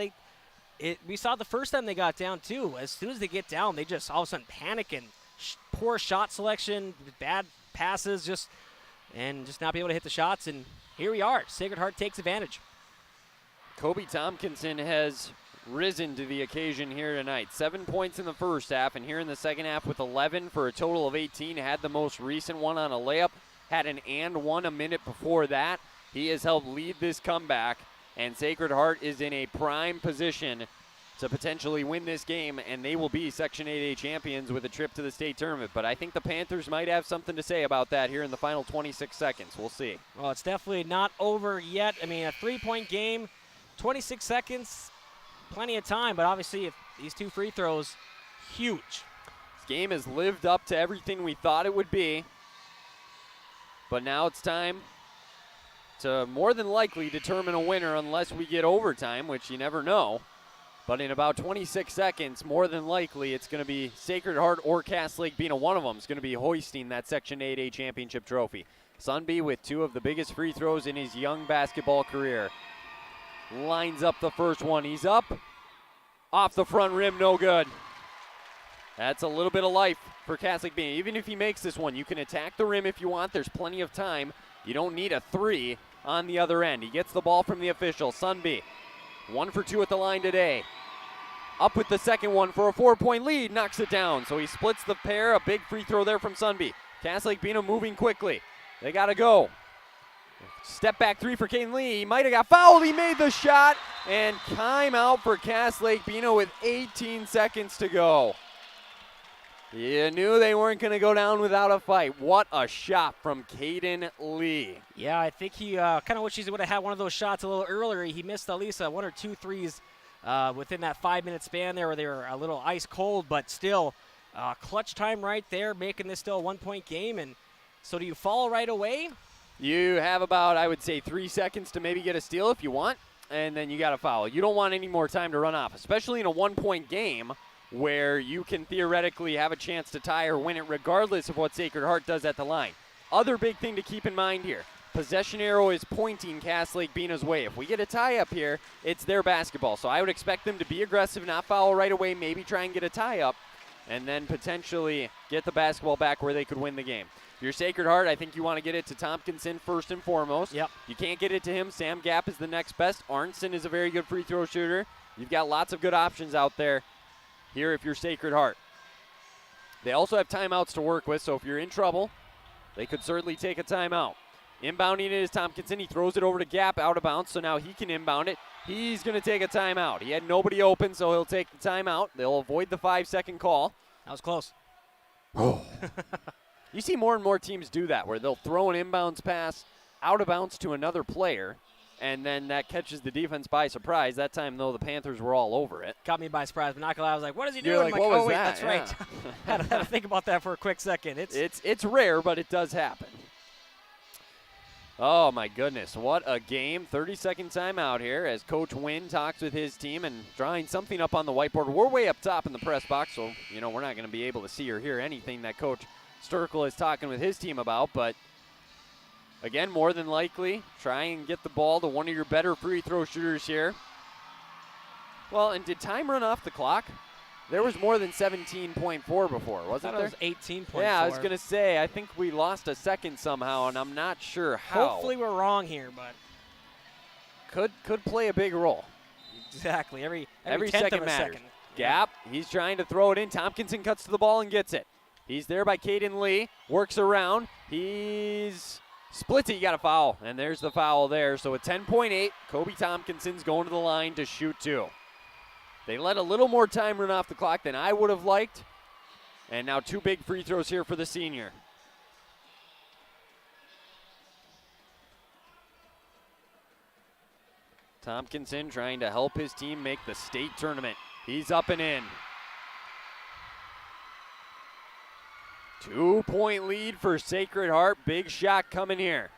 we saw the first time they got down, too. As soon as they get down, they just all of a sudden panic and poor shot selection, bad passes, just not be able to hit the shots. And here we are. Sacred Heart takes advantage. Kobe Tompkinson has risen to the occasion here tonight. 7 points in the first half, and here in the second half with 11 for a total of 18. Had the most recent one on a layup. Had an and one a minute before that. He has helped lead this comeback, and Sacred Heart is in a prime position to potentially win this game, and they will be Section 8A champions with a trip to the state tournament. But I think the Panthers might have something to say about that here in the final 26 seconds. We'll see. Well, it's definitely not over yet. A 3-point game, 26 seconds, plenty of time, but obviously if these 2 free throws, huge. This game has lived up to everything we thought it would be. But now it's time to more than likely determine a winner unless we get overtime, which you never know. But in about 26 seconds, more than likely, it's going to be Sacred Heart or Cass Lake-Bena. One of them is going to be hoisting that Section 8A championship trophy. Sunby with 2 of the biggest free throws in his young basketball career. Lines up the first one. He's up. Off the front rim, no good. That's a little bit of life for Cass Lake-Bena. Even if he makes this one, you can attack the rim if you want. There's plenty of time. You don't need a 3 on the other end. He gets the ball from the official. Sunby, 1 for 2 at the line today. Up with the second one for a 4-point lead. Knocks it down. So he splits the pair. A big free throw there from Sunby. Cass Lake-Bena moving quickly. They got to go. Step back 3 for Caden Lee. He might have got fouled. He made the shot. And timeout for Cass Lake-Bena with 18 seconds to go. You knew they weren't going to go down without a fight. What a shot from Caden Lee. Yeah, I think he kind of wishes he would have had one of those shots a little earlier. He missed at least 1 or 2 threes within that 5-minute span there where they were a little ice cold, but still clutch time right there, making this still a 1-point game. And so do you fall right away? You have about, I would say, 3 seconds to maybe get a steal if you want, and then you got to foul. You don't want any more time to run off, especially in a 1-point game where you can theoretically have a chance to tie or win it regardless of what Sacred Heart does at the line. Other big thing to keep in mind here, possession arrow is pointing Cass Lake-Bena's way. If we get a tie up here, it's their basketball. So I would expect them to be aggressive, not foul right away, maybe try and get a tie up. and then potentially get the basketball back where they could win the game. If you're Sacred Heart, I think you want to get it to Tompkinson first and foremost. Yep. You can't get it to him. Sam Gapp is the next best. Arnson is a very good free throw shooter. You've got lots of good options out there here if you're Sacred Heart. They also have timeouts to work with, so if you're in trouble, they could certainly take a timeout. Inbounding it is Tompkinson. He throws it over to Gapp out of bounds, so now he can inbound it. He's going to take a timeout. He had nobody open, so he'll take the timeout. They'll avoid the 5-second call. That was close. Oh. You see more and more teams do that, where they'll throw an inbounds pass out of bounds to another player, and then that catches the defense by surprise. That time, though, the Panthers were all over it. Caught me by surprise, but not gonna lie, I was like, what is he doing? You're like, what was wait, that? That's right. had to think about that for a quick second. It's rare, but it does happen. Oh, my goodness. What a game. 30-second timeout here as Coach Wynn talks with his team and drawing something up on the whiteboard. We're way up top in the press box, so, we're not going to be able to see or hear anything that Coach Sturkle is talking with his team about. But, again, more than likely, try and get the ball to one of your better free throw shooters here. Well, and did time run off the clock? There was more than 17.4 before, wasn't there? It was 18.4. Yeah, I was going to say, I think we lost a second somehow, and I'm not sure how. Hopefully we're wrong here, but could play a big role. Exactly. Every second matters. Gapp, he's trying to throw it in. Tompkinson cuts to the ball and gets it. He's there by Caden Lee, works around. He's splits it. You got a foul, and there's the foul there. So at 10.8, Kobe Tompkinson's going to the line to shoot 2. They let a little more time run off the clock than I would have liked. And now 2 big free throws here for the senior. Tompkinson trying to help his team make the state tournament. He's up and in. 2-point lead for Sacred Heart. Big shot coming here.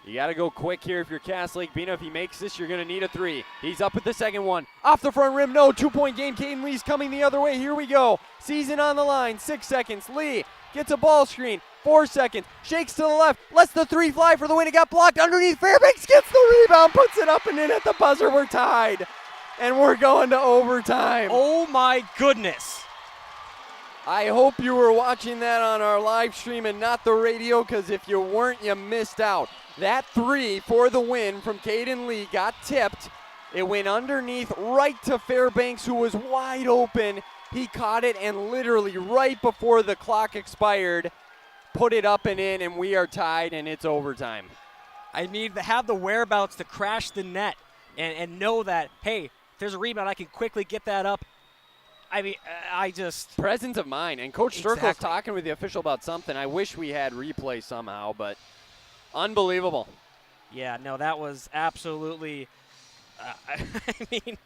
You got to go quick here if you're Cass Lake-Bena. If he makes this, you're going to need a 3. He's up with the second one. Off the front rim, no. 2-point game. Caden Lee's coming the other way. Here we go. Season on the line. 6 seconds. Lee gets a ball screen. 4 seconds. Shakes to the left. Lets the 3 fly for the win. It got blocked underneath. Fairbanks gets the rebound. Puts it up and in at the buzzer. We're tied. And we're going to overtime. Oh, my goodness. I hope you were watching that on our live stream and not the radio, because if you weren't, you missed out. That 3 for the win from Caden Lee got tipped. It went underneath right to Fairbanks, who was wide open. He caught it and literally right before the clock expired, put it up and in, and we are tied, and it's overtime. I need to have the whereabouts to crash the net and know that, hey, if there's a rebound, I can quickly get that up. I mean, I just... Presence of mind. And Coach Sturkle's talking with the official about something. I wish we had replay somehow, but unbelievable. Yeah, no, that was absolutely... I mean,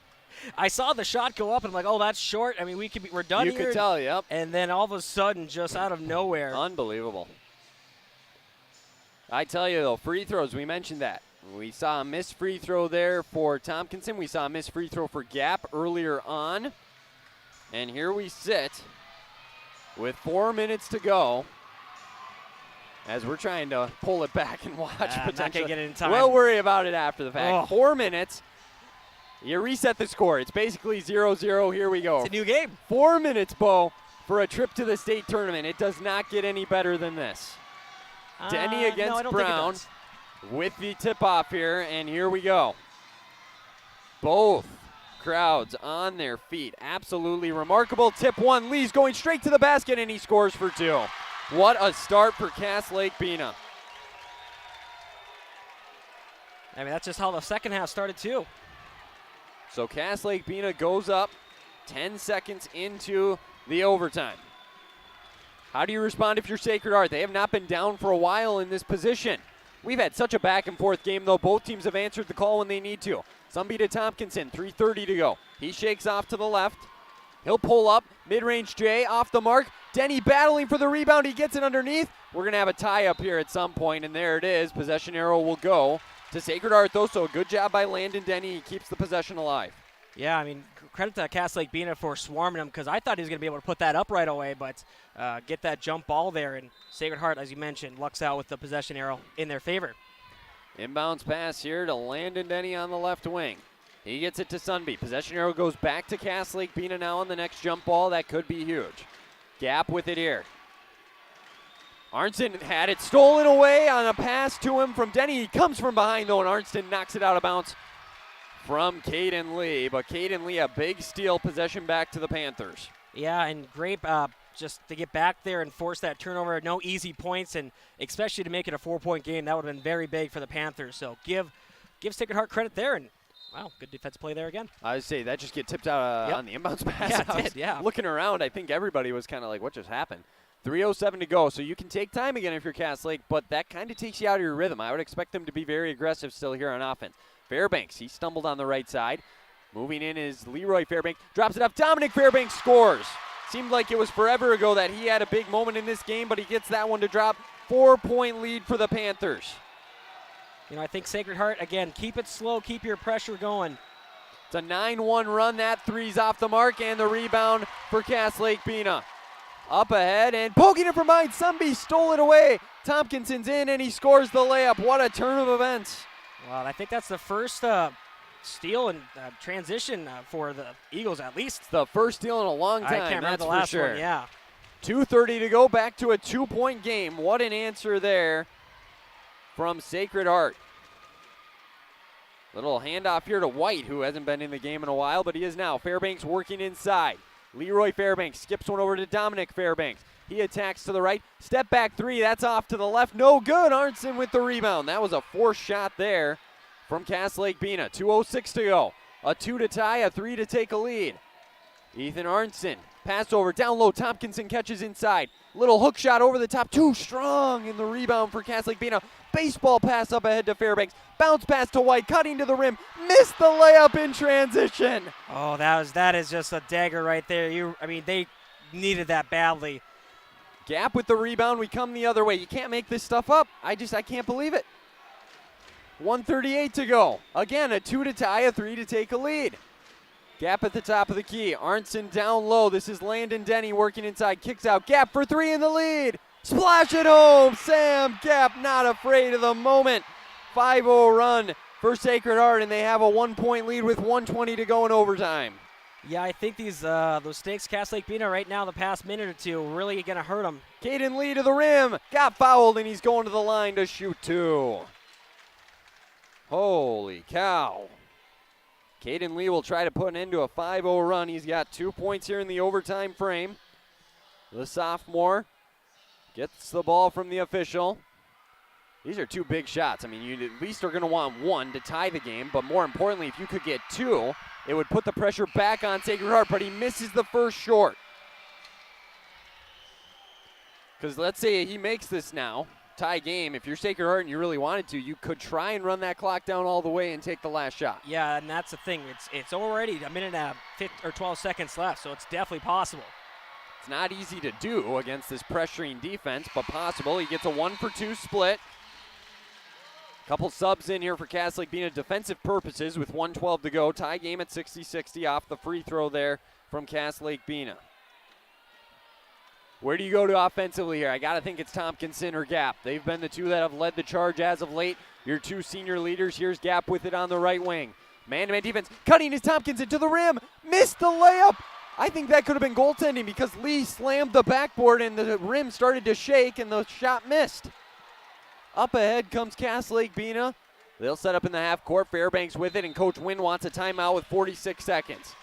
I saw the shot go up, and I'm like, oh, that's short. I mean, we're done here. You could tell, yep. And then all of a sudden, just out of nowhere. Unbelievable. I tell you, though, free throws, we mentioned that. We saw a missed free throw there for Tompkinson. We saw a missed free throw for Gapp earlier on. And here we sit with 4 minutes to go as we're trying to pull it back and watch potentially. Not gonna get it in time. We'll worry about it after the fact. 4 minutes. You reset the score. It's basically 0-0. Here we go. It's a new game. 4 minutes, Bo, for a trip to the state tournament. It does not get any better than this. Denny against Brown with the tip-off here, and here we go. Both crowds on their feet. Absolutely remarkable. Tip 1. Lee's going straight to the basket, and he scores for 2. What a start for Cass Lake-Bena. I mean, that's just how the second half started, too. So Cass Lake-Bena goes up 10 seconds into the overtime. How do you respond if you're Sacred Heart? They have not been down for a while in this position. We've had such a back-and-forth game, though. Both teams have answered the call when they need to. Somebody to Tompkinson, 3:30 to go. He shakes off to the left. He'll pull up, mid-range J, off the mark. Denny battling for the rebound. He gets it underneath. We're going to have a tie-up here at some point, and there it is. Possession arrow will go to Sacred Heart, though, so a good job by Landon Denny. He keeps the possession alive. Yeah, I mean, credit to Cass Lake-Bena for swarming him, because I thought he was going to be able to put that up right away, but get that jump ball there, and Sacred Heart, as you mentioned, lucks out with the possession arrow in their favor. Inbounds pass here to Landon Denny on the left wing. He gets it to Sunby. Possession arrow goes back to Cass Lake-Bena now on the next jump ball. That could be huge. Gap with it here. Arnson had it stolen away on a pass to him from Denny. He comes from behind, though, and Arnston knocks it out of bounds from Caden Lee. But Caden Lee, a big steal, possession back to the Panthers. Yeah, and great just to get back there and force that turnover. No easy points, and especially to make it a 4-point game. That would have been very big for the Panthers. So give Sacred Heart credit there, and wow, good defense play there again. I would say that just get tipped out on the inbounds pass. Yeah, it did, yeah. Looking around, I think everybody was kind of like, what just happened? 3:07 to go, so you can take time again if you're Cass Lake, but that kind of takes you out of your rhythm. I would expect them to be very aggressive still here on offense. Fairbanks, he stumbled on the right side. Moving in is Leroy Fairbanks. Drops it up. Dominic Fairbanks scores. Seemed like it was forever ago that he had a big moment in this game, but he gets that one to drop. 4-point lead for the Panthers. You know, I think Sacred Heart, again, keep it slow, keep your pressure going. It's a 9-1 run. That three's off the mark, and the rebound for Cass Lake-Bena. Up ahead and poking it from behind. Sunby stole it away. Tompkinson's in, and he scores the layup. What a turn of events. Well, I think that's the first steal and transition for the Eagles, at least. It's the first steal in a long time, I can't remember that's the last for sure. one, yeah. 2:30 to go, back to a 2-point game. What an answer there from Sacred Heart. Little handoff here to White, who hasn't been in the game in a while, but he is now. Fairbanks working inside. Leroy Fairbanks skips one over to Dominic Fairbanks. He attacks to the right. Step back three. That's off to the left. No good. Arnson with the rebound. That was a forced shot there from Cass Lake-Bena. 2:06 to go. A 2 to tie, a 3 to take a lead. Ethan Arnson. Pass over. Down low. Tompkinson catches inside. Little hook shot over the top. Too strong in the rebound for Cass Lake-Bena. Baseball pass up ahead to Fairbanks. Bounce pass to White. Cutting to the rim. Missed the layup in transition. Oh, that is just a dagger right there. They needed that badly. Gap with the rebound. We come the other way. You can't make this stuff up. I can't believe it. 1:38 to go. Again, a 2 to tie, a 3 to take a lead. Gap at the top of the key. Arnson down low. This is Landon Denny working inside. Kicks out. Gap for three in the lead. Splash it home. Sam Gap not afraid of the moment. 5-0 run for Sacred Heart, and they have a 1-point lead with 1:20 to go in overtime. Yeah, I think those stakes Cass Lake-Bena right now the past minute or two really going to hurt them. Caden Lee to the rim. Got fouled, and he's going to the line to shoot two. Holy cow. Caden Lee will try to put an end to a 5-0 run. He's got 2 points here in the overtime frame. The sophomore gets the ball from the official. These are two big shots. I mean, you at least are going to want one to tie the game, but more importantly, if you could get two, it would put the pressure back on Sacred Heart, but he misses the first short. Because let's say he makes this now, tie game. If you're Sacred Heart and you really wanted to, you could try and run that clock down all the way and take the last shot. Yeah, and that's the thing. It's already a minute and 12 seconds left, so it's definitely possible. It's not easy to do against this pressuring defense, but possible. He gets a 1-for-2 split. Couple subs in here for Cass Lake-Bena defensive purposes with 1:12 to go. Tie game at 60-60 off the free throw there from Cass Lake-Bena. Where do you go to offensively here? I got to think it's Tompkinson or Gap. They've been the two that have led the charge as of late. Your two senior leaders. Here's Gap with it on the right wing. Man-to-man defense. Cutting is Tompkinson to the rim. Missed the layup. I think that could have been goaltending because Lee slammed the backboard and the rim started to shake and the shot missed. Up ahead comes Cass Lake-Bena. They'll set up in the half court. Fairbanks with it, and Coach Wynn wants a timeout with 46 seconds.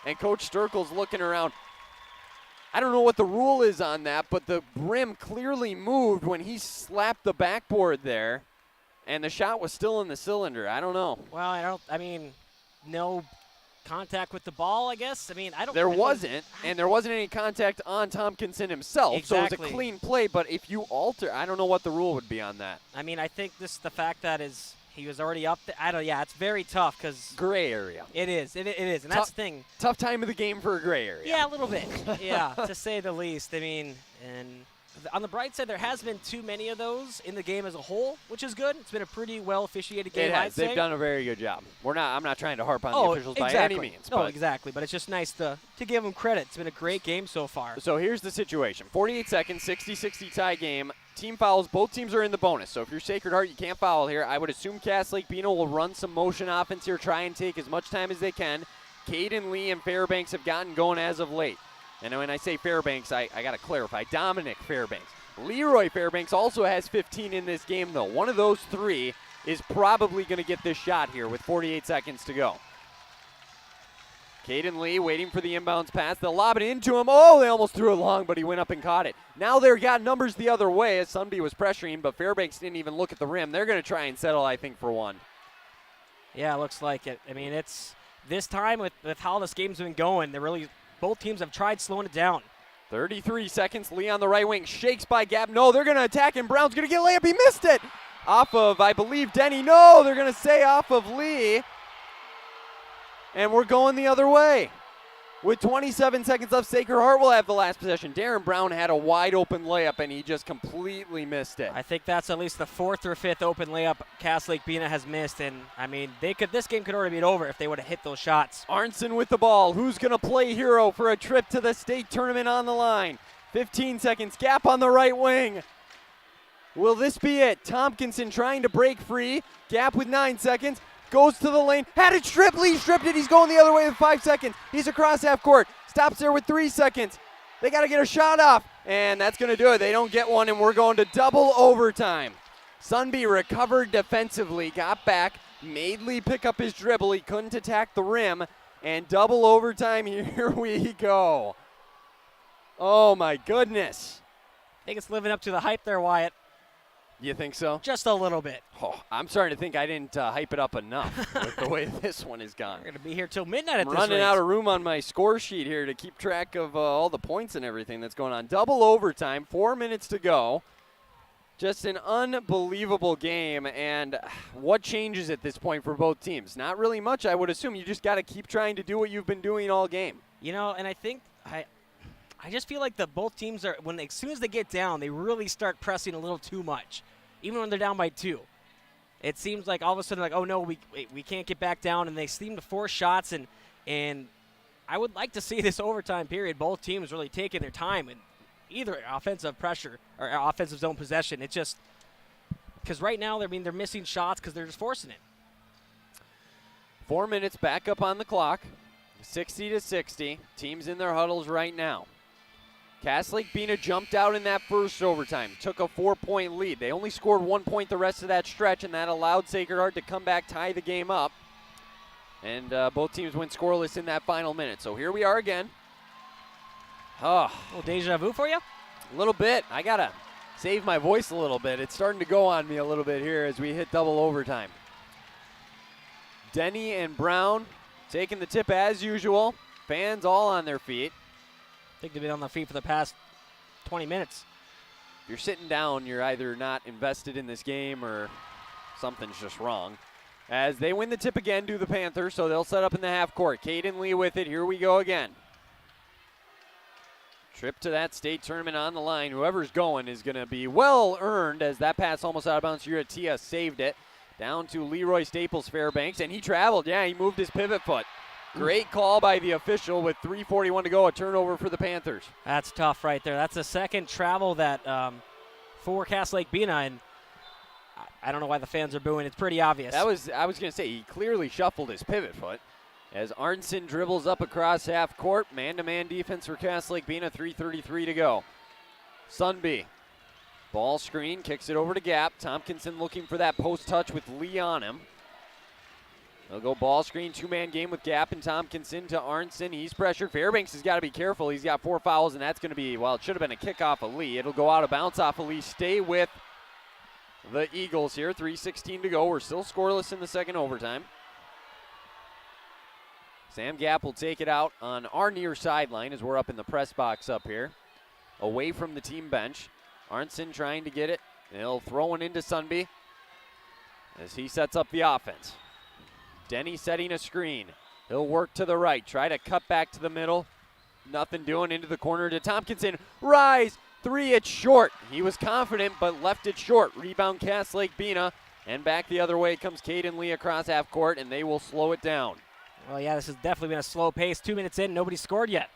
And Coach Sturkle's looking around. I don't know what the rule is on that, but the rim clearly moved when he slapped the backboard there, and the shot was still in the cylinder. I don't know. Well, no contact with the ball, I guess. There wasn't any contact on Tompkinson himself, exactly. So it was a clean play, but if you alter, I don't know what the rule would be on that. I think the fact that he was already up there. It's very tough because gray area. It is, and that's the thing. Tough time of the game for a gray area. Yeah, a little bit. Yeah, to say the least. And on the bright side, there has been too many of those in the game as a whole, which is good. It's been a pretty well officiated game. It has. I'd say. They've done a very good job. I'm not trying to harp on the officials by any means. No, exactly. But it's just nice to give them credit. It's been a great game so far. So here's the situation: 48 seconds, 60-60 tie game. team fouls, both teams are in the bonus. So if you're Sacred Heart, you can't foul here. I would assume Cass Lake-Bena will run some motion offense here, try and take as much time as they can. Caden Lee and Fairbanks have gotten going as of late. And when I say Fairbanks, I got to clarify. Dominic Fairbanks. Leroy Fairbanks also has 15 in this game, though. One of those three is probably going to get this shot here with 48 seconds to go. Caden Lee waiting for the inbounds pass. They'll lob it into him. Oh, they almost threw it long, but he went up and caught it. Now they've got numbers the other way as Sunby was pressuring, but Fairbanks didn't even look at the rim. They're going to try and settle, I think, for one. Yeah, it looks like it. I mean, it's this time with how this game's been going, both teams have tried slowing it down. 33 seconds. Lee on the right wing shakes by Gap. No, they're going to attack, and Brown's going to get a layup. He missed it. Off of, I believe, Denny. No, they're going to say off of Lee. And we're going the other way. With 27 seconds left, Sacred Heart will have the last possession. Darren Brown had a wide open layup, and he just completely missed it. I think that's at least the fourth or fifth open layup Cass Lake-Bena has missed, and I mean, this game could already be over if they would have hit those shots. Arnson with the ball. Who's going to play hero for a trip to the state tournament on the line? 15 seconds. Gap on the right wing. Will this be it? Tompkinson trying to break free. Gap with 9 seconds. Goes to the lane, had it stripped, Lee stripped it, he's going the other way with 5 seconds. He's across half court, stops there with 3 seconds. They got to get a shot off, and that's going to do it. They don't get one, and we're going to double overtime. Sunby recovered defensively, got back, made Lee pick up his dribble. He couldn't attack the rim, and double overtime, here we go. Oh, my goodness. I think it's living up to the hype there, Wyatt. You think so? Just a little bit. Oh, I'm starting to think I didn't hype it up enough with the way this one has gone. We're going to be here till midnight at this rate. Running out of room on my score sheet here to keep track of all the points and everything that's going on. Double overtime, 4 minutes to go. Just an unbelievable game, and what changes at this point for both teams? Not really much, I would assume. You just got to keep trying to do what you've been doing all game. You know, and I think I just feel like both teams are, as soon as they get down, they really start pressing a little too much, even when they're down by 2. It seems like all of a sudden, like, oh no, we can't get back down, and they seem to force shots, and I would like to see this overtime period, both teams really taking their time in either offensive pressure or offensive zone possession. It's just because right now, they're missing shots because they're just forcing it. 4 minutes back up on the clock, 60-60. Teams in their huddles right now. Cass Lake-Bena jumped out in that first overtime, took a 4-point lead. They only scored 1 point the rest of that stretch, and that allowed Sacred Heart to come back, tie the game up. And both teams went scoreless in that final minute. So here we are again. A little deja vu for you? A little bit. I got to save my voice a little bit. It's starting to go on me a little bit here as we hit double overtime. Denny and Brown taking the tip as usual. Fans all on their feet. I think they've been on their feet for the past 20 minutes. If you're sitting down, you're either not invested in this game or something's just wrong. As they win the tip again, do the Panthers, so they'll set up in the half court. Caden Lee with it. Here we go again. Trip to that state tournament on the line. Whoever's going is going to be well earned as that pass almost out of bounds. Uratia saved it. Down to Leroy Staples Fairbanks, and he traveled. Yeah, he moved his pivot foot. Great call by the official with 3:41 to go, a turnover for the Panthers. That's tough right there. That's the second travel that for Cass Lake-Bena, and I don't know why the fans are booing. It's pretty obvious. I was going to say, he clearly shuffled his pivot foot as Arnson dribbles up across half court. Man-to-man defense for Cass Lake-Bena, 3:33 to go. Sunby, ball screen, kicks it over to Gap. Tompkinson looking for that post touch with Lee on him. They'll go ball screen, two-man game with Gap and Tompkinson to Arnson. He's pressured. Fairbanks has got to be careful. He's got 4 fouls, and that's going to be, well, it should have been a kickoff of Lee. It'll go out of bounds off of Lee. Stay with the Eagles here. 3:16 to go. We're still scoreless in the second overtime. Sam Gap will take it out on our near sideline as we're up in the press box up here, away from the team bench. Arnson trying to get it. They'll throw it into Sunby as he sets up the offense. Denny setting a screen. He'll work to the right, try to cut back to the middle. Nothing doing, into the corner to Tompkinson. Rise, 3, it's short. He was confident, but left it short. Rebound Cass Lake-Bena, and back the other way comes Caden Lee across half court, and they will slow it down. Well, yeah, this has definitely been a slow pace. 2 minutes in, nobody scored yet.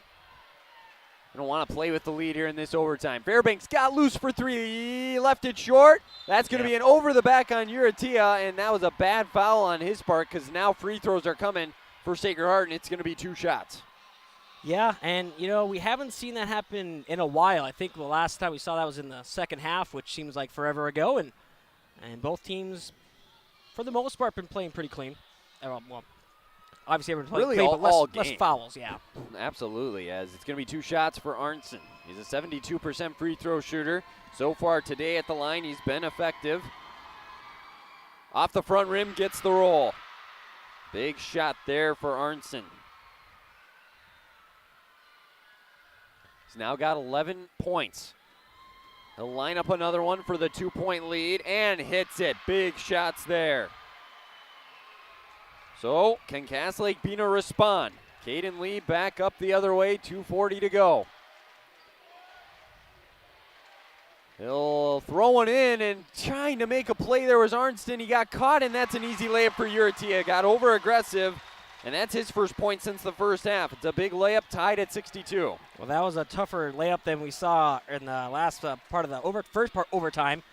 Don't want to play with the lead here in this overtime. Fairbanks got loose for three, left it short. That's going to be an over the back on Uratia, and that was a bad foul on his part because now free throws are coming for Sacred Heart, and it's going to be 2 shots. Yeah, and, we haven't seen that happen in a while. I think the last time we saw that was in the second half, which seems like forever ago, and both teams, for the most part, been playing pretty clean. Well, obviously everyone's playing Really clean, but all less game. fouls, yeah. Absolutely, as it's going to be 2 shots for Arnson. He's a 72% free throw shooter. So far today at the line, he's been effective. Off the front rim, gets the roll. Big shot there for Arnson. He's now got 11 points. He'll line up another one for the 2-point lead and hits it. Big shots there. So, can Cass Lake-Bena respond? Caden Lee back up the other way, 2:40 to go. He'll throw one in and trying to make a play. There was Arnston. He got caught, and that's an easy layup for Uratia. Got over aggressive, and that's his first point since the first half. It's a big layup, tied at 62. Well, that was a tougher layup than we saw in the last part of the first part overtime.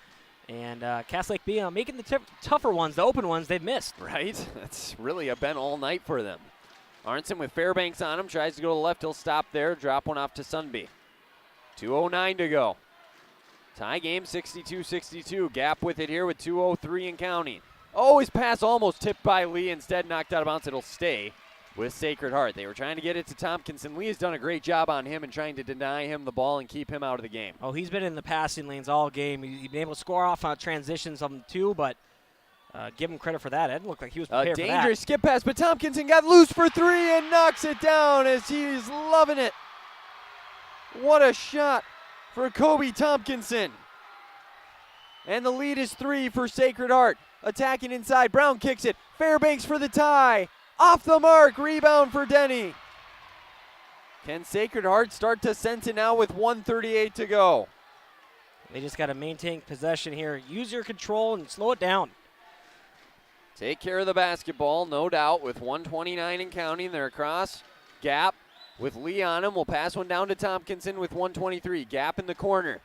And Cass Lake-Bena making the tougher ones, the open ones, they've missed. Right? That's really been all night for them. Arnson with Fairbanks on him, tries to go to the left. He'll stop there, drop one off to Sunby. 2:09 to go. Tie game, 62-62. Gap with it here with 2:03 and counting. Oh, his pass almost tipped by Lee. Instead, knocked out of bounds. It'll stay with Sacred Heart. They were trying to get it to Tompkinson. Lee has done a great job on him and trying to deny him the ball and keep him out of the game. Oh, he's been in the passing lanes all game. He's been able to score off on transitions of them too, but give him credit for that. It didn't look like he was prepared for that. Dangerous skip pass, but Tompkinson got loose for 3 and knocks it down as he's loving it. What a shot for Kobe Tompkinson. And the lead is 3 for Sacred Heart. Attacking inside, Brown kicks it. Fairbanks for the tie. Off the mark, rebound for Denny. Can Sacred Heart start to sense it now with 1:38 to go? They just got to maintain possession here. Use your control and slow it down. Take care of the basketball, no doubt, with 1:29 and counting. They're across. Gap with Lee on him. We'll pass one down to Tompkinson with 1:23. Gap in the corner.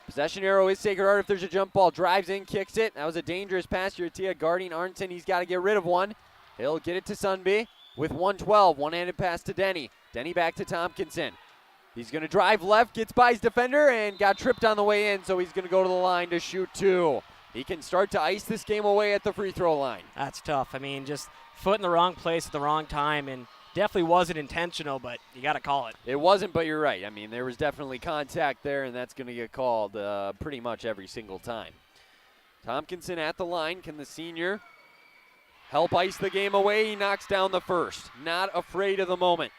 Possession arrow is Sacred Heart if there's a jump ball. Drives in, kicks it. That was a dangerous pass. Uratia guarding Arnson. He's got to get rid of one. He'll get it to Sunby with 1:12. One-handed pass to Denny. Denny back to Tompkinson. He's going to drive left, gets by his defender, and got tripped on the way in, so he's going to go to the line to shoot 2. He can start to ice this game away at the free throw line. That's tough. I mean, just foot in the wrong place at the wrong time, and definitely wasn't intentional, but you got to call it. It wasn't, but you're right. I mean, there was definitely contact there, and that's going to get called pretty much every single time. Tompkinson at the line. Can the senior help ice the game away? He knocks down the first. Not afraid of the moment.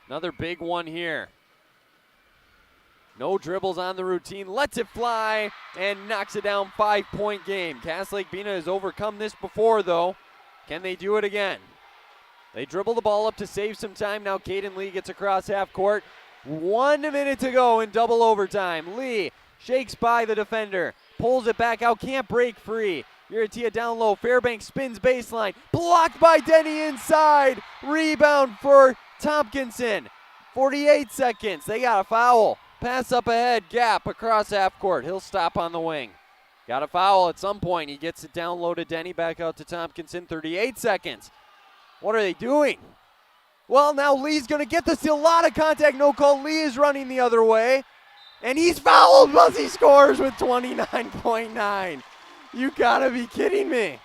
Another big one here. No dribbles on the routine. Lets it fly and knocks it down. 5-point game. Cass Lake-Bena has overcome this before, though. Can they do it again? They dribble the ball up to save some time. Now Caden Lee gets across half court. 1 minute to go in double overtime. Lee shakes by the defender. Pulls it back out. Can't break free. Uratia down low. Fairbanks spins baseline. Blocked by Denny inside. Rebound for Tompkinson. 48 seconds. They got a foul. Pass up ahead. Gap across half court. He'll stop on the wing. Got a foul at some point. He gets it down low to Denny. Back out to Tompkinson. 38 seconds. What are they doing? Well, now Lee's going to get the steal. A lot of contact. No call. Lee is running the other way. And he's fouled. Buzzy scores with 29.9. You got to be kidding me.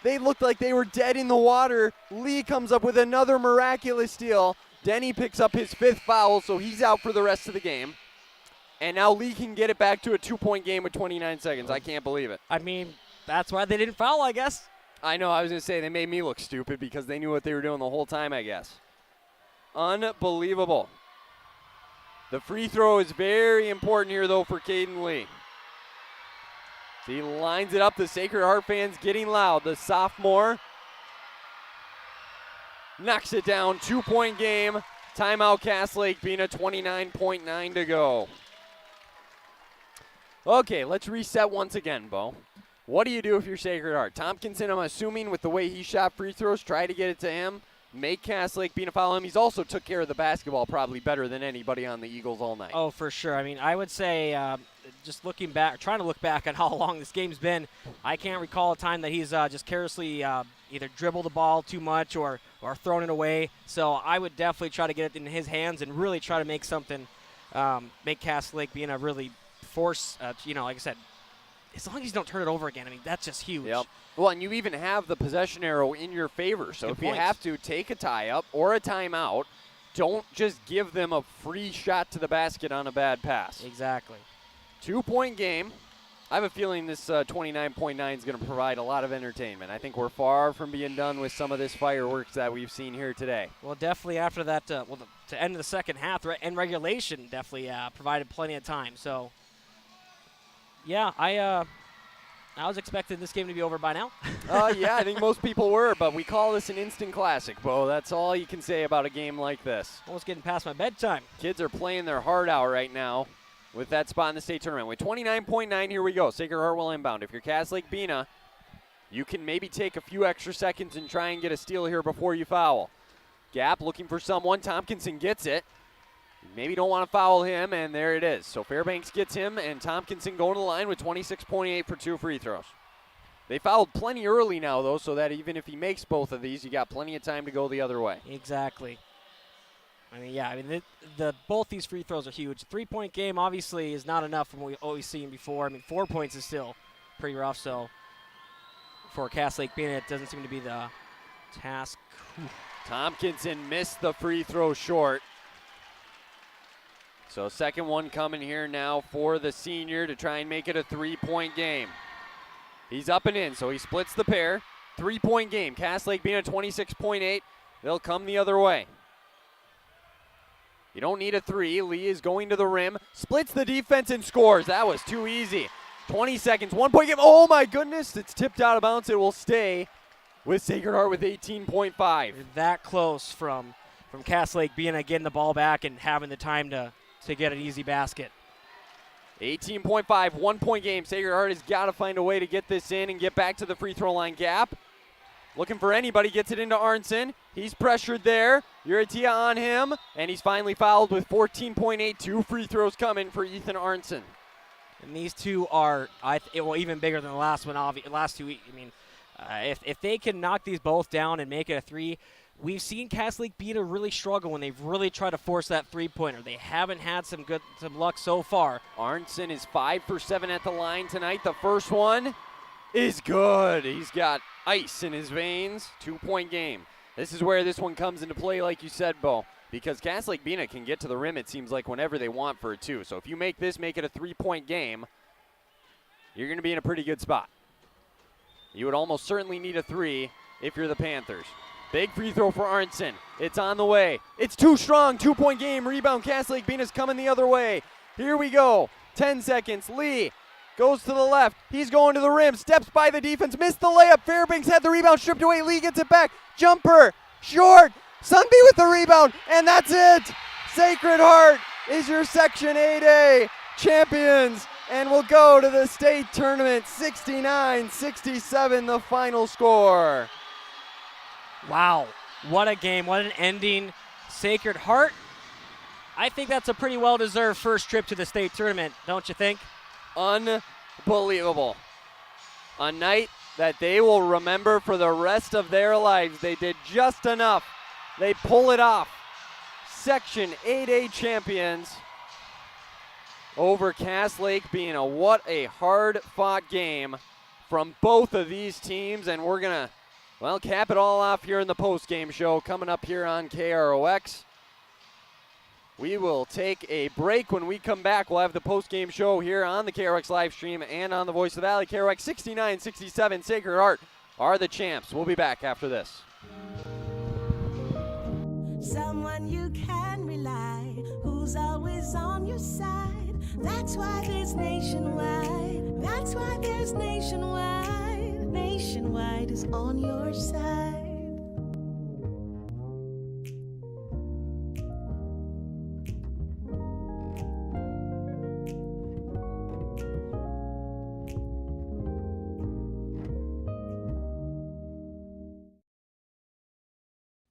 They looked like they were dead in the water. Lee comes up with another miraculous steal. Denny picks up his 5th foul, so he's out for the rest of the game. And now Lee can get it back to a 2-point game with 29 seconds. I can't believe it. I mean, that's why they didn't foul, I guess. I know. I was going to say they made me look stupid because they knew what they were doing the whole time, I guess. Unbelievable. The free throw is very important here, though, for Caden Lee. So he lines it up. The Sacred Heart fans getting loud. The sophomore knocks it down. 2-point game. Timeout Cass Lake-Bena. 29.9 to go. Okay, let's reset once again, Bo. What do you do if you're Sacred Heart? Tompkinson, I'm assuming with the way he shot free throws, try to get it to him. make Cass Lake-Bena foul him. He's also took care of the basketball probably better than anybody on the Eagles all night. Oh, for sure. I mean, I would say just looking back, trying to look back on how long this game's been, I can't recall a time that he's just carelessly either dribbled the ball too much or thrown it away. So I would definitely try to get it in his hands and really try to make something, make Cass Lake-Bena really force, like I said, as long as you don't turn it over again, I mean, that's just huge. Yep. Well, and you even have the possession arrow in your favor. So if you have to take a tie-up or a timeout, don't just give them a free shot to the basket on a bad pass. Exactly. 2-point game. I have a feeling this 29.9 is going to provide a lot of entertainment. I think we're far from being done with some of this fireworks that we've seen here today. Well, definitely after that, to end of the second half and regulation definitely provided plenty of time. So, yeah, I was expecting this game to be over by now. Yeah, I think most people were, but we call this an instant classic, Bo. That's all you can say about a game like this. Almost getting past my bedtime. Kids are playing their heart out right now with that spot in the state tournament. With 29.9, here we go. Sacred Heart will inbound. If you're Cass Lake-Bena, you can maybe take a few extra seconds and try and get a steal here before you foul. Gap looking for someone. Tompkinson gets it. Maybe don't want to foul him, and there it is. So Fairbanks gets him, and Tompkinson going to the line with 26.8 for 2 free throws. They fouled plenty early now, though, so that even if he makes both of these, you got plenty of time to go the other way. Exactly. I mean, yeah, both these free throws are huge. 3-point game obviously is not enough from what we've always seen before. I mean, 4 points is still pretty rough, so for Cass Lake-Bena, it doesn't seem to be the task. Tompkinson missed the free throw short. So second one coming here now for the senior to try and make it a 3-point game. He's up and in, so he splits the pair. 3-point game. Cass Lake-Bena 26.8. They'll come the other way. You don't need a 3. Lee is going to the rim, splits the defense and scores. That was too easy. 20 seconds, 1-point game. Oh my goodness, it's tipped out of bounds. It will stay with Sacred Heart with 18.5. That close from Cass Lake-Bena getting the ball back and having the time to get an easy basket. 18.5, 1-point game. Sacred Heart has got to find a way to get this in and get back to the free throw line. Gap. Looking for anybody, gets it into Arnson. He's pressured there. Uritia on him, and he's finally fouled with 14.8. 2 free throws coming for Ethan Arnson. And these two are, even bigger than the last one. Last two, I mean, if they can knock these both down and make it a 3, we've seen Cass Lake-Bena really struggle when they've really tried to force that 3-pointer. They haven't had some luck so far. Arnson is 5 for 7 at the line tonight. The first one is good. He's got ice in his veins. 2-point game. This is where this one comes into play, like you said, Bo, because Cass Lake-Bena can get to the rim, it seems like, whenever they want for a 2. So if you make it a 3-point game, you're going to be in a pretty good spot. You would almost certainly need a 3 if you're the Panthers. Big free throw for Arnson. It's on the way. It's too strong. 2-point game. Rebound. Cass Lake-Bena's coming the other way. Here we go. 10 seconds. Lee goes to the left. He's going to the rim. Steps by the defense. Missed the layup. Fairbanks had the rebound stripped away. Lee gets it back. Jumper. Short. Sundby with the rebound. And that's it. Sacred Heart is your Section 8A champions and will go to the state tournament. 69-67 the final score. Wow, what a game, what an ending. Sacred Heart, I think that's a pretty well-deserved first trip to the state tournament, don't you think? Unbelievable. A night that they will remember for the rest of their lives. They did just enough. They pull it off. Section 8A champions over Cass Lake-Bena. What a hard-fought game from both of these teams, and we're going to cap it all off here in the post-game show coming up here on KROX. We will take a break. When we come back, we'll have the post-game show here on the KROX live stream and on the Voice of the Valley. KROX 69-67, Sacred Heart are the champs. We'll be back after this. Someone you can rely, who's always on your side. That's why there's Nationwide. That's why there's Nationwide. Nationwide is on your side.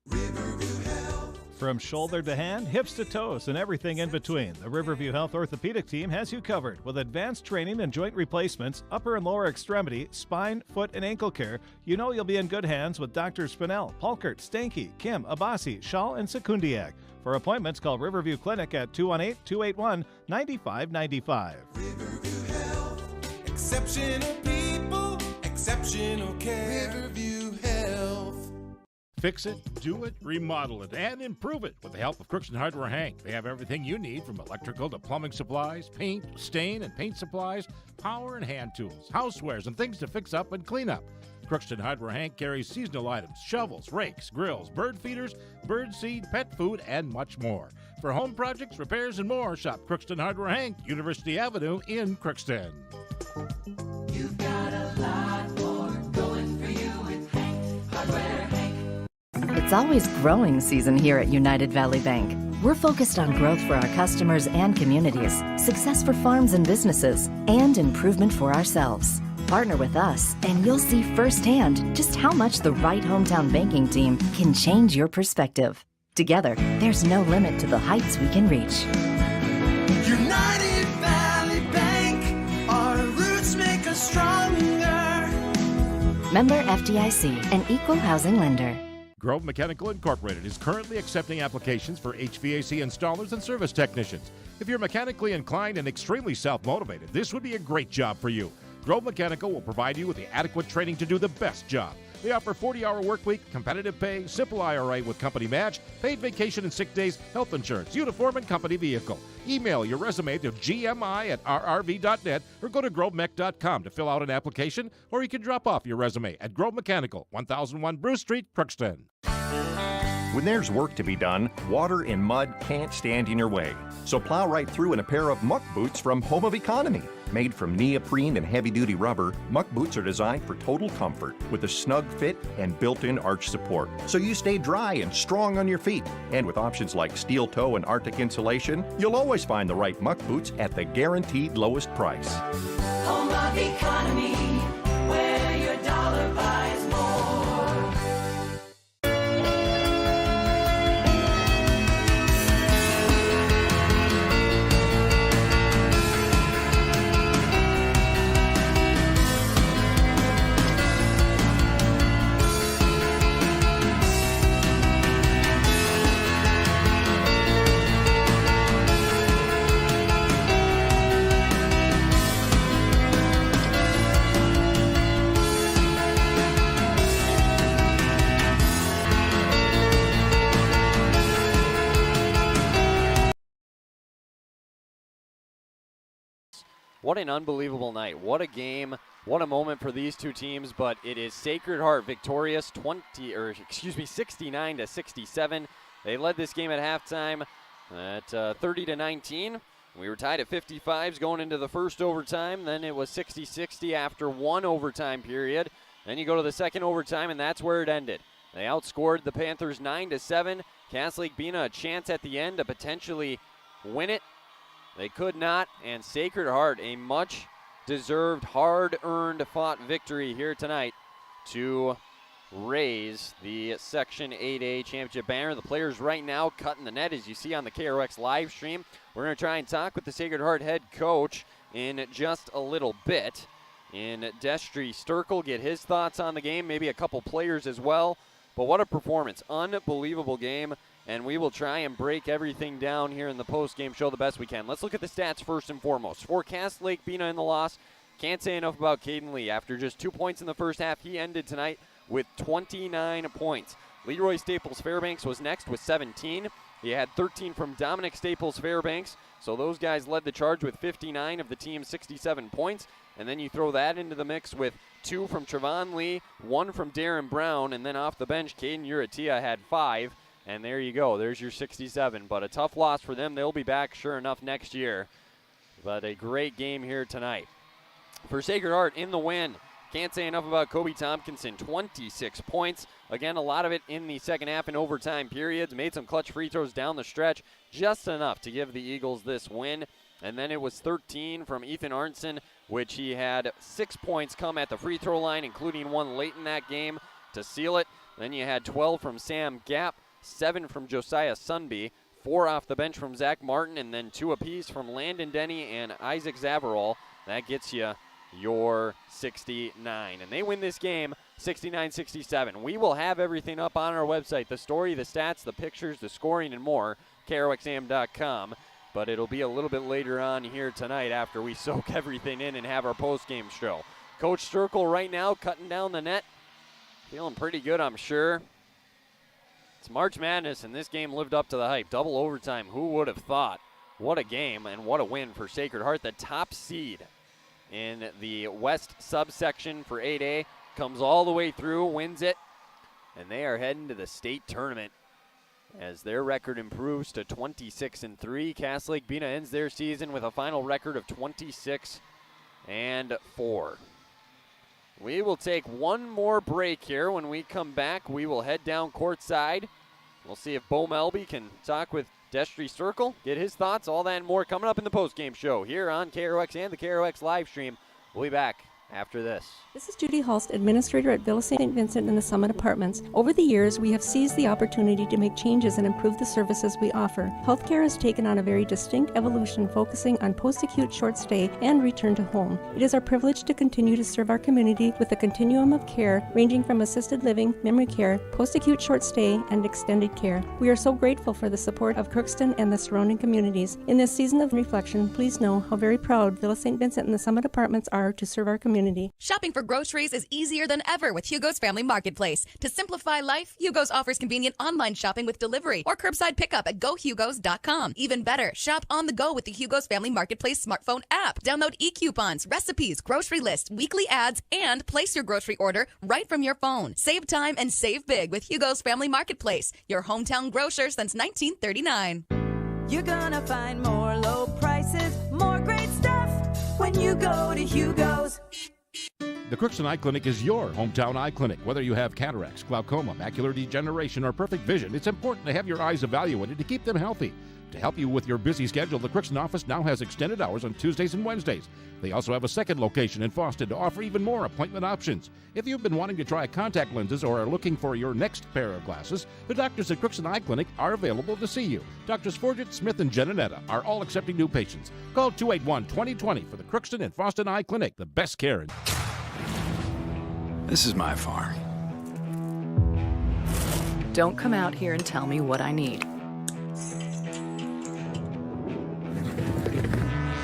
River From shoulder to hand, hips to toes, and everything in between, the Riverview Health Orthopedic Team has you covered with advanced training and joint replacements, upper and lower extremity, spine, foot, and ankle care. You know you'll be in good hands with Drs. Spinell, Polkert, Stanky, Kim, Abasi, Schall, and Sekundiak. For appointments, call Riverview Clinic at 218-281-9595. Riverview Health, exceptional people, exceptional care. Riverview Health. Fix it, do it, remodel it, and improve it with the help of Crookson Hardware Hank. They have everything you need from electrical to plumbing supplies, paint, stain, and paint supplies, power and hand tools, housewares, and things to fix up and clean up. Crookson Hardware Hank carries seasonal items, shovels, rakes, grills, bird feeders, bird seed, pet food, and much more. For home projects, repairs, and more, shop Crookson Hardware Hank, University Avenue in Crookston. You've got a lot more going for you with Hank, Hardware Hank. It's always growing season here at United Valley Bank. We're focused on growth for our customers and communities, success for farms and businesses, and improvement for ourselves. Partner with us, and you'll see firsthand just how much the right hometown banking team can change your perspective. Together, there's no limit to the heights we can reach. United Valley Bank, our roots make us stronger. Member FDIC, an equal housing lender. Grove Mechanical Incorporated is currently accepting applications for HVAC installers and service technicians. If you're mechanically inclined and extremely self-motivated, this would be a great job for you. Grove Mechanical will provide you with the adequate training to do the best job. They offer 40-hour work week, competitive pay, simple IRA with company match, paid vacation and sick days, health insurance, uniform, and company vehicle. Email your resume to gmi@rrv.net or go to grovemech.com to fill out an application, or you can drop off your resume at Grove Mechanical, 1001 Bruce Street, Crookston. When there's work to be done, water and mud can't stand in your way. So plow right through in a pair of muck boots from Home of Economy. Made from neoprene and heavy-duty rubber, muck boots are designed for total comfort with a snug fit and built-in arch support. So you stay dry and strong on your feet. And with options like steel toe and Arctic insulation, you'll always find the right muck boots at the guaranteed lowest price. Home of Economy, where your dollar buys more. What an unbelievable night. What a game. What a moment for these two teams, but it is Sacred Heart victorious 69-67. They led this game at halftime at 30-19. We were tied at 55s going into the first overtime. Then it was 60-60 after one overtime period. Then you go to the second overtime, and that's where it ended. They outscored the Panthers 9-7. Cass Lake-Bena a chance at the end to potentially win it. They could not, and Sacred Heart, a much-deserved, hard-earned fought victory here tonight to raise the Section 8A championship banner. The players right now cutting the net, as you see on the KROX live stream. We're going to try and talk with the Sacred Heart head coach in just a little bit. In Destry Sturkle, get his thoughts on the game, maybe a couple players as well. But what a performance. Unbelievable game. And we will try and break everything down here in the post-game show the best we can. Let's look at the stats first and foremost. For Cass Lake-Bena in the loss, can't say enough about Caden Lee. After just 2 points in the first half, he ended tonight with 29 points. Leroy Staples-Fairbanks was next with 17. He had 13 from Dominic Staples-Fairbanks. So those guys led the charge with 59 of the team's 67 points. And then you throw that into the mix with 2 from Trevon Lee, 1 from Darren Brown, and then off the bench, Caden Uratia had 5. And there you go. There's your 67. But a tough loss for them. They'll be back, sure enough, next year. But a great game here tonight. For Sacred Heart in the win, can't say enough about Kobe Tompkinson. 26 points. Again, a lot of it in the second half and overtime periods. Made some clutch free throws down the stretch. Just enough to give the Eagles this win. And then it was 13 from Ethan Arnson, which he had 6 points come at the free throw line, including one late in that game to seal it. Then you had 12 from Sam Gapp. 7 from Josiah Sunby, 4 off the bench from Zach Martin, and then 2 apiece from Landon Denny and Isaac Zavarol. That gets you your 69. And they win this game 69-67. We will have everything up on our website, the story, the stats, the pictures, the scoring, and more, KROXAM.com. But it'll be a little bit later on here tonight after we soak everything in and have our post-game show. Coach Circle right now cutting down the net. Feeling pretty good, I'm sure. It's March Madness, and this game lived up to the hype. Double overtime. Who would have thought? What a game and what a win for Sacred Heart. The top seed in the West subsection for 8A comes all the way through, wins it, and they are heading to the state tournament as their record improves to 26-3. Cass Lake-Bena ends their season with a final record of 26-4. We will take one more break here. When we come back, we will head down courtside. We'll see if Bo Melby can talk with Destry Circle, get his thoughts, all that and more coming up in the postgame show here on KROX and the KROX live stream. We'll be back after this. This is Judy Hulst, Administrator at Villa St. Vincent and the Summit Apartments. Over the years, we have seized the opportunity to make changes and improve the services we offer. Healthcare has taken on a very distinct evolution, focusing on post-acute short stay and return to home. It is our privilege to continue to serve our community with a continuum of care ranging from assisted living, memory care, post-acute short stay, and extended care. We are so grateful for the support of Crookston and the surrounding communities. In this season of reflection, please know how very proud Villa St. Vincent and the Summit Apartments are to serve our community. Shopping for groceries is easier than ever with Hugo's Family Marketplace. To simplify life, Hugo's offers convenient online shopping with delivery or curbside pickup at GoHugos.com. Even better, shop on the go with the Hugo's Family Marketplace smartphone app. Download e-coupons, recipes, grocery lists, weekly ads, and place your grocery order right from your phone. Save time and save big with Hugo's Family Marketplace, your hometown grocer since 1939. You're gonna find more low prices, more great stuff when you go to Hugo's. The Crookson Eye Clinic is your hometown eye clinic. Whether you have cataracts, glaucoma, macular degeneration, or perfect vision, it's important to have your eyes evaluated to keep them healthy. To help you with your busy schedule, the Crookson office now has extended hours on Tuesdays and Wednesdays. They also have a second location in Fawston to offer even more appointment options. If you've been wanting to try contact lenses or are looking for your next pair of glasses, the doctors at Crookson Eye Clinic are available to see you. Doctors Forget, Smith, and Jananetta are all accepting new patients. Call 281-2020 for the Crookson and Fawston Eye Clinic, the best care in. This is my farm. Don't come out here and tell me what I need.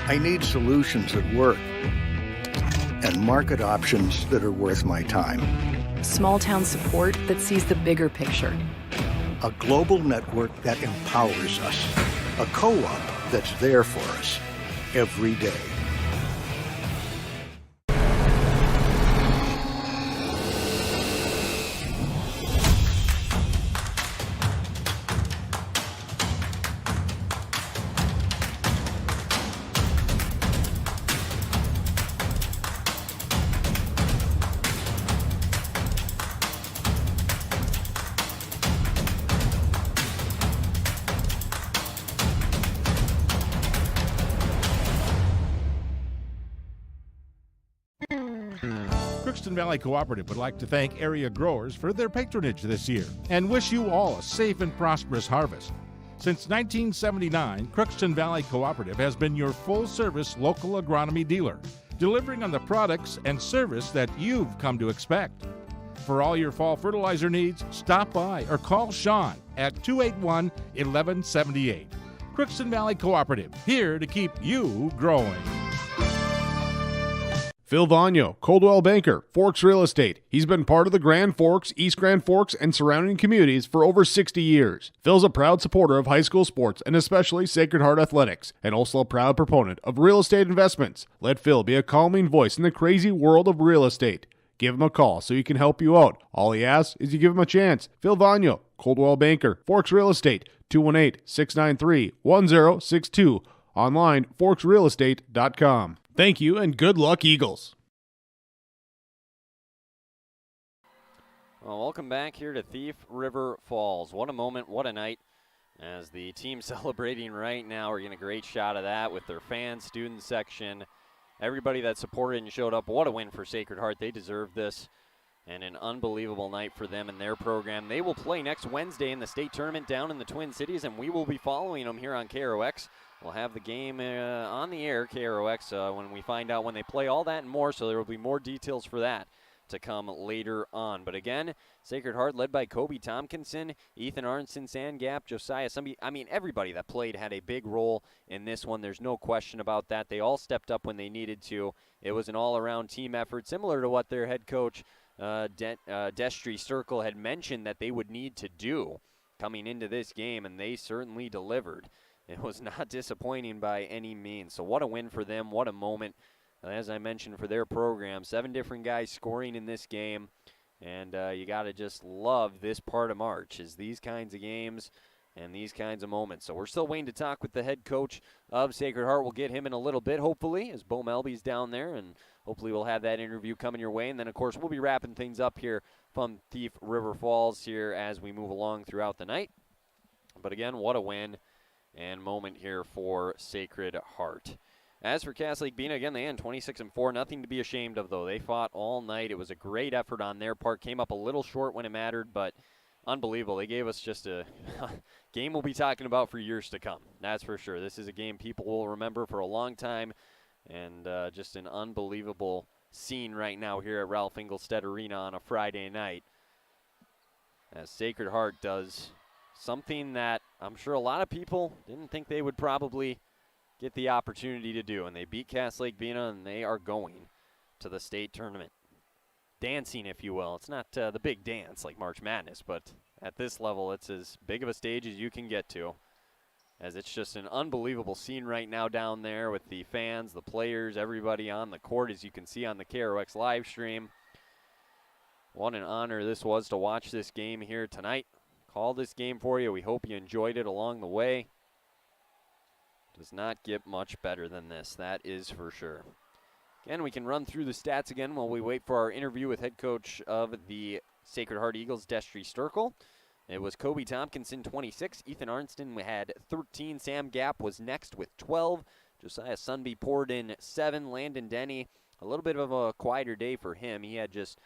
I need solutions that work and market options that are worth my time. Small town support that sees the bigger picture. A global network that empowers us. A co-op that's there for us every day. Crookston Valley Cooperative would like to thank area growers for their patronage this year and wish you all a safe and prosperous harvest. Since 1979, Crookston Valley Cooperative has been your full-service local agronomy dealer, delivering on the products and service that you've come to expect. For all your fall fertilizer needs, stop by or call Sean at 281-1178. Crookston Valley Cooperative, here to keep you growing. Phil Vagno, Coldwell Banker, Forks Real Estate. He's been part of the Grand Forks, East Grand Forks, and surrounding communities for over 60 years. Phil's a proud supporter of high school sports and especially Sacred Heart Athletics, and also a proud proponent of real estate investments. Let Phil be a calming voice in the crazy world of real estate. Give him a call so he can help you out. All he asks is you give him a chance. Phil Vagno, Coldwell Banker, Forks Real Estate, 218-693-1062. Online, forksrealestate.com. Thank you, and good luck, Eagles. Well, welcome back here to Thief River Falls. What a moment, what a night. As the team celebrating right now, we're getting a great shot of that with their fans, student section, everybody that supported and showed up. What a win for Sacred Heart. They deserve this. and an unbelievable night for them and their program. They will play next Wednesday in the state tournament down in the Twin Cities, and we will be following them here on KROX. We'll have the game on the air, KROX, when we find out when they play, all that and more, so there will be more details for that to come later on. But again, Sacred Heart led by Kobe Tompkinson, Ethan Arnson, Sandgap, Josiah Sumby. I mean, everybody that played had a big role in this one. There's no question about that. They all stepped up when they needed to. It was an all-around team effort, similar to what their head coach, Destry Circle, had mentioned that they would need to do coming into this game, and they certainly delivered. It was not disappointing by any means. So what a win for them. What a moment. As I mentioned, for their program, 7 different guys scoring in this game, and you got to just love this part of March, is these kinds of games and these kinds of moments. So we're still waiting to talk with the head coach of Sacred Heart. We'll get him in a little bit, hopefully, as Bo Melby's down there, and hopefully we'll have that interview coming your way. And then, of course, we'll be wrapping things up here from Thief River Falls here as we move along throughout the night. But again, what a win and moment here for Sacred Heart. As for Cass Lake-Bena, again, they end 26-4. Nothing to be ashamed of, though. They fought all night. It was a great effort on their part. Came up a little short when it mattered, but unbelievable. They gave us just a game we'll be talking about for years to come. That's for sure. This is a game people will remember for a long time, and just an unbelievable scene right now here at Ralph Engelstedt Arena on a Friday night, as Sacred Heart does something that I'm sure a lot of people didn't think they would probably get the opportunity to do, and they beat Cass Lake-Bena, and they are going to the state tournament. Dancing, if you will. It's not the big dance like March Madness, but at this level, it's as big of a stage as you can get to, as it's just an unbelievable scene right now down there with the fans, the players, everybody on the court, as you can see on the KROX live stream. What an honor this was to watch this game here tonight. Call this game for you. We hope you enjoyed it along the way. Does not get much better than this, that is for sure. Again, we can run through the stats again while we wait for our interview with head coach of the Sacred Heart Eagles, Destry Sturkle. It was Kobe Tompkinson, 26. Ethan Arnston had 13. Sam Gap was next with 12. Josiah Sunby poured in 7. Landon Denny, a little bit of a quieter day for him. He had just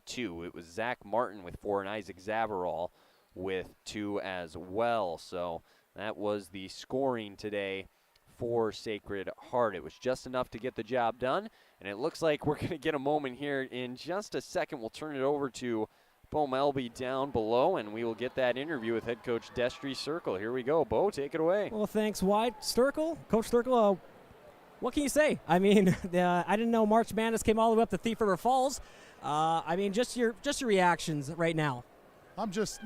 2. It was Zach Martin with 4 and Isaac Zavarol with 2 as well. So that was the scoring today for Sacred Heart. It was just enough to get the job done, and it looks like we're going to get a moment here in just a second. We'll turn it over to Bo Melby down below, and we will get that interview with head coach Destry Circle. Here we go. Bo, take it away. Well, thanks, White. Sturkle, Coach Sturkle, what can you say? I mean, I didn't know March Madness came all the way up to Thief River Falls. I mean, just your reactions right now. I'm just,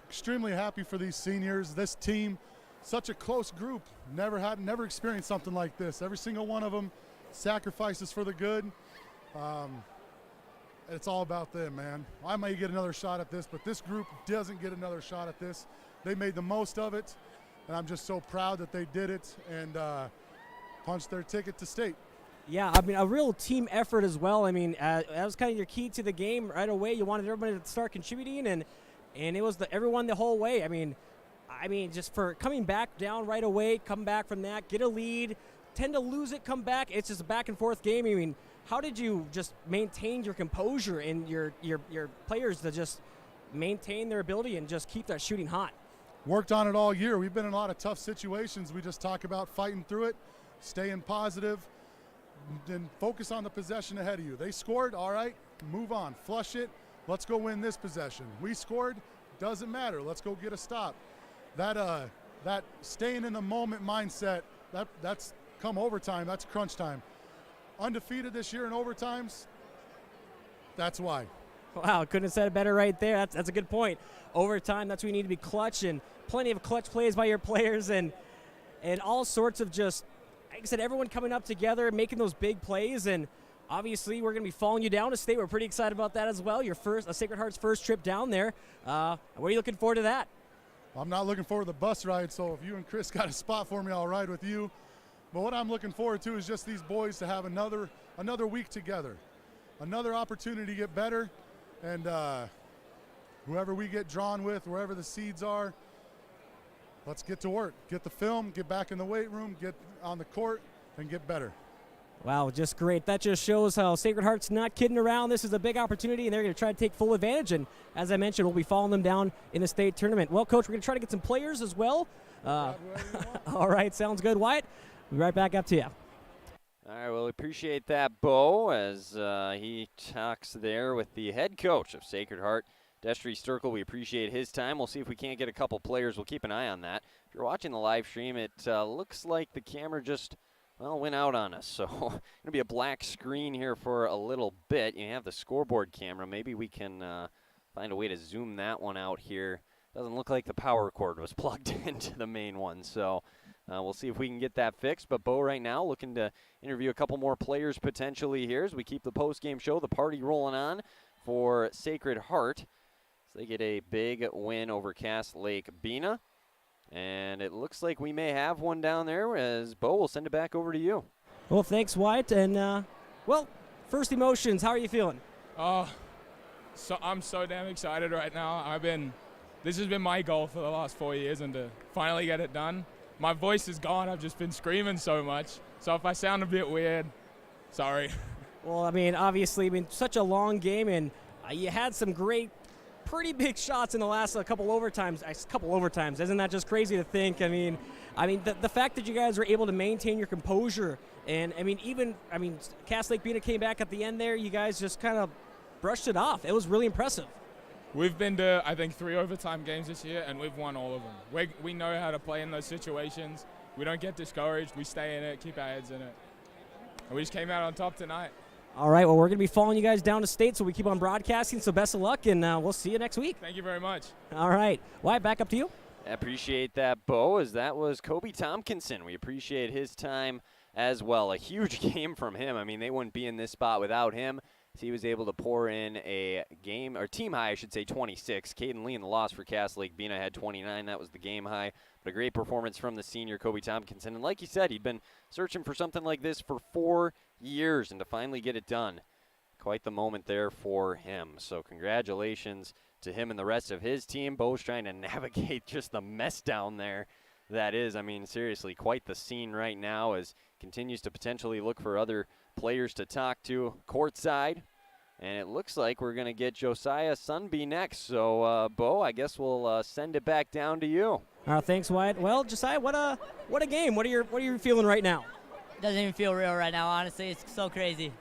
extremely happy for these seniors, this team. Such a close group. Never experienced something like this. Every single one of them sacrifices for the good. It's all about them, man. I may get another shot at this, but this group doesn't get another shot at this. They made the most of it, and I'm just so proud that they did it and punched their ticket to state. Yeah, I mean, a real team effort as well. I mean, that was kind of your key to the game right away. You wanted everybody to start contributing, and it was everyone the whole way. I mean, just for coming back down right away, come back from that, get a lead, tend to lose it, come back. It's just a back-and-forth game. I mean, how did you just maintain your composure and your players to just maintain their ability and just keep that shooting hot? Worked on it all year. We've been in a lot of tough situations. We just talk about fighting through it, staying positive, and focus on the possession ahead of you. They scored, all right, move on, flush it. Let's go win this possession. We scored, doesn't matter. Let's go get a stop. That staying in the moment mindset, that's come overtime, that's crunch time. Undefeated this year in overtimes, that's why. Wow, couldn't have said it better right there. That's a good point. Overtime, that's where you need to be clutch, and plenty of clutch plays by your players, and all sorts of just, like I said, everyone coming up together, making those big plays, and obviously we're going to be following you down to state. We're pretty excited about that as well. Your Sacred Heart's first trip down there. What are you looking forward to that? I'm not looking forward to the bus ride, so if you and Chris got a spot for me, I'll ride with you. But what I'm looking forward to is just these boys to have another week together, another opportunity to get better, and whoever we get drawn with, wherever the seeds are, let's get to work. Get the film, get back in the weight room, get on the court, and get better. Wow, just great. That just shows how Sacred Heart's not kidding around. This is a big opportunity, and they're going to try to take full advantage. And as I mentioned, we'll be following them down in the state tournament. Well, Coach, we're going to try to get some players as well. All right, sounds good. Wyatt, we'll be right back up to you. All right, well, appreciate that, Bo, as he talks there with the head coach of Sacred Heart, Destry Sturkle. We appreciate his time. We'll see if we can't get a couple players. We'll keep an eye on that. If you're watching the live stream, it looks like the camera just went out on us. So going to be a black screen here for a little bit. You have the scoreboard camera. Maybe we can find a way to zoom that one out here. Doesn't look like the power cord was plugged into the main one. So we'll see if we can get that fixed. But Bo right now looking to interview a couple more players potentially here as we keep the post-game show, the party rolling on for Sacred Heart. So they get a big win over Cass Lake-Bena. And it looks like we may have one down there, as Bo will send it back over to you. Well, thanks, Wyatt. And, well, first emotions, how are you feeling? So I'm so damn excited right now. This has been my goal for the last 4 years, and to finally get it done. My voice is gone. I've just been screaming so much. So if I sound a bit weird, sorry. Well, I mean, obviously, such a long game, and you had some pretty big shots in the last couple overtimes. Isn't that just crazy to think? I mean, the fact that you guys were able to maintain your composure, and Cass Lake-Bena came back at the end there. You guys just kind of brushed it off. It was really impressive. We've been to, I think, 3 overtime games this year, and we've won all of them. We know how to play in those situations. We don't get discouraged. We stay in it, keep our heads in it. And we just came out on top tonight. All right, well, we're going to be following you guys down to state, so we keep on broadcasting, so best of luck, and we'll see you next week. Thank you very much. All right. Wyatt, back up to you. I appreciate that, Bo, as that was Kobe Tompkinson. We appreciate his time as well. A huge game from him. I mean, they wouldn't be in this spot without him. So he was able to pour in a team high, 26. Caden Lee in the loss for Cass Lake-Bena had 29. That was the game high. But a great performance from the senior, Kobe Tompkinson. And like you said, he'd been searching for something like this for 4 years, and to finally get it done, quite the moment there for him. So congratulations to him and the rest of his team. Bo's trying to navigate just the mess down there that is. I mean, seriously, quite the scene right now as continues to potentially look for other players to talk to courtside. And it looks like we're going to get Josiah Sunby next. So, Bo, I guess we'll send it back down to you. Thanks, Wyatt. Well, Josiah, what a game. What are you feeling right now? Doesn't even feel real right now, honestly. It's so crazy.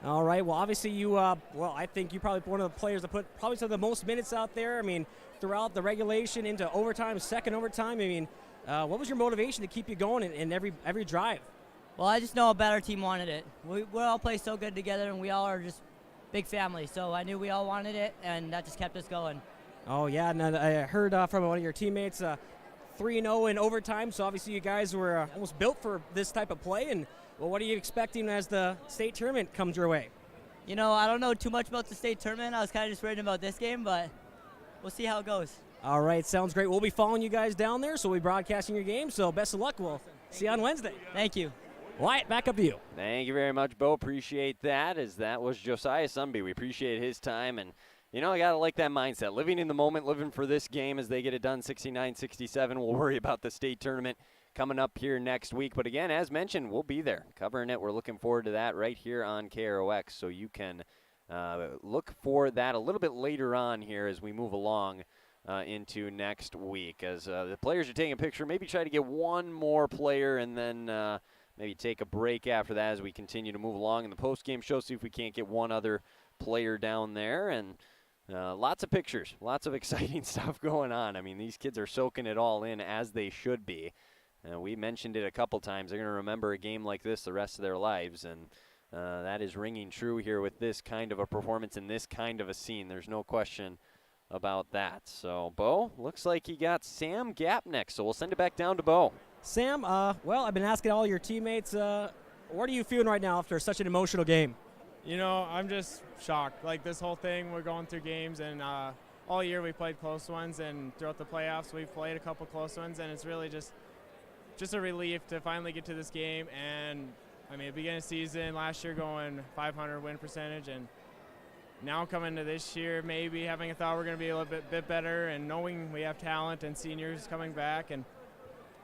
All right. Well, obviously you, I think you probably one of the players that put probably some of the most minutes out there. I mean, throughout the regulation into overtime, second overtime. I mean, what was your motivation to keep you going in every drive? Well, I just know a better team wanted it. We all play so good together, and we all are just big family. So I knew we all wanted it, and that just kept us going. Oh, yeah. And I heard from one of your teammates, 3-0 in overtime. So obviously you guys were almost built for this type of play. And, well, what are you expecting as the state tournament comes your way? You know, I don't know too much about the state tournament. I was kind of just reading about this game, but we'll see how it goes. All right. Sounds great. We'll be following you guys down there, so we'll be broadcasting your game. So best of luck. We'll see you on Wednesday. Thank you. Wyatt, back up to you. Thank you very much, Bo. Appreciate that, as that was Josiah Sunby. We appreciate his time, and, you know, I got to like that mindset. Living in the moment, living for this game as they get it done 69-67. We'll worry about the state tournament coming up here next week. But, again, as mentioned, we'll be there covering it. We're looking forward to that right here on KROX, so you can look for that a little bit later on here as we move along into next week. As the players are taking a picture, maybe try to get one more player and then maybe take a break after that as we continue to move along in the post-game show, see if we can't get one other player down there. And lots of pictures, lots of exciting stuff going on. I mean, these kids are soaking it all in, as they should be. We mentioned it a couple times. They're going to remember a game like this the rest of their lives, and that is ringing true here with this kind of a performance and this kind of a scene. There's no question about that. So, Bo, looks like you got Sam Gap next, so we'll send it back down to Bo. Sam, well, I've been asking all your teammates, what are you feeling right now after such an emotional game? You know, I'm just shocked. Like, this whole thing, we're going through games, and all year we played close ones, and throughout the playoffs we've played a couple close ones, and it's really just a relief to finally get to this game. And, I mean, at the beginning of the season, last year going 500 win percentage, and now coming to this year, maybe having a thought we're going to be a little bit better, and knowing we have talent and seniors coming back, and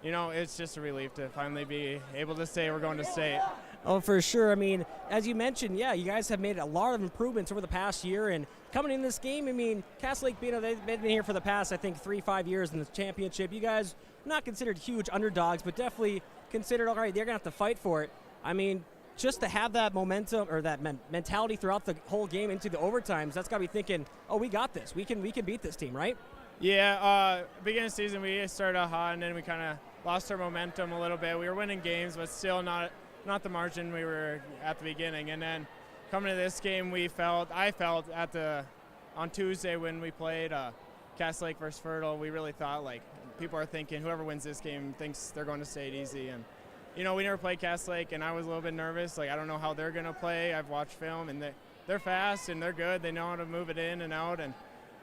you know, it's just a relief to finally be able to say we're going to state. Oh, for sure. I mean, as you mentioned, yeah, you guys have made a lot of improvements over the past year. And coming in this game, I mean, Cass Lake-Bena, they've been here for the past, I think, 3-5 years in the championship. You guys not considered huge underdogs, but definitely considered, all right, they're going to have to fight for it. I mean, just to have that momentum or that mentality throughout the whole game into the overtimes, that's got to be thinking, oh, we got this. We can beat this team, right? Yeah, beginning of the season, we started out hot, and then we kind of lost our momentum a little bit. We were winning games, but still not the margin we were at the beginning. And then coming to this game, I felt on Tuesday when we played Cass Lake versus Fertile, we really thought, like, people are thinking whoever wins this game thinks they're going to stay easy. And, you know, we never played Cass Lake, and I was a little bit nervous. Like, I don't know how they're going to play. I've watched film, and they're fast, and they're good. They know how to move it in and out, and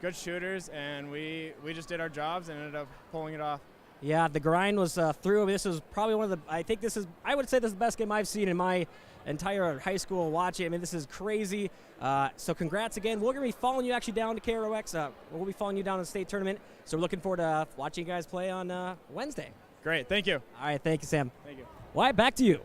good shooters. And we just did our jobs and ended up pulling it off. Yeah, the grind was through. This is probably one of the, I would say this is the best game I've seen in my entire high school watching. I mean, this is crazy. So congrats again. We're going to be following you actually down to KROX. We'll be following you down to the state tournament. So we're looking forward to watching you guys play on Wednesday. Great. Thank you. All right. Thank you, Sam. Thank you. Wyatt, back to you.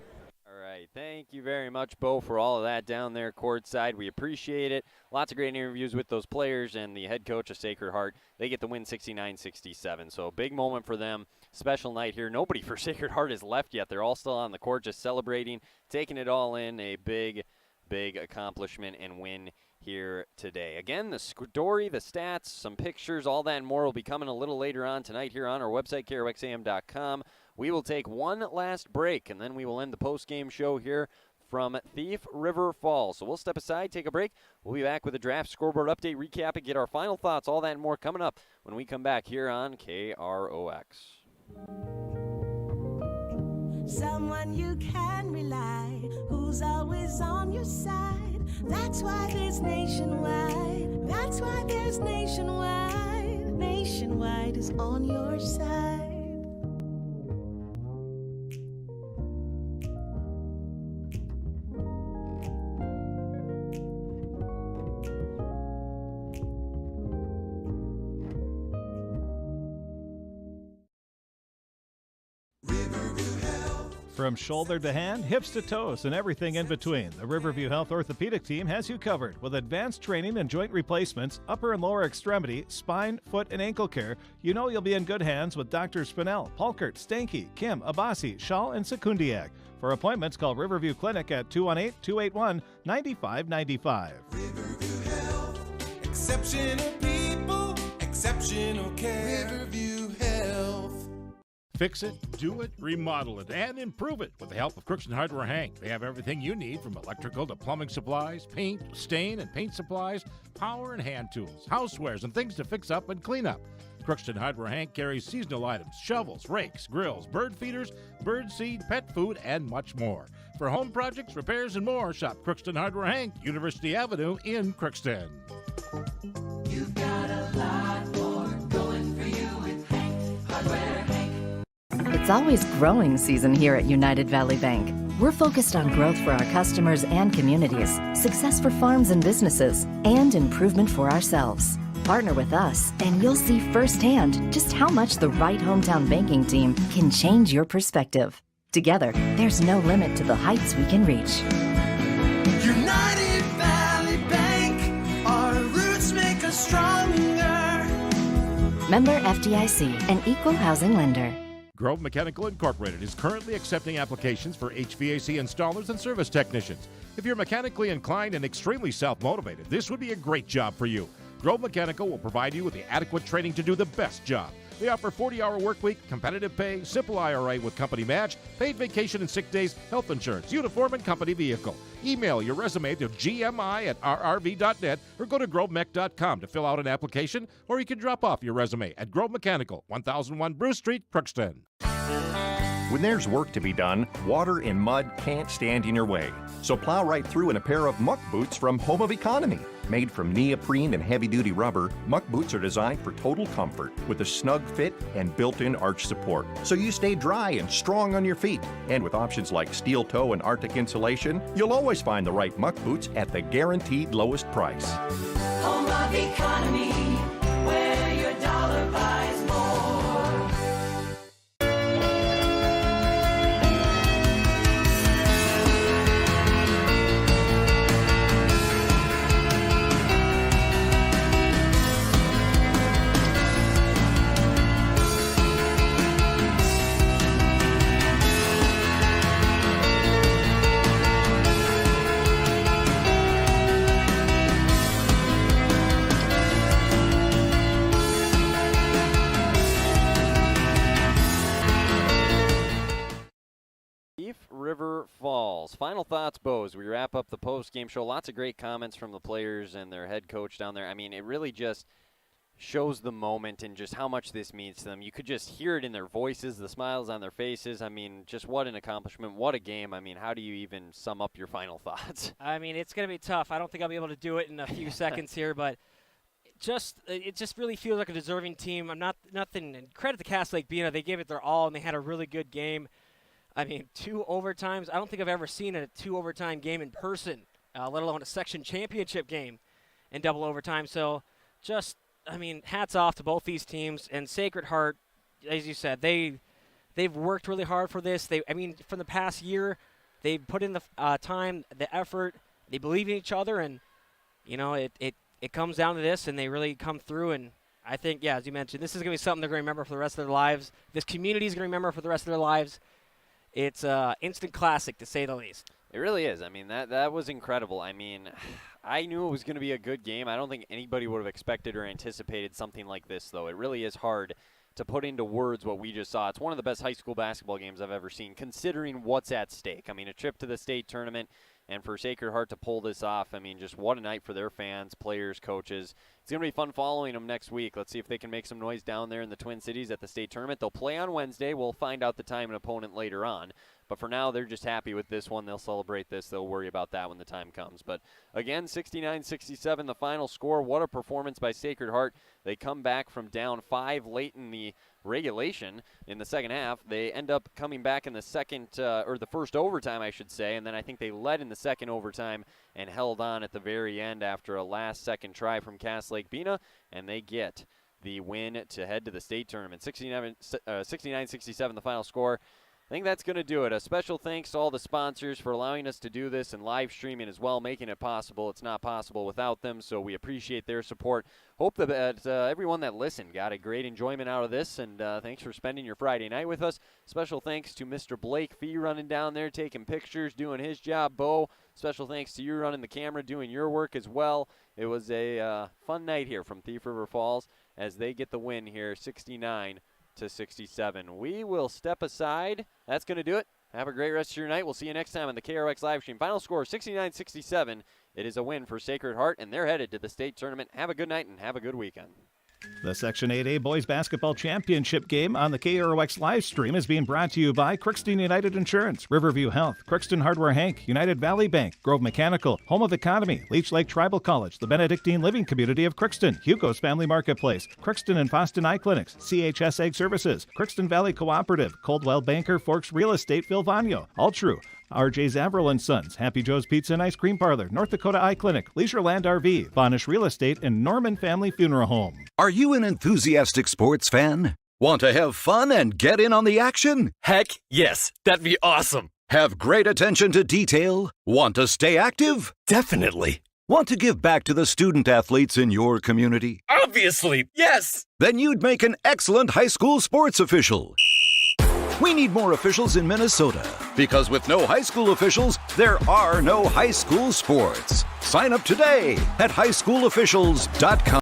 All right. Thank you very much, Bo, for all of that down there courtside. We appreciate it. Lots of great interviews with those players and the head coach of Sacred Heart. They get the win 69-67. So a big moment for them. Special night here. Nobody for Sacred Heart has left yet. They're all still on the court just celebrating, taking it all in. A big, big accomplishment and win here today. Again, the story, the stats, some pictures, all that and more will be coming a little later on tonight here on our website, KROXAM.com. We will take one last break, and then we will end the post-game show here from Thief River Falls. So we'll step aside, take a break. We'll be back with a draft scoreboard update, recap, and get our final thoughts, all that and more coming up when we come back here on KROX. Someone you can rely, who's always on your side. That's why there's Nationwide. That's why there's Nationwide. Nationwide is on your side. From shoulder to hand, hips to toes, and everything in between, the Riverview Health Orthopedic Team has you covered with advanced training and joint replacements, upper and lower extremity, spine, foot, and ankle care. You know you'll be in good hands with Drs. Spinell, Polkert, Stanky, Kim, Abasi, Schall, and Sekundiak. For appointments, call Riverview Clinic at 218-281-9595. Riverview Health, exceptional people, exceptional care. Riverview Health. Fix it, do it, remodel it, and improve it with the help of Crookson Hardware Hank. They have everything you need from electrical to plumbing supplies, paint, stain, and paint supplies, power and hand tools, housewares, and things to fix up and clean up. Crookson Hardware Hank carries seasonal items, shovels, rakes, grills, bird feeders, bird seed, pet food, and much more. For home projects, repairs, and more, shop Crookson Hardware Hank, University Avenue in Crookston. You've got a lot more going for you with Hank, Hardware Hank. It's always growing season here at United Valley Bank. We're focused on growth for our customers and communities, success for farms and businesses, and improvement for ourselves. Partner with us, and you'll see firsthand just how much the right hometown banking team can change your perspective. Together, there's no limit to the heights we can reach. United Valley Bank, our roots make us stronger. Member FDIC, an equal housing lender. Grove Mechanical Incorporated is currently accepting applications for HVAC installers and service technicians. If you're mechanically inclined and extremely self-motivated, this would be a great job for you. Grove Mechanical will provide you with the adequate training to do the best job. They offer 40-hour work week, competitive pay, simple IRA with company match, paid vacation and sick days, health insurance, uniform, and company vehicle. Email your resume to gmi@rrv.net or go to grovemech.com to fill out an application, or you can drop off your resume at Grove Mechanical, 1001 Bruce Street, Crookston. When there's work to be done, water and mud can't stand in your way. So plow right through in a pair of muck boots from Home of Economy. Made from neoprene and heavy-duty rubber, muck boots are designed for total comfort with a snug fit and built-in arch support. So you stay dry and strong on your feet. And with options like steel toe and Arctic insulation, you'll always find the right muck boots at the guaranteed lowest price. Home of Economy, where your dollar buys more. Falls. Final thoughts, Bo, as we wrap up the post-game show. Lots of great comments from the players and their head coach down there. I mean, it really just shows the moment and just how much this means to them. You could just hear it in their voices, the smiles on their faces. I mean, just what an accomplishment, what a game. I mean, how do you even sum up your final thoughts? I mean, it's going to be tough. I don't think I'll be able to do it in a few seconds here, but it just really feels like a deserving team. I'm nothing. And credit to Cass Lake-Bena. They gave it their all, and they had a really good game. I mean, 2 overtimes. I don't think I've ever seen a 2 overtime game in person, let alone a section championship game in double overtime. So just, I mean, hats off to both these teams. And Sacred Heart, as you said, they've worked really hard for this. I mean, from the past year, they've put in the time, the effort. They believe in each other, and you know, it comes down to this, and they really come through. And I think, yeah, as you mentioned, this is going to be something they're going to remember for the rest of their lives. This community is going to remember for the rest of their lives. It's an instant classic, to say the least. It really is. I mean, that was incredible. I mean, I knew it was going to be a good game. I don't think anybody would have expected or anticipated something like this, though. It really is hard to put into words what we just saw. It's one of the best high school basketball games I've ever seen, considering what's at stake. I mean, a trip to the state tournament, and for Sacred Heart to pull this off, I mean, just what a night for their fans, players, coaches. It's going to be fun following them next week. Let's see if they can make some noise down there in the Twin Cities at the state tournament. They'll play on Wednesday. We'll find out the time and opponent later on. But for now, they're just happy with this one. They'll celebrate this. They'll worry about that when the time comes. But again, 69-67, the final score. What a performance by Sacred Heart. They come back from down 5 late in the regulation in the second half. They end up coming back in the second, or the first overtime, I should say. And then I think they led in the second overtime and held on at the very end after a last-second try from Cass Lake-Bena. And they get the win to head to the state tournament. 69-67, the final score. I think that's going to do it. A special thanks to all the sponsors for allowing us to do this and live streaming as well, making it possible. It's not possible without them, so we appreciate their support. Hope that everyone that listened got a great enjoyment out of this, and thanks for spending your Friday night with us. Special thanks to Mr. Blake Fee running down there, taking pictures, doing his job. Bo, special thanks to you running the camera, doing your work as well. It was a fun night here from Thief River Falls as they get the win here, 69-67. We will step aside. That's going to do it. Have a great rest of your night. We'll see you next time on the KRX live stream. Final score 69-67. It is a win for Sacred Heart, and they're headed to the state tournament. Have a good night and have a good weekend. The Section 8A Boys Basketball Championship game on the KROX live stream is being brought to you by Crookston United Insurance, Riverview Health, Crookston Hardware Hank, United Valley Bank, Grove Mechanical, Home of Economy, Leech Lake Tribal College, the Benedictine Living Community of Crookston, Hugo's Family Marketplace, Crookston and Boston Eye Clinics, CHS Egg Services, Crookston Valley Cooperative, Coldwell Banker, Forks Real Estate, Phil Vagno, Altru, R.J. Zavril and Sons, Happy Joe's Pizza and Ice Cream Parlor, North Dakota Eye Clinic, Leisureland RV, Bonish Real Estate, and Norman Family Funeral Home. Are you an enthusiastic sports fan? Want to have fun and get in on the action? Heck, yes. That'd be awesome. Have great attention to detail? Want to stay active? Definitely. Want to give back to the student athletes in your community? Obviously, yes. Then you'd make an excellent high school sports official. We need more officials in Minnesota, because with no high school officials, there are no high school sports. Sign up today at highschoolofficials.com.